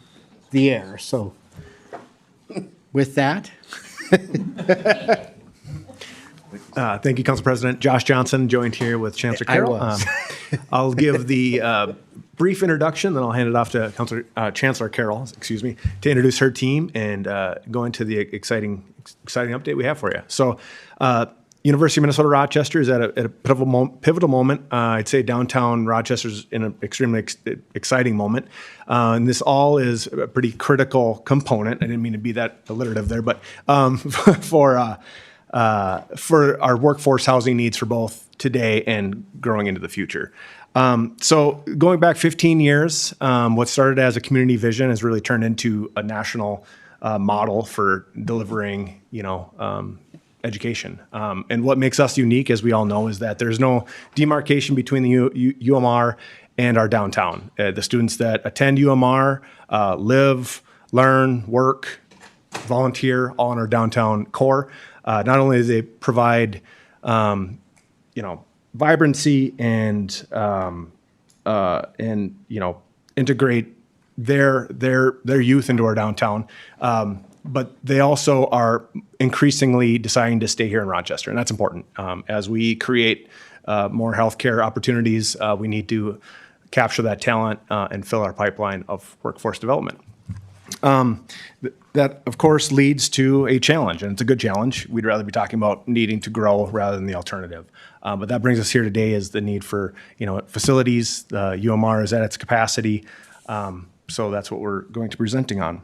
the air. So with that, Thank you, Council President. Josh Johnson, joined here with Chancellor I Carroll. was. I'll give the brief introduction, then I'll hand it off to Chancellor Carroll, to introduce her team and go into the exciting update we have for you. So, University of Minnesota Rochester is at a pivotal moment. I'd say downtown Rochester's in an extremely exciting moment. And this all is a pretty critical component. I didn't mean to be that alliterative there, but for our workforce housing needs for both today and growing into the future. So going back 15 years, what started as a community vision has really turned into a national model for delivering, education. And what makes us unique, as we all know, is that there's no demarcation between the UMR and our downtown. The students that attend UMR live, learn, work, volunteer all in our downtown core. Not only do they provide, vibrancy and integrate their youth into our downtown, but they also are increasingly deciding to stay here in Rochester, and that's important. As we create more healthcare opportunities, we need to capture that talent and fill our pipeline of workforce development. That, of course, leads to a challenge, and it's a good challenge. We'd rather be talking about needing to grow rather than the alternative. But that brings us here today is the need for, facilities. The UMR is at its capacity, so that's what we're going to be presenting on.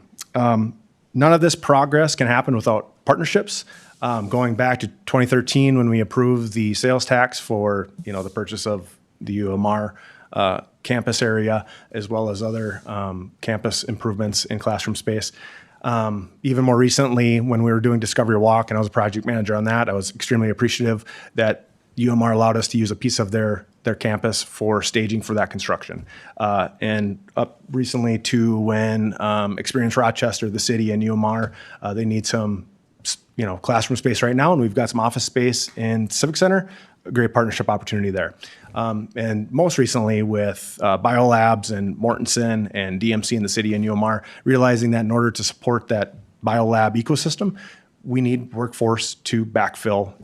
None of this progress can happen without partnerships. Going back to 2013, when we approved the sales tax for, the purchase of the UMR campus area, as well as other campus improvements in classroom space. Even more recently, when we were doing Discovery Walk, and I was a project manager on that, I was extremely appreciative that UMR allowed us to use a piece of their campus for staging for that construction. And up recently to when Experience Rochester, the city, and UMR, they need some classroom space right now, and we've got some office space in Civic Center, a great partnership opportunity there. And most recently with BioLabs and Mortensen and DMC in the city and UMR, realizing that in order to support that BioLab ecosystem, we need workforce to backfill,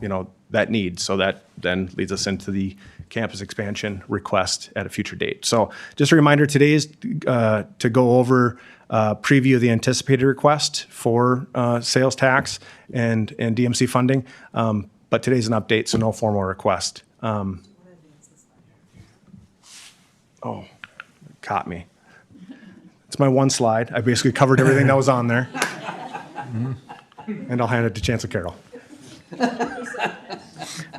that need. So that then leads us into the campus expansion request at a future date. So just a reminder, today is to go over preview of the anticipated request for sales tax and DMC funding. But today's an update, so no formal request. Caught me. It's my one slide. I basically covered everything that was on there. And I'll hand it to Chancellor Carroll.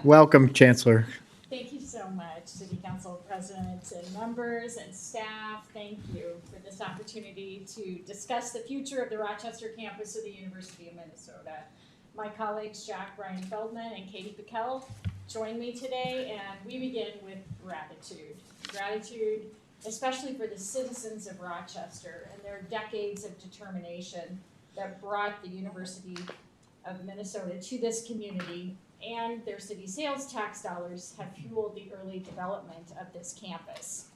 welcome, Chancellor. Thank you so much, City Council Presidents and members and staff. Thank you for this opportunity to discuss the future of the Rochester campus of the University of Minnesota. My colleagues Jack Ryan Feldman and Katie Pickell join me today, and we begin with gratitude. Gratitude, especially for the citizens of Rochester and their decades of determination that brought the University of Minnesota to this community, and their city sales tax dollars have fueled the early development of this campus.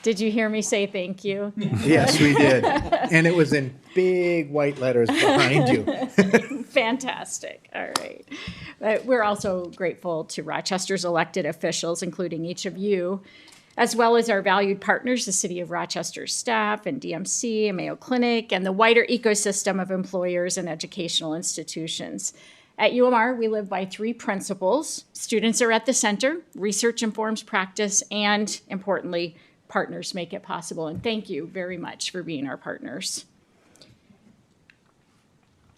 Did you hear me say thank you? Yes, we did. And it was in big white letters behind you. Fantastic. All right. But we're also grateful to Rochester's elected officials, including each of you, as well as our valued partners, the City of Rochester staff and DMC and Mayo Clinic, and the wider ecosystem of employers and educational institutions. At UMR, we live by 3 principles. Students are at the center, research informs practice, and importantly, partners make it possible. And thank you very much for being our partners.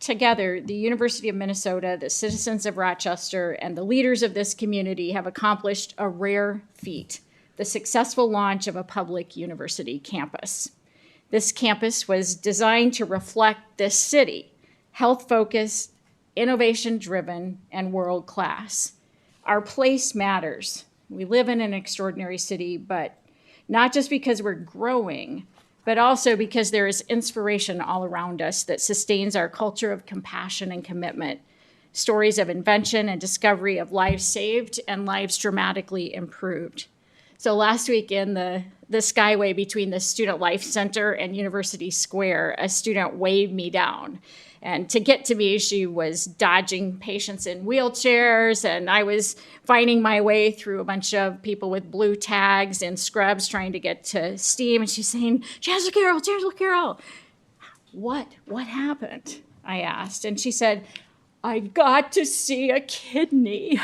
Together, the University of Minnesota, the citizens of Rochester, and the leaders of this community have accomplished a rare feat: the successful launch of a public university campus. This campus was designed to reflect this city, health-focused, innovation-driven, and world-class. Our place matters. We live in an extraordinary city, but not just because we're growing, but also because there is inspiration all around us that sustains our culture of compassion and commitment. Stories of invention and discovery of lives saved and lives dramatically improved. So last week in the Skyway between the Student Life Center and University Square, a student waved me down. And to get to me, she was dodging patients in wheelchairs, and I was finding my way through a bunch of people with blue tags and scrubs trying to get to STEAM. And she's saying, Chancellor Carroll, what happened? I asked. And she said, I got to see a kidney.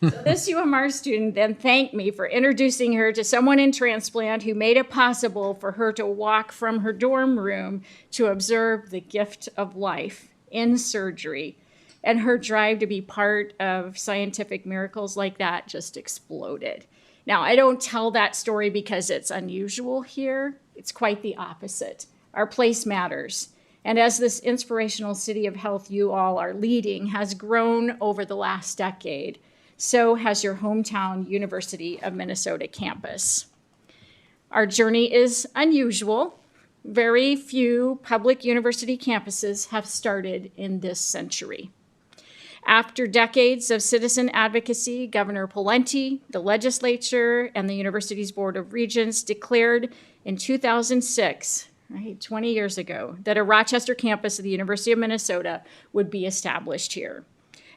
So this UMR student then thanked me for introducing her to someone in transplant who made it possible for her to walk from her dorm room to observe the gift of life in surgery. And her drive to be part of scientific miracles like that just exploded. Now, I don't tell that story because it's unusual here. It's quite the opposite. Our place matters. And as this inspirational city of health you all are leading has grown over the last decade, so has your hometown University of Minnesota campus. Our journey is unusual. Very few public university campuses have started in this century. After decades of citizen advocacy, Governor Pawlenty, the legislature, and the university's Board of Regents declared in 2006, right, 20 years ago, that a Rochester campus of the University of Minnesota would be established here.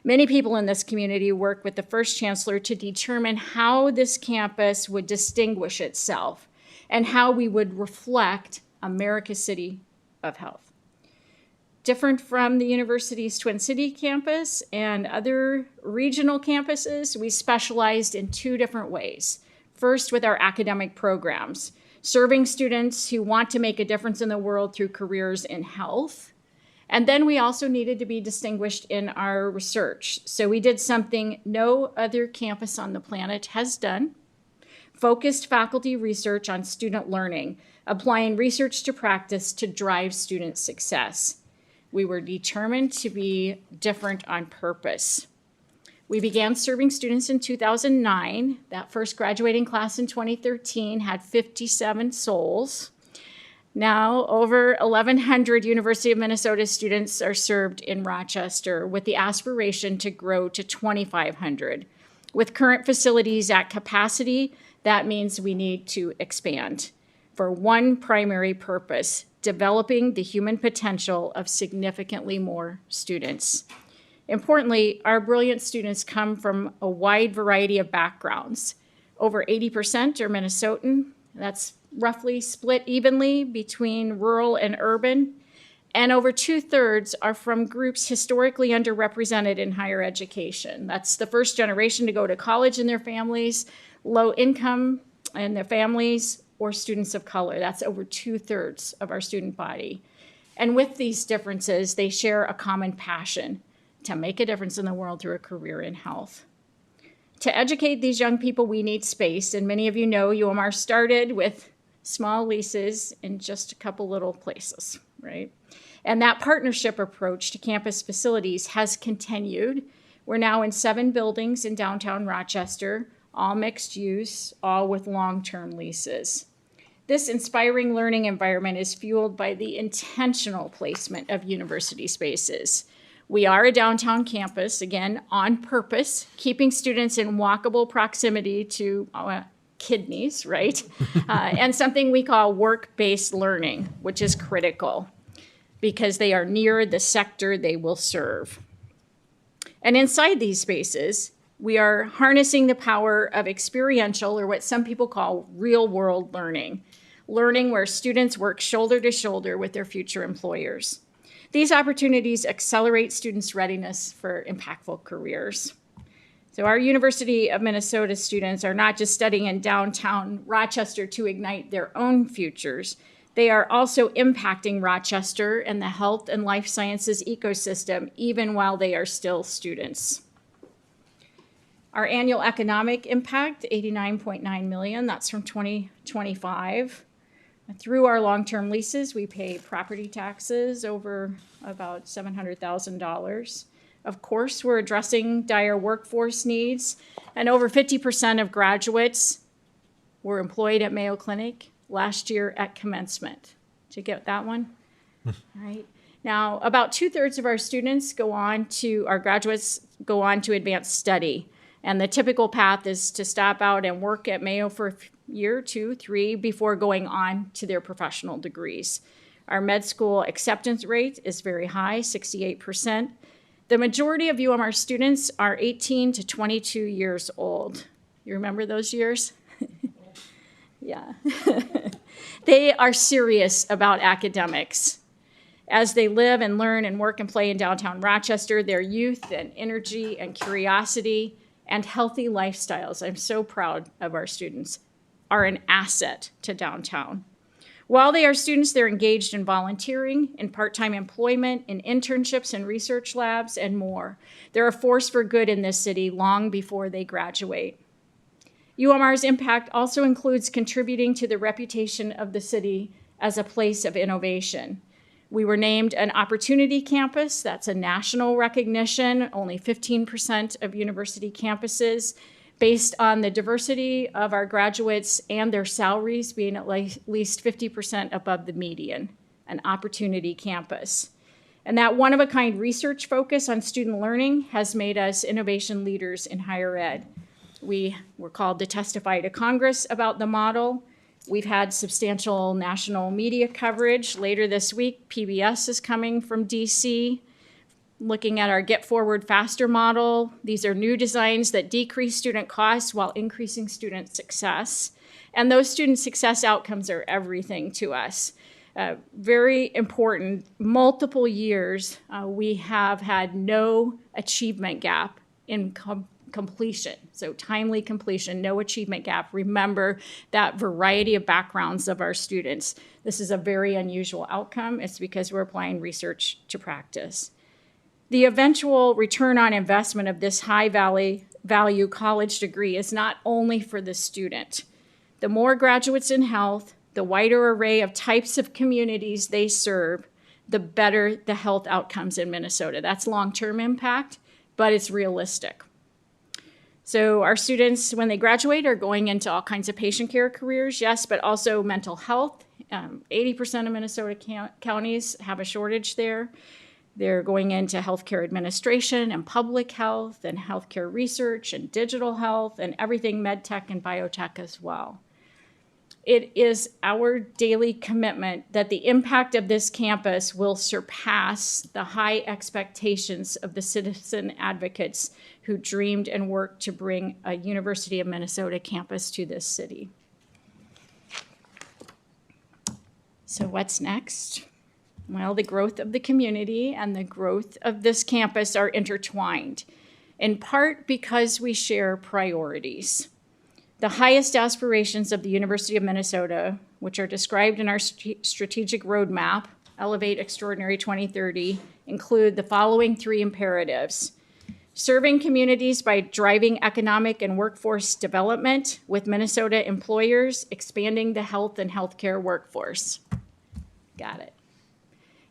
Many people in this community worked with the first chancellor to determine how this campus would distinguish itself and how we would reflect America's city of health. Different from the university's Twin City campus and other regional campuses, we specialized in two different ways. First, with our academic programs, serving students who want to make a difference in the world through careers in health. And then we also needed to be distinguished in our research. So we did something no other campus on the planet has done: focused faculty research on student learning, applying research to practice to drive student success. We were determined to be different on purpose. We began serving students in 2009. That first graduating class in 2013 had 57 souls. Now, over 1,100 University of Minnesota students are served in Rochester with the aspiration to grow to 2,500. With current facilities at capacity, that means we need to expand for one primary purpose: developing the human potential of significantly more students. Importantly, our brilliant students come from a wide variety of backgrounds. Over 80% are Minnesotan. That's roughly split evenly between rural and urban. And over 2/3 are from groups historically underrepresented in higher education. That's the first generation to go to college in their families, low income in their families, or students of color. That's over 2/3 of our student body. And with these differences, they share a common passion to make a difference in the world through a career in health. To educate these young people, we need space. And many of you know UMR started with small leases in just a couple little places, right? And that partnership approach to campus facilities has continued. We're now in 7 buildings in downtown Rochester, all mixed use, all with long-term leases. This inspiring learning environment is fueled by the intentional placement of university spaces. We are a downtown campus, again, on purpose, keeping students in walkable proximity to kidneys, right? And something we call work-based learning, which is critical because they are near the sector they will serve. And inside these spaces, we are harnessing the power of experiential, or what some people call real-world learning, learning where students work shoulder to shoulder with their future employers. These opportunities accelerate students' readiness for impactful careers. So our University of Minnesota students are not just studying in downtown Rochester to ignite their own futures. They are also impacting Rochester and the health and life sciences ecosystem, even while they are still students. Our annual economic impact, $89.9 million, that's from 2025. Through our long-term leases, we pay property taxes over about $700,000. Of course, we're addressing dire workforce needs, and over 50% of graduates were employed at Mayo Clinic last year at commencement. Did you get that one? All right. Now, about 2/3 of our students our graduates go on to advanced study. And the typical path is to stop out and work at Mayo for a year, 2, 3, before going on to their professional degrees. Our med school acceptance rate is very high, 68%. The majority of UMR students are 18 to 22 years old. You remember those years? Yeah. They are serious about academics. As they live and learn and work and play in downtown Rochester, their youth and energy and curiosity and healthy lifestyles, I'm so proud of our students, are an asset to downtown. While they are students, they're engaged in volunteering, in part-time employment, in internships and research labs, and more. They're a force for good in this city long before they graduate. UMR's impact also includes contributing to the reputation of the city as a place of innovation. We were named an Opportunity Campus. That's a national recognition, only 15% of university campuses, based on the diversity of our graduates and their salaries being at least 50% above the median, an Opportunity Campus. And that one-of-a-kind research focus on student learning has made us innovation leaders in higher ed. We were called to testify to Congress about the model. We've had substantial national media coverage. Later this week, PBS is coming from DC, looking at our Get Forward Faster model. These are new designs that decrease student costs while increasing student success. And those student success outcomes are everything to us. Very important, multiple years, we have had no achievement gap in completion. So timely completion, no achievement gap. Remember that variety of backgrounds of our students. This is a very unusual outcome. It's because we're applying research to practice. The eventual return on investment of this high value college degree is not only for the student. The more graduates in health, the wider array of types of communities they serve, the better the health outcomes in Minnesota. That's long-term impact, but it's realistic. So our students, when they graduate, are going into all kinds of patient care careers, yes, but also mental health. 80% of Minnesota counties have a shortage there. They're going into healthcare administration and public health and healthcare research and digital health and everything med tech and biotech as well. It is our daily commitment that the impact of this campus will surpass the high expectations of the citizen advocates who dreamed and worked to bring a University of Minnesota campus to this city. So what's next? Well, the growth of the community and the growth of this campus are intertwined, in part because we share priorities. The highest aspirations of the University of Minnesota, which are described in our strategic roadmap, Elevate Extraordinary 2030, include the following 3 imperatives: serving communities by driving economic and workforce development with Minnesota employers, expanding the health and healthcare workforce. Got it.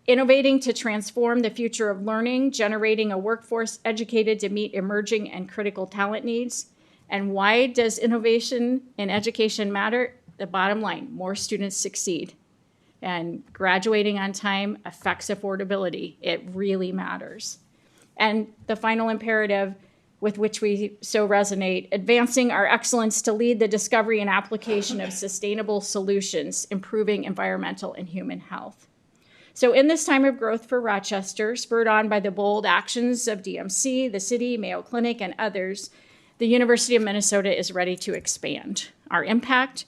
Innovating to transform the future of learning, generating a workforce educated to meet emerging and critical talent needs. And why does innovation in education matter? The bottom line, more students succeed. And graduating on time affects affordability. It really matters. And the final imperative with which we so resonate, advancing our excellence to lead the discovery and application of sustainable solutions, improving environmental and human health. So in this time of growth for Rochester, spurred on by the bold actions of DMC, the city, Mayo Clinic, and others, the University of Minnesota is ready to expand. Our impact,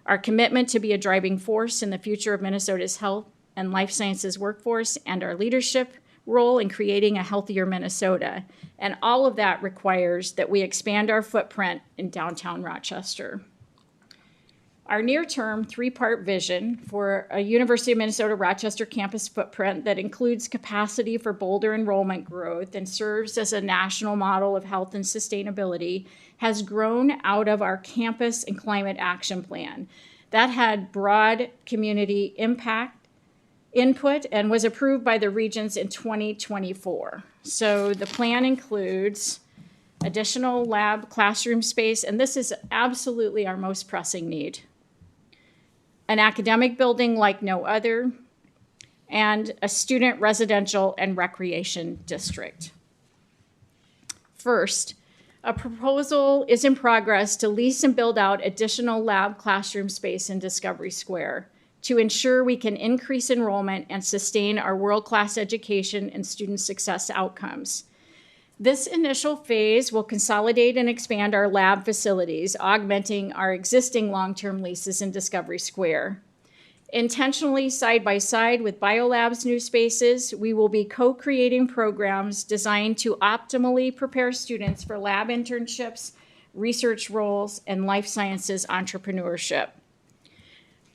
our commitment to be a driving force in the future of Minnesota's health and life sciences workforce, and our leadership role in creating a healthier Minnesota. And all of that requires that we expand our footprint in downtown Rochester. Our near-term 3-part vision for a University of Minnesota Rochester campus footprint that includes capacity for bolder enrollment growth and serves as a national model of health and sustainability has grown out of our campus and climate action plan. That had broad community impact input and was approved by the regions in 2024. So the plan includes additional lab classroom space, and this is absolutely our most pressing need. an academic building like no other, and a student residential and recreation district. First, a proposal is in progress to lease and build out additional lab classroom space in Discovery Square to ensure we can increase enrollment and sustain our world-class education and student success outcomes. This initial phase will consolidate and expand our lab facilities, augmenting our existing long-term leases in Discovery Square. Intentionally side by side with BioLab's new spaces, we will be co-creating programs designed to optimally prepare students for lab internships, research roles, and life sciences entrepreneurship.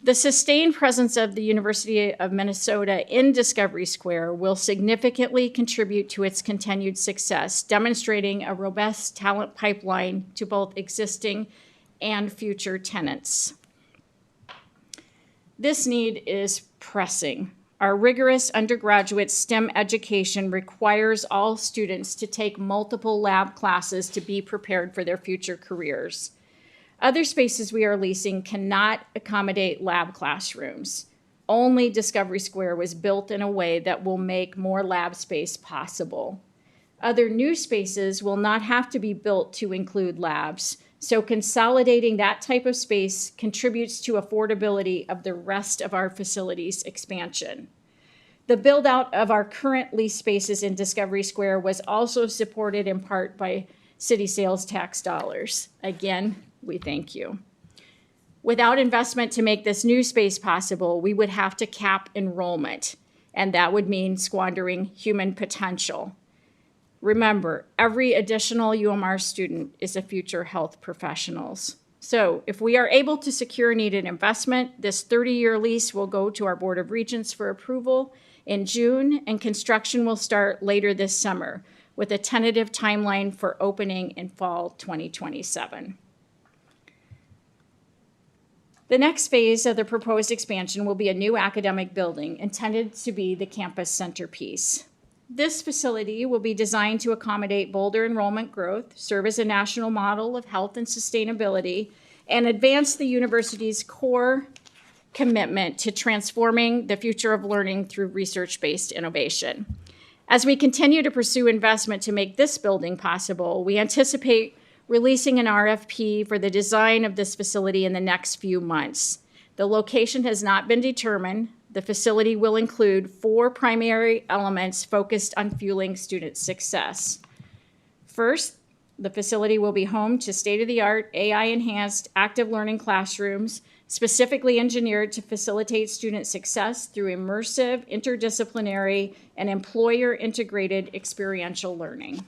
The sustained presence of the University of Minnesota in Discovery Square will significantly contribute to its continued success, demonstrating a robust talent pipeline to both existing and future tenants. This need is pressing. Our rigorous undergraduate STEM education requires all students to take multiple lab classes to be prepared for their future careers. Other spaces we are leasing cannot accommodate lab classrooms. Only Discovery Square was built in a way that will make more lab space possible. Other new spaces will not have to be built to include labs, so consolidating that type of space contributes to affordability of the rest of our facilities expansion. The build out of our current lease spaces in Discovery Square was also supported in part by city sales tax dollars. Again, we thank you. Without investment to make this new space possible, we would have to cap enrollment, and that would mean squandering human potential. Remember, every additional UMR student is a future health professionals. So if we are able to secure needed investment, this 30-year lease will go to our Board of Regents for approval in June, and construction will start later this summer with a tentative timeline for opening in fall 2027. The next phase of the proposed expansion will be a new academic building intended to be the campus centerpiece. This facility will be designed to accommodate bolder enrollment growth, serve as a national model of health and sustainability, and advance the university's core commitment to transforming the future of learning through research-based innovation. As we continue to pursue investment to make this building possible, we anticipate releasing an RFP for the design of this facility in the next few months. The location has not been determined. The facility will include 4 primary elements focused on fueling student success. First, the facility will be home to state-of-the-art AI-enhanced active learning classrooms, specifically engineered to facilitate student success through immersive, interdisciplinary, and employer-integrated experiential learning.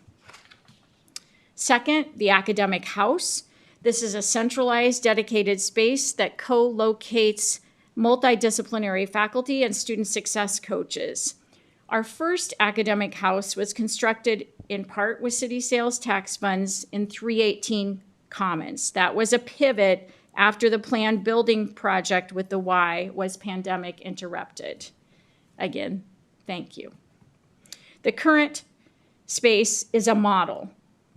Second, the academic house. This is a centralized, dedicated space that co-locates multidisciplinary faculty and student success coaches. Our first academic house was constructed in part with city sales tax funds in 318 Commons. That was a pivot after the planned building project with the Y was pandemic interrupted. Again, thank you. The current space is a model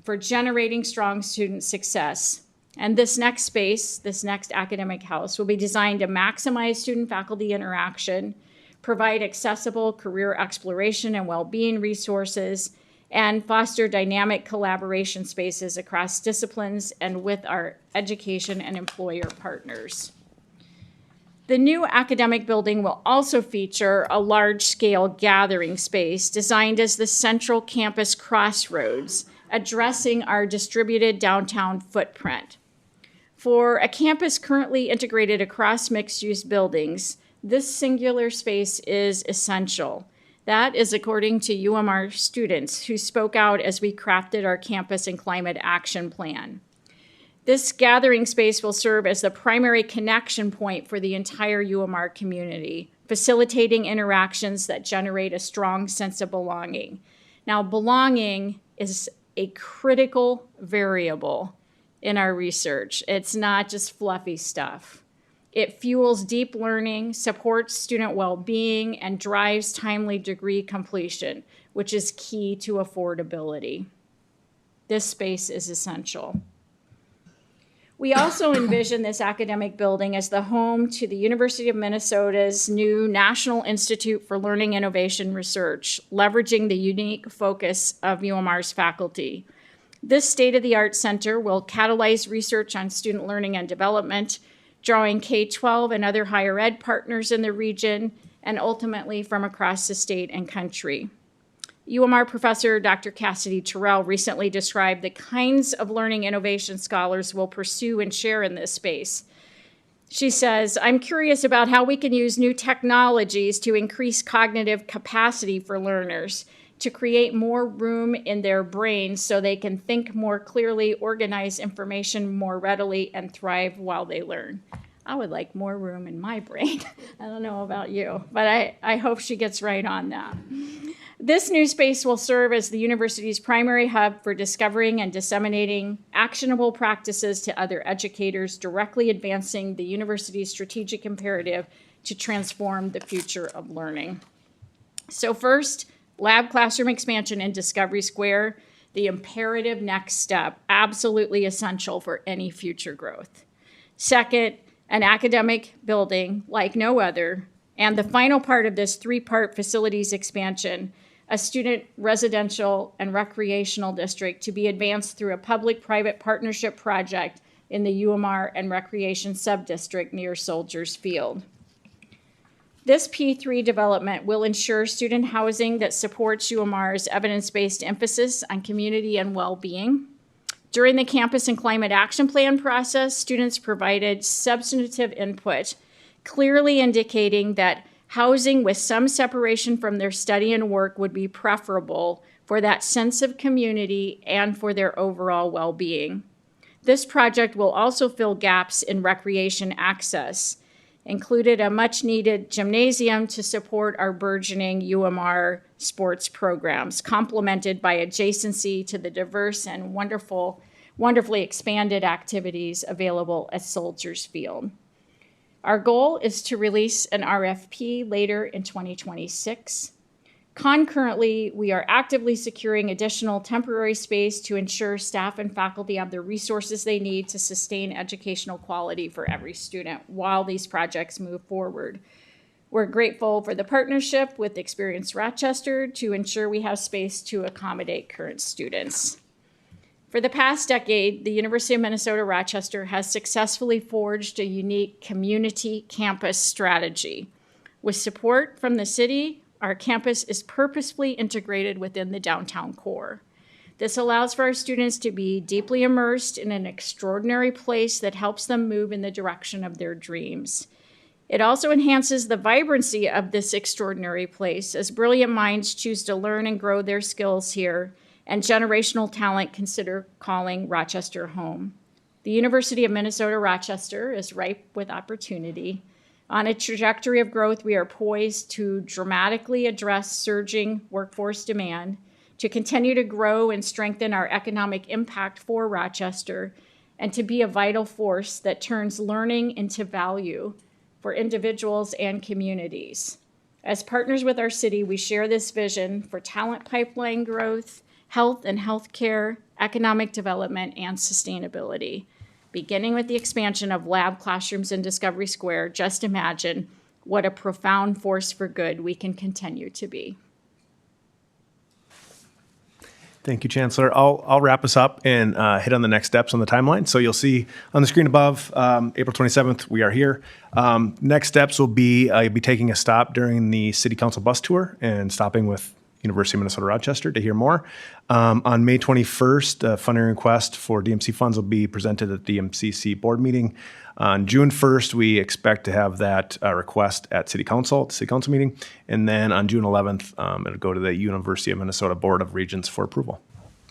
for generating strong student success. And this next space, this next academic house, will be designed to maximize student-faculty interaction, provide accessible career exploration and well-being resources, and foster dynamic collaboration spaces across disciplines and with our education and employer partners. The new academic building will also feature a large-scale gathering space designed as the central campus crossroads, addressing our distributed downtown footprint. For a campus currently integrated across mixed-use buildings, this singular space is essential. That is according to UMR students who spoke out as we crafted our campus and climate action plan. This gathering space will serve as the primary connection point for the entire UMR community, facilitating interactions that generate a strong sense of belonging. Now, belonging is a critical variable in our research. It's not just fluffy stuff. It fuels deep learning, supports student well-being, and drives timely degree completion, which is key to affordability. This space is essential. We also envision this academic building as the home to the University of Minnesota's new National Institute for Learning Innovation Research, leveraging the unique focus of UMR's faculty. This state-of-the-art center will catalyze research on student learning and development, drawing K-12 and other higher ed partners in the region, and ultimately from across the state and country. UMR professor Dr. Cassidy Terrell recently described the kinds of learning innovation scholars will pursue and share in this space. She says, "I'm curious about how we can use new technologies to increase cognitive capacity for learners, to create more room in their brains so they can think more clearly, organize information more readily, and thrive while they learn." I would like more room in my brain. I don't know about you, but I hope she gets right on that. This new space will serve as the university's primary hub for discovering and disseminating actionable practices to other educators, directly advancing the university's strategic imperative to transform the future of learning. So first, lab classroom expansion in Discovery Square, the imperative next step, absolutely essential for any future growth. Second, an academic building like no other, and the final part of this three-part facilities expansion, a student residential and recreational district to be advanced through a public-private partnership project in the UMR and Recreation Subdistrict near Soldiers Field. This P3 development will ensure student housing that supports UMR's evidence-based emphasis on community and well-being. During the Campus and Climate Action Plan process, students provided substantive input, clearly indicating that housing with some separation from their study and work would be preferable for that sense of community and for their overall well-being. This project will also fill gaps in recreation access, included a much-needed gymnasium to support our burgeoning UMR sports programs, complemented by adjacency to the diverse and wonderfully expanded activities available at Soldiers Field. Our goal is to release an RFP later in 2026. Concurrently, we are actively securing additional temporary space to ensure staff and faculty have the resources they need to sustain educational quality for every student while these projects move forward. We're grateful for the partnership with Experience Rochester to ensure we have space to accommodate current students. For the past decade, the University of Minnesota Rochester has successfully forged a unique community campus strategy. With support from the city, our campus is purposefully integrated within the downtown core. This allows for our students to be deeply immersed in an extraordinary place that helps them move in the direction of their dreams. It also enhances the vibrancy of this extraordinary place as brilliant minds choose to learn and grow their skills here, and generational talent consider calling Rochester home. The University of Minnesota Rochester is ripe with opportunity. On a trajectory of growth, we are poised to dramatically address surging workforce demand, to continue to grow and strengthen our economic impact for Rochester, and to be a vital force that turns learning into value for individuals and communities. As partners with our city, we share this vision for talent pipeline growth, health and healthcare, economic development, and sustainability. Beginning with the expansion of lab classrooms in Discovery Square, just imagine what a profound force for good we can continue to be. Thank you, Chancellor. I'll wrap us up and hit on the next steps on the timeline. So you'll see on the screen above, April 27th, we are here. Next steps will be, you'll be taking a stop during the City Council bus tour and stopping with University of Minnesota Rochester to hear more. On May 21st, a funding request for DMC funds will be presented at the MCC board meeting. On June 1st, we expect to have that request at City Council, the City Council meeting. And then on June 11th, it'll go to the University of Minnesota Board of Regents for approval.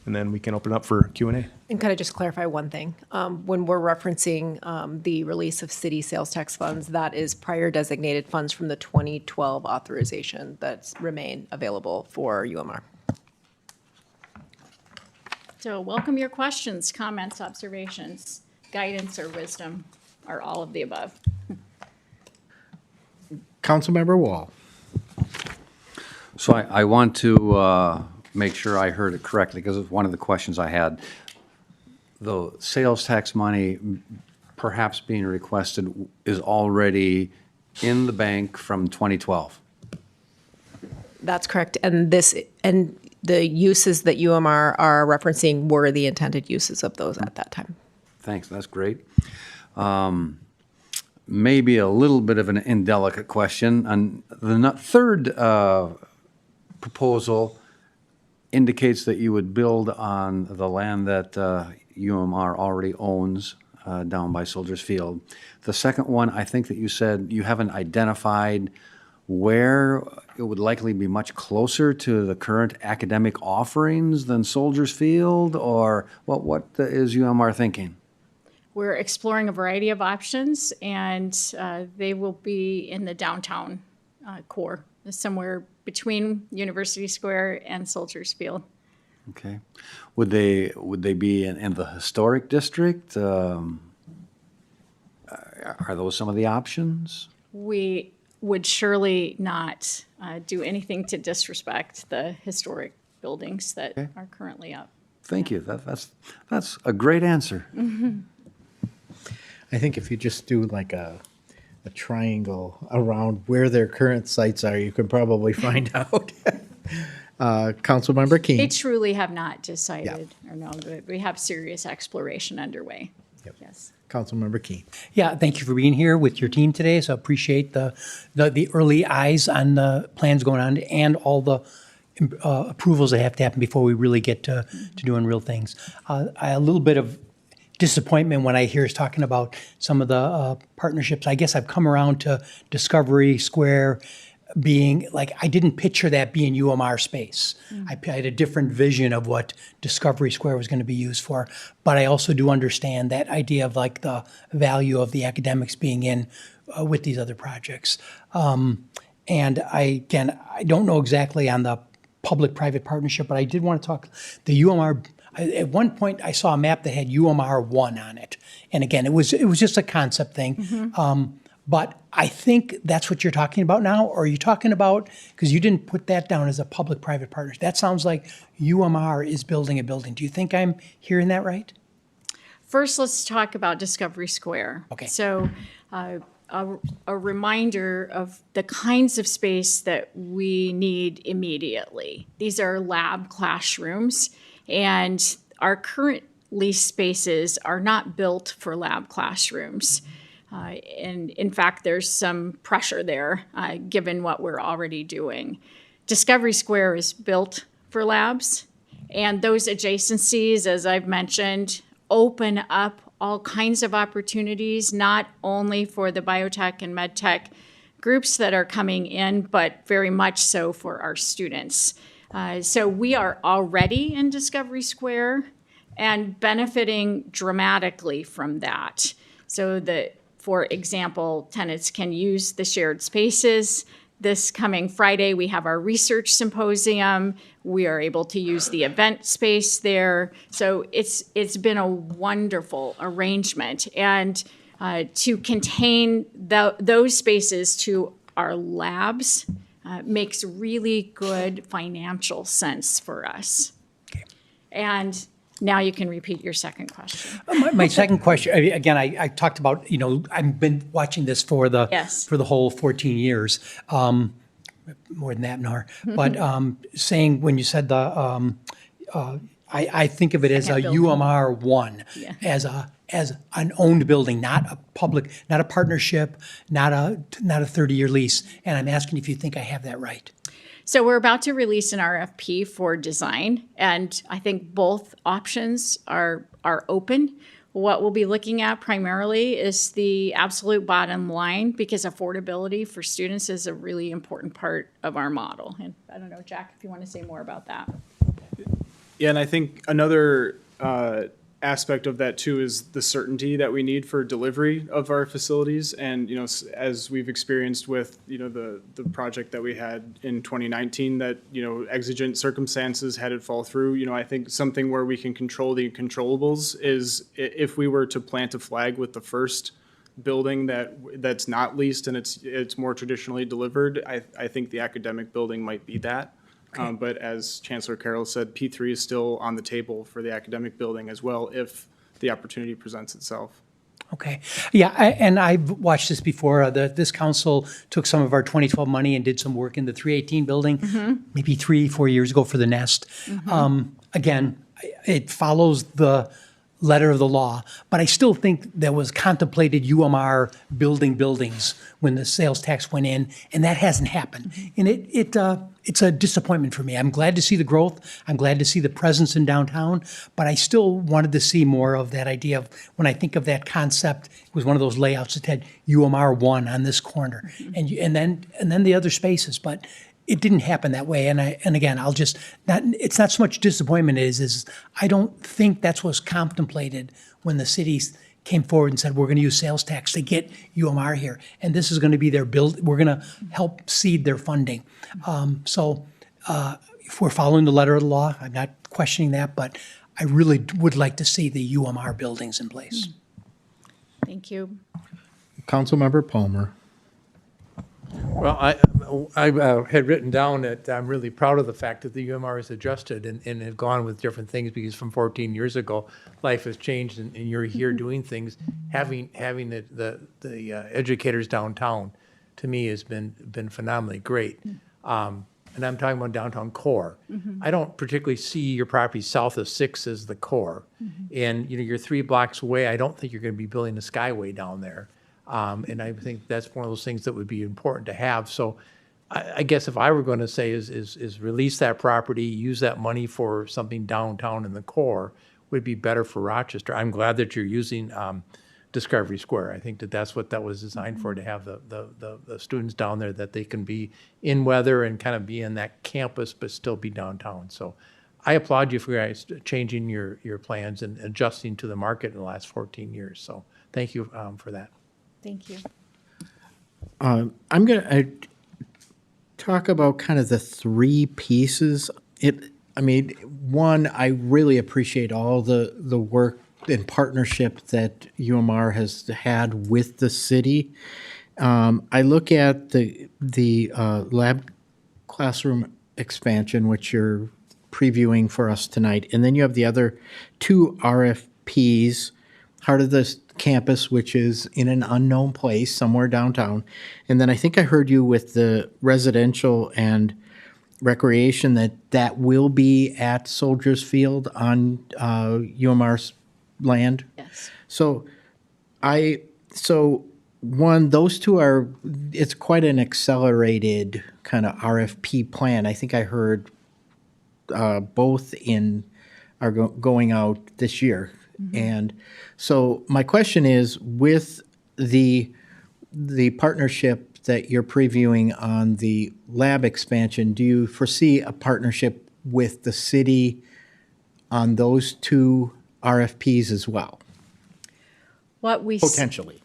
And then we can open up for Q&A. And could I just clarify one thing? When we're referencing the release of city sales tax funds, that is prior designated funds from the 2012 authorization that remain available for UMR. So welcome your questions, comments, observations, guidance, or wisdom, or all of the above. Councilmember Wall. So I want to make sure I heard it correctly because it's one of the questions I had. the sales tax money perhaps being requested is already in the bank from 2012. That's correct. And the uses that UMR are referencing were the intended uses of those at that time. Thanks, that's great. Maybe a little bit of an indelicate question. And the third proposal indicates that you would build on the land that UMR already owns down by Soldiers Field. The second one, I think that you said you haven't identified where it would likely be much closer to the current academic offerings than Soldiers Field, or what is UMR thinking? We're exploring a variety of options, and they will be in the downtown core, somewhere between University Square and Soldiers Field. Okay. Would they be in the historic district? Are those some of the options? We would surely not do anything to disrespect the historic buildings that are currently up. Thank you. That's a great answer. I think if you just do like a triangle around where their current sites are, you can probably find out. Councilmember Keen. They truly have not decided or know, but we have serious exploration underway. Yes. Councilmember Keen. Yeah, thank you for being here with your team today. So appreciate the early eyes on the plans going on and all the approvals that have to happen before we really get to doing real things. A little bit of disappointment when I hear us talking about some of the partnerships. I guess I've come around to Discovery Square being like, I didn't picture that being UMR space. I had a different vision of what Discovery Square was going to be used for. But I also do understand that idea of like the value of the academics being in with these other projects. And I don't know exactly on the public-private partnership, but I did want to talk, the UMR, at one point I saw a map that had UMR 1 on it. And again, it was just a concept thing. But I think that's what you're talking about now, or are you talking about, because you didn't put that down as a public-private partnership. That sounds like UMR is building a building. Do you think I'm hearing that right? First, let's talk about Discovery Square. Okay. So a reminder of the kinds of space that we need immediately. These are lab classrooms, and our current lease spaces are not built for lab classrooms. And in fact, there's some pressure there, given what we're already doing. Discovery Square is built for labs, and those adjacencies, as I've mentioned, open up all kinds of opportunities, not only for the biotech and medtech groups that are coming in, but very much so for our students. So we are already in Discovery Square and benefiting dramatically from that. So for example, tenants can use the shared spaces. This coming Friday, we have our research symposium. We are able to use the event space there. So it's been a wonderful arrangement. And to contain those spaces to our labs makes really good financial sense for us. Okay. And now you can repeat your second question. My second question, again, I talked about, I've been watching this for the whole 14 years, more than that, Nor. But saying when you said I think of it as a UMR 1, as an owned building, not a public, not a partnership, not a 30-year lease. And I'm asking if you think I have that right. So we're about to release an RFP for design, and I think both options are open. What we'll be looking at primarily is the absolute bottom line, because affordability for students is a really important part of our model. And I don't know, Jack, if you want to say more about that. Yeah, and I think another aspect of that too is the certainty that we need for delivery of our facilities. And, as we've experienced with, the project that we had in 2019 that, exigent circumstances had it fall through, I think something where we can control the controllables is if we were to plant a flag with the first building that's not leased and it's more traditionally delivered, I think the academic building might be that. Okay. But as Chancellor Carroll said, P3 is still on the table for the academic building as well if the opportunity presents itself. Okay. Yeah, and I've watched this before. This council took some of our 2012 money and did some work in the 318 building, maybe 3-4 years ago for the Nest. Again, it follows the letter of the law, but I still think there was contemplated UMR building buildings when the sales tax went in, and that hasn't happened. And it's a disappointment for me. I'm glad to see the growth. I'm glad to see the presence in downtown, but I still wanted to see more of that idea of, when I think of that concept, it was one of those layouts that had UMR 1 on this corner, and then the other spaces, but it didn't happen that way. And again, it's not so much disappointment is I don't think that's what's contemplated when the cities came forward and said, we're going to use sales tax to get UMR here. And this is going to be their we're going to help seed their funding. So if we're following the letter of the law, I'm not questioning that, but I really would like to see the UMR buildings in place. Thank you. Councilmember Palmer. Well, I had written down that I'm really proud of the fact that the UMR has adjusted and have gone with different things, because from 14 years ago, life has changed and you're here doing things. Having the educators downtown, to me, has been phenomenally great. And I'm talking about downtown core. I don't particularly see your property south of 6 as the core. And you're 3 blocks away. I don't think you're going to be building a skyway down there. And I think that's one of those things that would be important to have. So I guess if I were going to say is release that property, use that money for something downtown in the core, would be better for Rochester. I'm glad that you're using Discovery Square. I think that's what that was designed for, to have the students down there, that they can be in weather and kind of be in that campus but still be downtown. So I applaud you for guys changing your plans and adjusting to the market in the last 14 years. So thank you for that. Thank you. I'm going to talk about kind of the 3 pieces. One, I really appreciate all the work and partnership that UMR has had with the city. I look at the lab classroom expansion, which you're previewing for us tonight, and then you have the other 2 RFPs, Heart of the Campus, which is in an unknown place somewhere downtown. And then I think I heard you with the residential and recreation that will be at Soldiers Field on UMR's land. Yes. So one, those 2 it's quite an accelerated kind of RFP plan. I think I heard both are going out this year. And so my question is, with the partnership that you're previewing on the lab expansion, do you foresee a partnership with the city on those 2 RFPs as well? Potentially.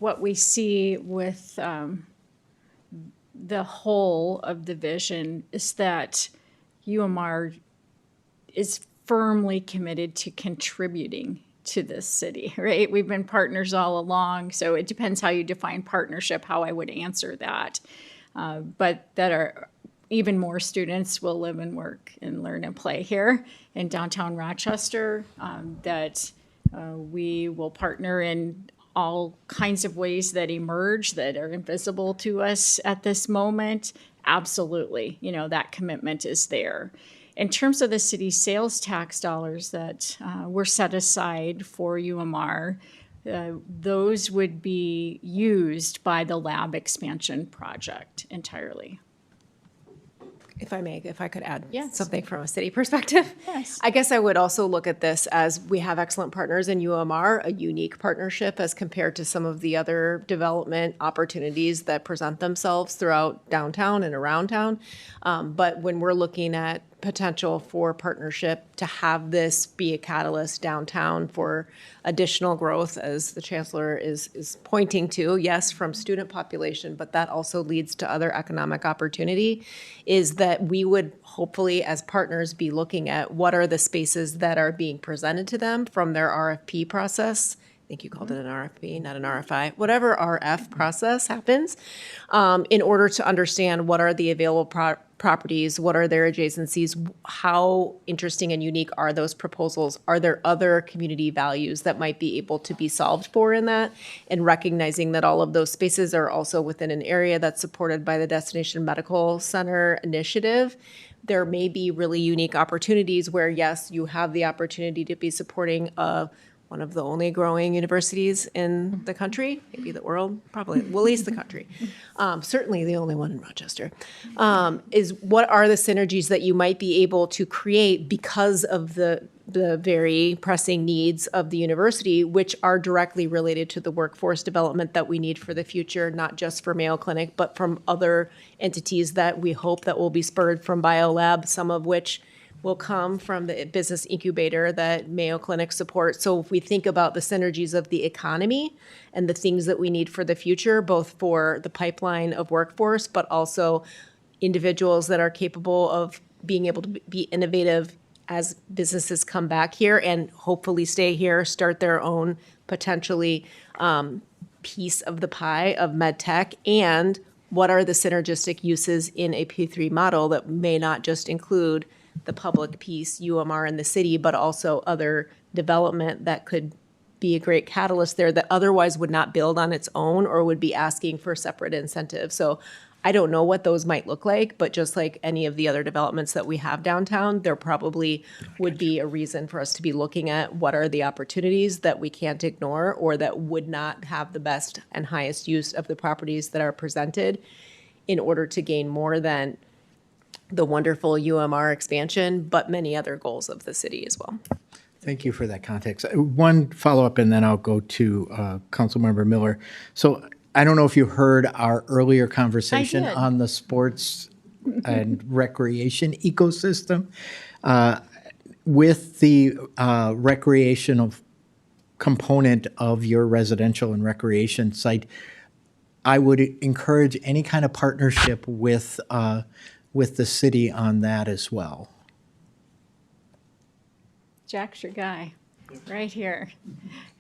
What we see with the whole of the vision is that UMR is firmly committed to contributing to this city, right? We've been partners all along, so it depends how you define partnership, how I would answer that. But that are even more students will live and work and learn and play here in downtown Rochester, that we will partner in all kinds of ways that emerge that are invisible to us at this moment. Absolutely, that commitment is there. In terms of the city sales tax dollars that were set aside for UMR, those would be used by the lab expansion project entirely. If I could add Yes. something from a city perspective. Yes. I guess I would also look at this as we have excellent partners in UMR, a unique partnership as compared to some of the other development opportunities that present themselves throughout downtown and around town. But when we're looking at potential for partnership to have this be a catalyst downtown for additional growth, as the chancellor is pointing to, yes, from student population, but that also leads to other economic opportunity, is that we would hopefully as partners be looking at what are the spaces that are being presented to them from their RFP process. I think you called it an RFP, not an RFI, whatever RF process happens, in order to understand what are the available properties? What are their adjacencies? How interesting and unique are those proposals? Are there other community values that might be able to be solved for in that? And recognizing that all of those spaces are also within an area that's supported by the Destination Medical Center initiative, there may be really unique opportunities where, yes, you have the opportunity to be supporting one of the only growing universities in the country, maybe the world, probably, well, at least the country. Certainly the only one in Rochester. Is what are the synergies that you might be able to create because of the very pressing needs of the university, which are directly related to the workforce development that we need for the future, not just for Mayo Clinic, but from other entities that we hope that will be spurred from BioLab, some of which will come from the business incubator that Mayo Clinic supports. So if we think about the synergies of the economy and the things that we need for the future, both for the pipeline of workforce, but also individuals that are capable of being able to be innovative as businesses come back here and hopefully stay here, start their own potentially piece of the pie of med tech, and what are the synergistic uses in a P3 model that may not just include the public piece, UMR in the city, but also other development that could be a great catalyst there that otherwise would not build on its own or would be asking for separate incentives. So I don't know what those might look like, but just like any of the other developments that we have downtown, there probably would be a reason for us to be looking at what are the opportunities that we can't ignore or that would not have the best and highest use of the properties that are presented in order to gain more than the wonderful UMR expansion, but many other goals of the city as well. Thank you for that context. One follow-up, and then I'll go to Councilmember Miller. So I don't know if you heard our earlier conversation I did. on the sports and recreation ecosystem. With the recreational component of your residential and recreation site, I would encourage any kind of partnership with the city on that as well. Jack's your guy, right here.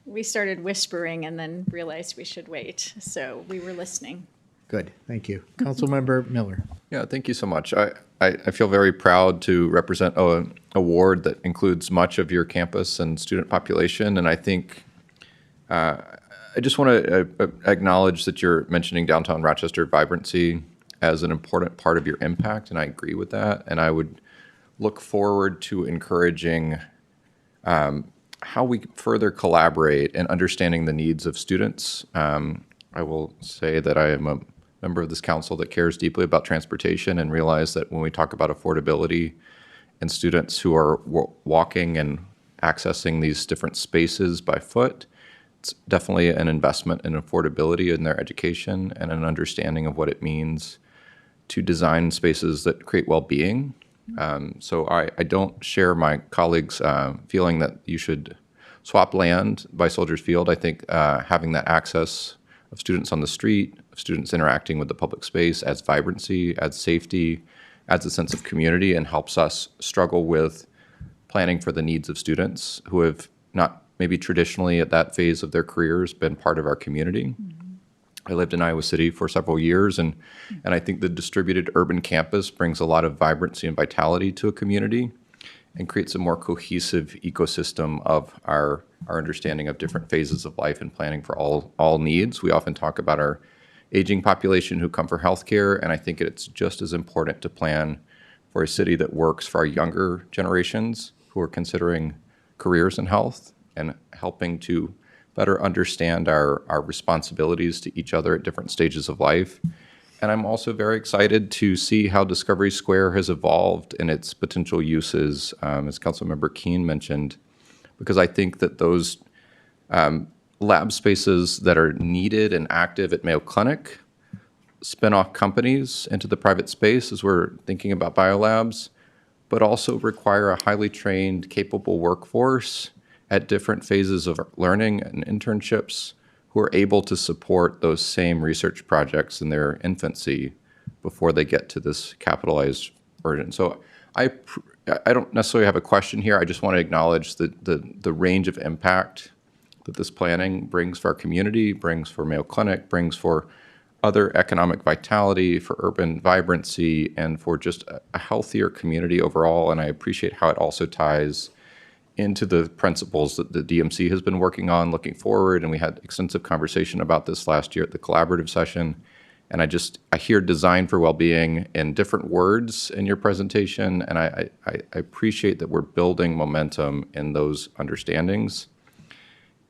We started whispering and then realized we should wait, so we were listening. Good, thank you. Councilmember Miller. Yeah, thank you so much. I feel very proud to represent a ward that includes much of your campus and student population, and I think I just want to acknowledge that you're mentioning downtown Rochester vibrancy as an important part of your impact, and I agree with that. And I would look forward to encouraging how we further collaborate and understanding the needs of students. I will say that I am a member of this council that cares deeply about transportation and realize that when we talk about affordability and students who are walking and accessing these different spaces by foot, it's definitely an investment in affordability in their education and an understanding of what it means to design spaces that create well-being. So I don't share my colleagues' feeling that you should swap land by Soldiers Field. I think having that access of students on the street, of students interacting with the public space adds vibrancy, adds safety, adds a sense of community, and helps us struggle with planning for the needs of students who have not maybe traditionally at that phase of their careers been part of our community. I lived in Iowa City for several years, and I think the distributed urban campus brings a lot of vibrancy and vitality to a community and creates a more cohesive ecosystem of our understanding of different phases of life and planning for all needs. We often talk about our aging population who come for healthcare, and I think it's just as important to plan for a city that works for our younger generations who are considering careers in health and helping to better understand our responsibilities to each other at different stages of life. And I'm also very excited to see how Discovery Square has evolved in its potential uses, as Councilmember Keene mentioned, because I think that those lab spaces that are needed and active at Mayo Clinic spin off companies into the private space as we're thinking about biolabs, but also require a highly trained, capable workforce at different phases of learning and internships who are able to support those same research projects in their infancy before they get to this capitalized version. So I don't necessarily have a question here. I just want to acknowledge the range of impact that this planning brings for our community, brings for Mayo Clinic, brings for other economic vitality, for urban vibrancy, and for just a healthier community overall. And I appreciate how it also ties into the principles that the DMC has been working on looking forward. And we had extensive conversation about this last year at the collaborative session. And I hear design for well-being in different words in your presentation. And I appreciate that we're building momentum in those understandings,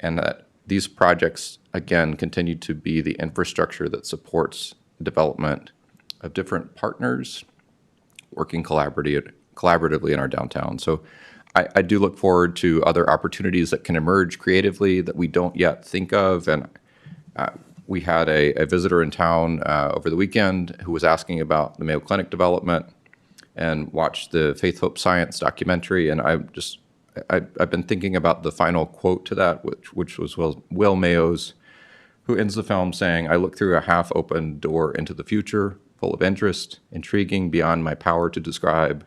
and that these projects, again, continue to be the infrastructure that supports development of different partners working collaboratively in our downtown. So I do look forward to other opportunities that can emerge creatively that we don't yet think of. And we had a visitor in town over the weekend who was asking about the Mayo Clinic development and watched the Faith, Hope, Science documentary. And I've been thinking about the final quote to that, which was Will Mayo's, who ends the film saying, "I look through a half-open door into the future, full of interest, intriguing beyond my power to describe,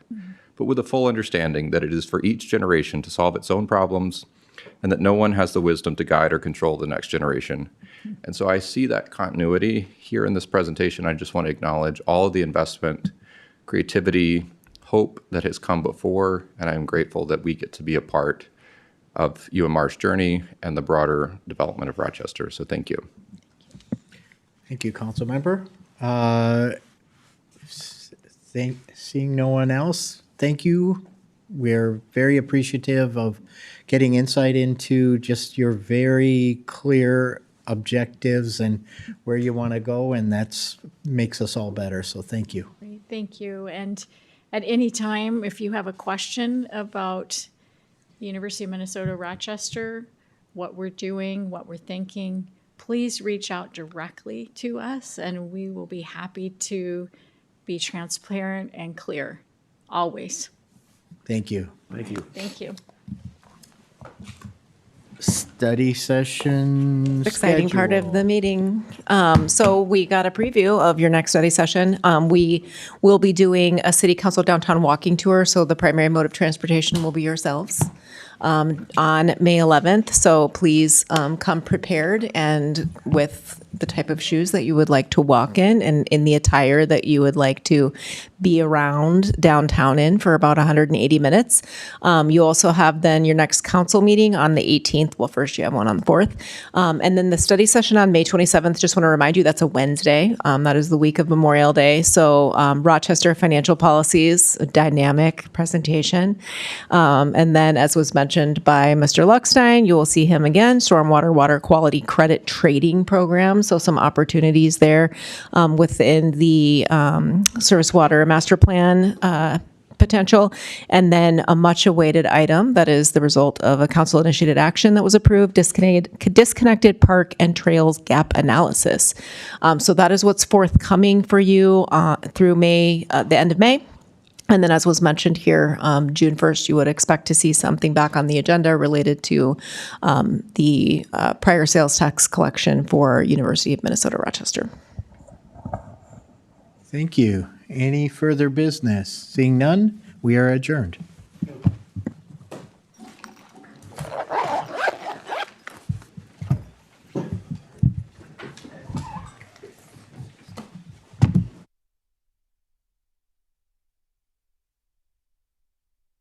but with a full understanding that it is for each generation to solve its own problems, and that no one has the wisdom to guide or control the next generation." And so I see that continuity here in this presentation. I just want to acknowledge all of the investment, creativity, hope that has come before, and I'm grateful that we get to be a part of UMR's journey and the broader development of Rochester. So thank you. Thank you, council member. Seeing no one else, thank you. We're very appreciative of getting insight into just your very clear objectives and where you want to go, and that's makes us all better. So thank you. Great, thank you. And at any time, if you have a question about the University of Minnesota Rochester, what we're doing, what we're thinking, please reach out directly to us, and we will be happy to be transparent and clear, always. Thank you. Thank you. Thank you. Study session. Exciting part of schedule. the meeting. So we got a preview of your next study session. We will be doing a city council downtown walking tour, so the primary mode of transportation will be yourselves on May 11th. So please come prepared and with the type of shoes that you would like to walk in and in the attire that you would like to be around downtown in for about 180 minutes. You also have then your next council meeting on the 18th. Well, first you have one on the 4th. And then the study session on May 27th, just want to remind you, that's a Wednesday. That is the week of Memorial Day. So Rochester Financial Policies, a dynamic presentation. And then as was mentioned by Mr. Luckstein, you will see him again, Stormwater Water Quality Credit Trading Program. So some opportunities there within the Service Water Master Plan potential. And then a much awaited item that is the result of a council initiated action that was approved, disconnected park and trails gap analysis. So that is what's forthcoming for you through May, the end of May. And then as was mentioned here, June 1st, you would expect to see something back on the agenda related to the prior sales tax collection for University of Minnesota Rochester. Thank you. Any further business? Seeing none, we are adjourned.